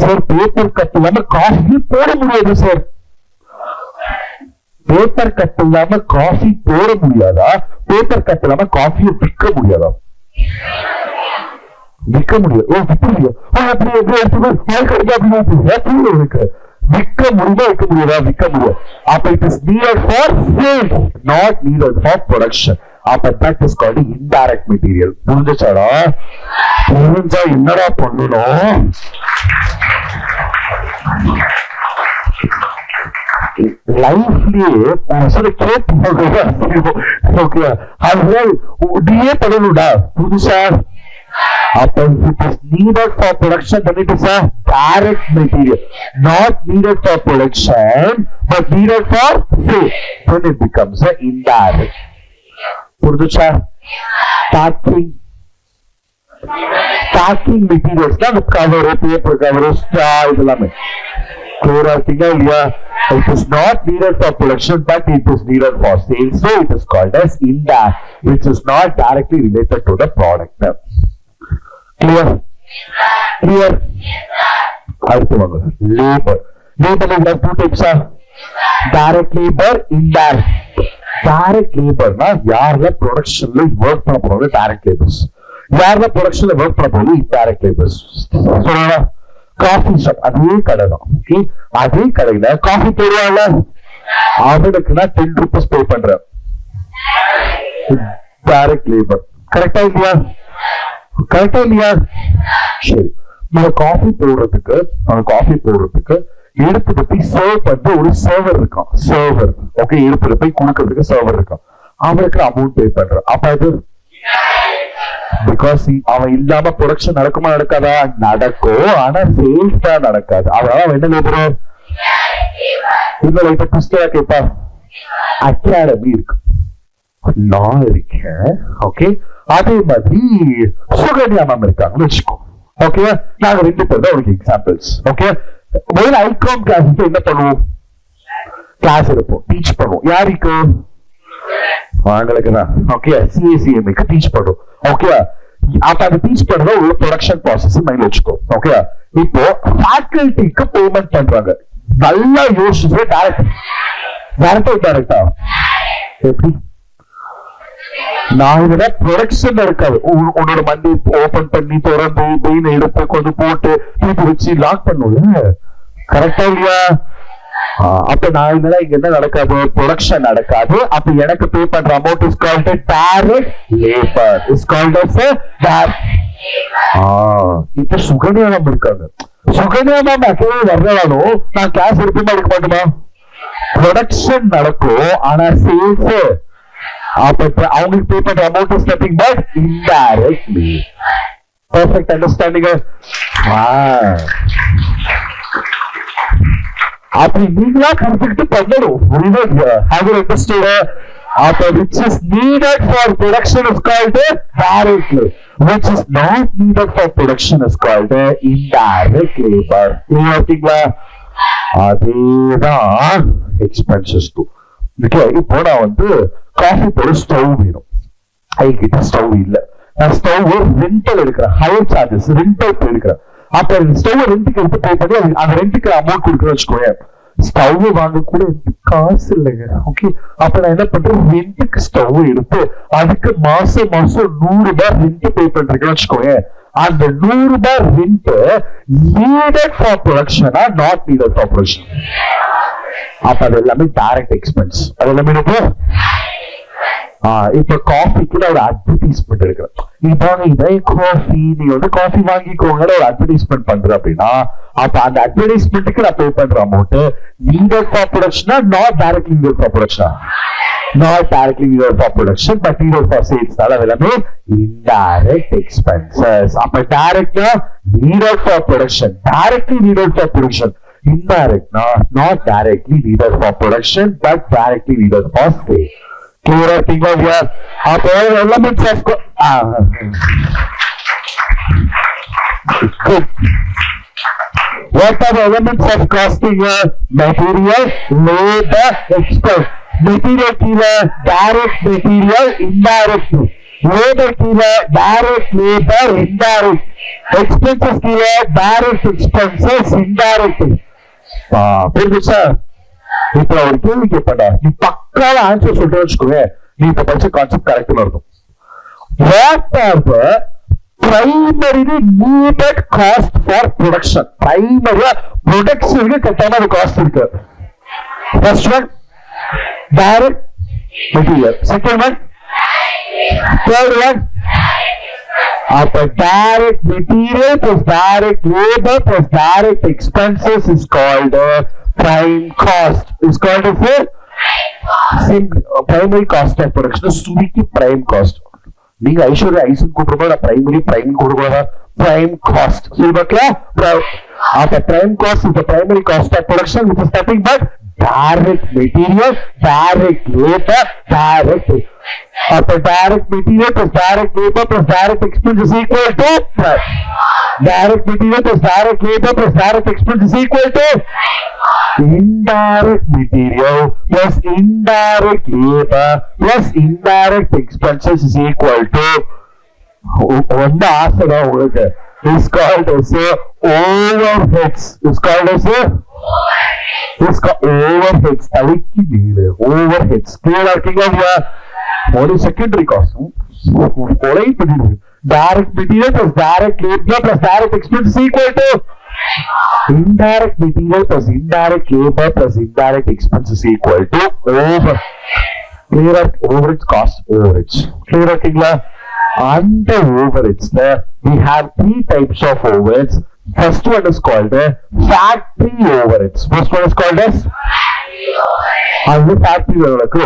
[SPEAKER 1] சார் பேப்பர் கப் இல்லாம காஃபி போட முடியாது சார். பேப்பர் கப் இல்லாம காஃபி போட முடியாதா? பேப்பர் கப் இல்லாம காஃபியை விற்க முடியாதா? விற்க முடியாது. விற்க முடியும். விற்க முடியுமா? விற்க முடியாதா? விற்க முடியாது. அப்ப it is needed for sales, not needed for production. அப்ப that is called indirect material. புரிஞ்சுச்சாடா? புரிஞ்சா என்னடா பண்ணணும்? லைஃப்லயே பண்ணணும்டா புதுசா. அப்ப it is needed for production, then it is a direct material, not needed for production but needed for sale, then it becomes a indirect. புரிஞ்சுச்சா? Packing materials தான் cover, paper cover, straw இதெல்லாமே. clear இருக்கீங்களா இல்லையா? It is not needed for production but it is needed for sale, so it is called as indirect, which is not directly related to the product. Clear? Clear? அடுத்து வாங்க labour. லேபர்ல we have two types of direct labor, indirect. direct laborனா யாரெல்லாம் ப்ரொடக்ஷன்ல work பண்ண போறாங்க direct labors, யாரெல்லாம் ப்ரொடக்ஷன்ல ஒர்க் பண்ண போறாங்க indirect labors. சொல்லுங்க. காஃபி ஷாப் அதே கடை தான். ஓகே, அதே கடையில காஃபி போடுவாங்க, அவனுக்கு நான் 10 rupees பே பண்றேன். Direct labour. கரெக்டா இல்லையா? கரெக்டா இல்லையா? சரி, நம்ம காஃபி போடுறதுக்கு எடுத்துட்டு போய் சர்வ் பண்ண ஒரு சர்வர் இருக்கான். சர்வர் ஓகே, எடுத்துட்டு போய் கொடுக்கறதுக்கு சர்வர் இருக்கான். அவருக்கு அமௌண்ட் பே பண்றான். அப்ப அது பிகாஸ் அவன் இல்லாம ப்ரொடக்ஷன் நடக்குமா நடக்காதா? நடக்கும். ஆனா சேல்ஸ் தான் நடக்காது. அதனால அவன் என்ன கேட்கிறான்? இப்ப புஸ்தக கேட்பா, அகாடமி இருக்கு, நான் இருக்கேன். ஓகே, அதே மாதிரி சுகன்யா மேம் இருக்காங்கன்னு வச்சுக்கோ. ஓகே, நாங்க 2 பேர் தான் ஒரு எக்ஸாம்பிள்ஸ். ஓகே, முதல்ல ஐகாம் கிளாஸ் என்ன பண்ணுவோம்? கிளாஸ் எடுப்போம், டீச் பண்ணுவோம். யாருக்கு? அவங்களுக்கு தான். ஓகே, சிஏசிஎம்க்கு டீச் பண்ணுவோம். ஓகே, அப்ப அது டீச் பண்ற ஒரு ப்ரொடக்ஷன் ப்ராசஸ் மைண்ட்ல வச்சுக்கோ. ஓகே, இப்போ ஃபேக்கல்டிக்கு பேமெண்ட் பண்றாங்க. நல்லா யோசிச்சு டைரக்டா எப்படி? நான் இதோட ப்ரொடக்ஷன் இருக்காது. உன்னோட மண்டி ஓபன் பண்ணி திறந்து பெயின் எடுத்து கொஞ்சம் போட்டு தூக்கி வச்சு லாக் பண்ணுவோம்ல, கரெக்டா இல்லையா? அப்ப நான் இதெல்லாம் இங்க என்ன நடக்காது? ப்ரொடக்ஷன் நடக்காது. அப்ப எனக்கு பே பண்ற amount is called direct labour. Is called as இப்ப சுகன்யா மேம் இருக்காங்க. சுகன்யா மேம் அக்கௌண்ட் வர்றதாலும் நான் கிளாஸ் எடுப்போமா எடுக்க மாட்டோமா? ப்ரொடக்ஷன் நடக்கும், ஆனா சேல்ஸ் அவங்களுக்கு பே பண்ற amount is nothing but indirectly. Perfect understanding? அப்படி நீங்களா புரிஞ்சுக்கிட்டு பண்ணணும். have you understood? Which is needed for production is called directly, which is not needed for production is called indirect labor. ஓகேங்களா? அதேதான் எக்ஸ்பென்சஸ் டூ. இப்போ நான் வந்து காஃபி போட ஸ்டவ் வேணும். ஐக்கிட்ட ஸ்டவ் இல்ல, நான் ஸ்டவ் ரெண்டல் எடுக்கிறேன். ஹையர் சார்ஜஸ் ரெண்டல் எடுக்கிறேன். அப்ப ஸ்டவ் ரெண்டுக்கு எடுத்து பே பண்ணி அந்த ரெண்டுக்கு அமௌண்ட் கொடுக்குறேன் வச்சுக்கோங்க. ஸ்டவ் வாங்க கூட காசு இல்லைங்க. ஓகே, அப்ப நான் என்ன பண்றேன்? ரெண்டுக்கு ஸ்டவ் எடுத்து அதுக்கு மாசம் 100 ரூபாய் ரெண்ட் பே பண்றேன்னு வச்சுக்கோங்க. அந்த 100 ரூபாய் ரெண்ட் நீடட் ஃபார் ப்ரொடக்ஷனா நாட் நீடட் ஃபார் ப்ரொடக்ஷன்? அப்ப அது எல்லாமே டைரக்ட் எக்ஸ்பென்ஸ். அது எல்லாமே இப்ப காஃபிக்கு ஒரு அட்வர்டைஸ்மெண்ட் எடுக்கிறேன். இப்போ இதே காஃபி நீங்க வந்து காஃபி வாங்கிக்கோங்க ஒரு அட்வர்டைஸ்மெண்ட் பண்றேன் அப்படின்னா, அப்ப அந்த அட்வர்டைஸ்மெண்ட்டுக்கு நான் பே பண்ற அமௌண்ட் நீடட் ஃபார் ப்ரொடக்ஷனா நாட் டைரக்ட்லி நீடட் ஃபார் ப்ரொடக்ஷனா? Not directly needed for production but needed for sales. அது எல்லாமே இன்டைரக்ட் எக்ஸ்பென்சஸ். அப்ப டைரக்ட்னா needed for production, directly needed for production. Indirect, not directly needed for production, but directly needed for sale. Clear? Think of here. All elements of good. What are the elements of costing? Material, labor, expense. Material kila direct material, indirect. Labor kila direct labor, indirect. Expenses kila direct expenses, indirect. புரிஞ்சுச்சா? இப்ப ஒரு கேள்வி கேட்பா, நீ பக்கால answer சொல்லிட்டு வச்சுக்கோங்க, நீ இப்ப படிச்ச கான்செப்ட் கரெக்டா இருக்கும். What are the primarily needed cost for production? பிரைமரியா ப்ரொடக்ஷனுக்கு கரெக்டான ஒரு காஸ்ட் இருக்கு. First one direct material, second one, third one. அப்ப direct material plus direct labor plus direct expenses is called prime cost. Is called as primary cost of production. சுருக்கி prime cost. நீங்க ஐஸ்வர்யா ஐசன் கூப்பிடும்போது primary prime கொடுக்கறதா prime cost. சொல்லுங்க. அப்ப prime cost is the primary cost of production, which is nothing but direct material, direct labor, direct. After direct material plus direct labor plus direct expense is equal to direct material plus direct labor plus direct expense is equal to indirect material plus indirect labor plus indirect expenses is equal to one ஆசைதான் உங்களுக்கு. is called as overheads. Is called as overheads. தலைக்கு மேல overheads. Clear இருக்கீங்களா? ஒரு secondary cost கொலை பண்ணிடுது. Direct material plus direct labour plus direct expense is equal to indirect material plus indirect labour plus indirect expense is equal to over. Clear? Overage cost overage. Clear இருக்கீங்களா? அந்த ஓவரேஜ்ல we have 3 types of overheads. First one is called factory overheads. First one is called as factory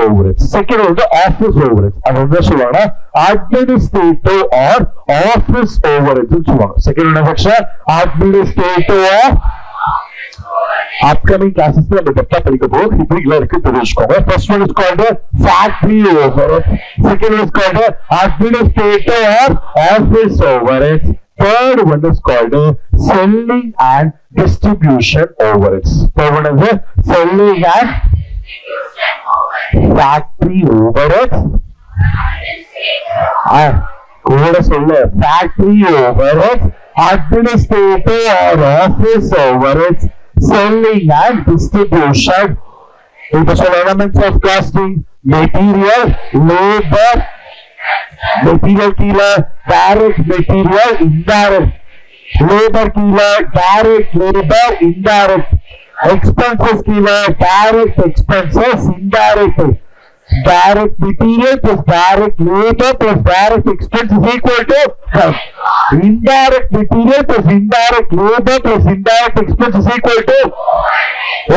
[SPEAKER 1] overheads. Second one is office overheads. அது வந்து சொல்லுவாங்கன்னா administrative or office overheads சொல்லுவாங்க. Second one is administrative or upcoming classes நம்ம டெப்தா படிக்க போறோம். இப்படிலாம் இருக்கு தெரிஞ்சுக்கோங்க. First one is called factory overheads. Second one is called administrative or office overheads. Third one is called selling and distribution overheads. Third one is selling and factory overheads. கூட சொல்ல factory overheads, administrative or office overheads, selling and distribution. It is elements of costing: material, labor, material killer, direct material, indirect labor killer, direct labor, indirect expenses killer, direct expenses, indirect direct material plus direct labor plus direct expense is equal to indirect material plus indirect labor plus indirect expense is equal to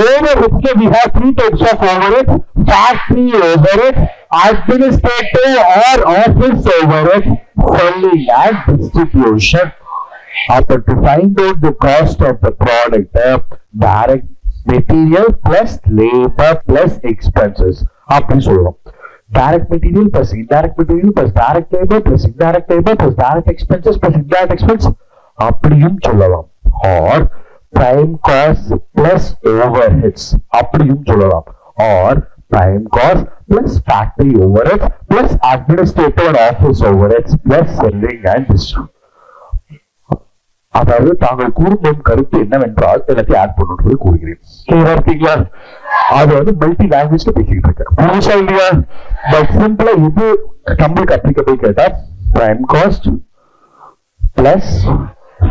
[SPEAKER 1] overheads. So we have three types of overheads: factory overheads, administrative or office overheads, selling and distribution. After to find out the cost of the product, direct material plus labor plus expenses அப்படின்னு சொல்லுவோம். Direct material plus indirect material plus direct labor plus indirect labor plus direct expenses plus indirect expense அப்படியும் சொல்லலாம். or prime cost plus overheads அப்படியும் சொல்லலாம். or prime cost plus factory overheads plus administrative and office overheads plus selling and distribution. அதாவது தாங்கள் கூறும் கருத்து என்னவென்றால் எல்லாத்தையும் ஆட் பண்ணி கூறுகிறேன். இருக்கீங்களா? அது வந்து மல்டி லாங்குவேஜ்ல பேசிக்கிட்டு இருக்கேன். புதுசா இல்லையா? பட் சிம்பிளா இது நம்மளுக்கு அப்ளிகபிள் கேட்டா prime cost plus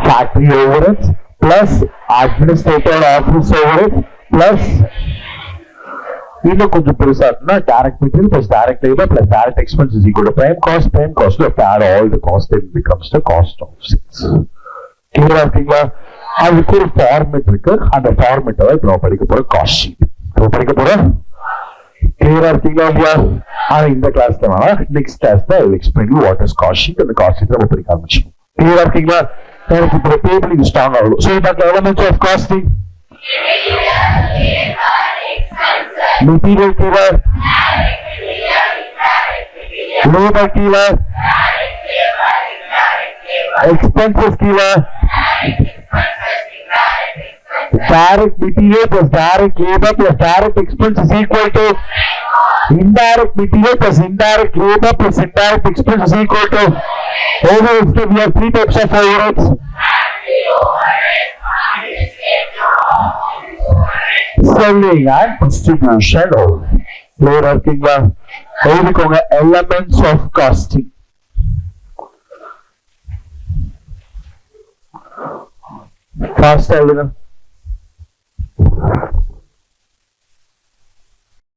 [SPEAKER 1] factory overheads plus administrative office overheads plus இன்னும் கொஞ்சம் பெருசா இருக்குன்னா direct material plus direct labour plus direct expense is equal to prime cost. Prime காஸ்ட்ல add all the cost it becomes the cost of sales. கிளியரா இருக்கீங்களா? அதுக்கு ஒரு format இருக்கு. அந்த ஃபார்மேட்டை இப்போ நம்ம படிக்க போற காஸ்ட் ஷீட் படிக்க போறோம். கிளியரா இருக்கீங்களா இல்லையா? ஆனா இந்த கிளாஸ்ல நெக்ஸ்ட் கிளாஸ்ல I will explain you what is cost sheet. அந்த காஸ்ட் ஷீட் நம்ம படிக்க ஆரம்பிச்சோம். கிளியரா இருக்கீங்களா? எனக்கு இப்போ டேபிள் இது ஸ்ட்ராங் ஆகும். ஸோ இந்த எலிமெண்ட்ஸ் ஆஃப் காஸ்டிங்: மெட்டீரியல் கீழே, லேபர் கீழே, expenses killer, direct material plus direct labor plus direct expense is equal to indirect material plus indirect labor plus indirect expense is equal to overheads. We have three types of overheads: selling and distribution overhead. Clear இருக்கீங்களா? எழுதிக்கோங்க elements of costing. Fast எழுதுங்க.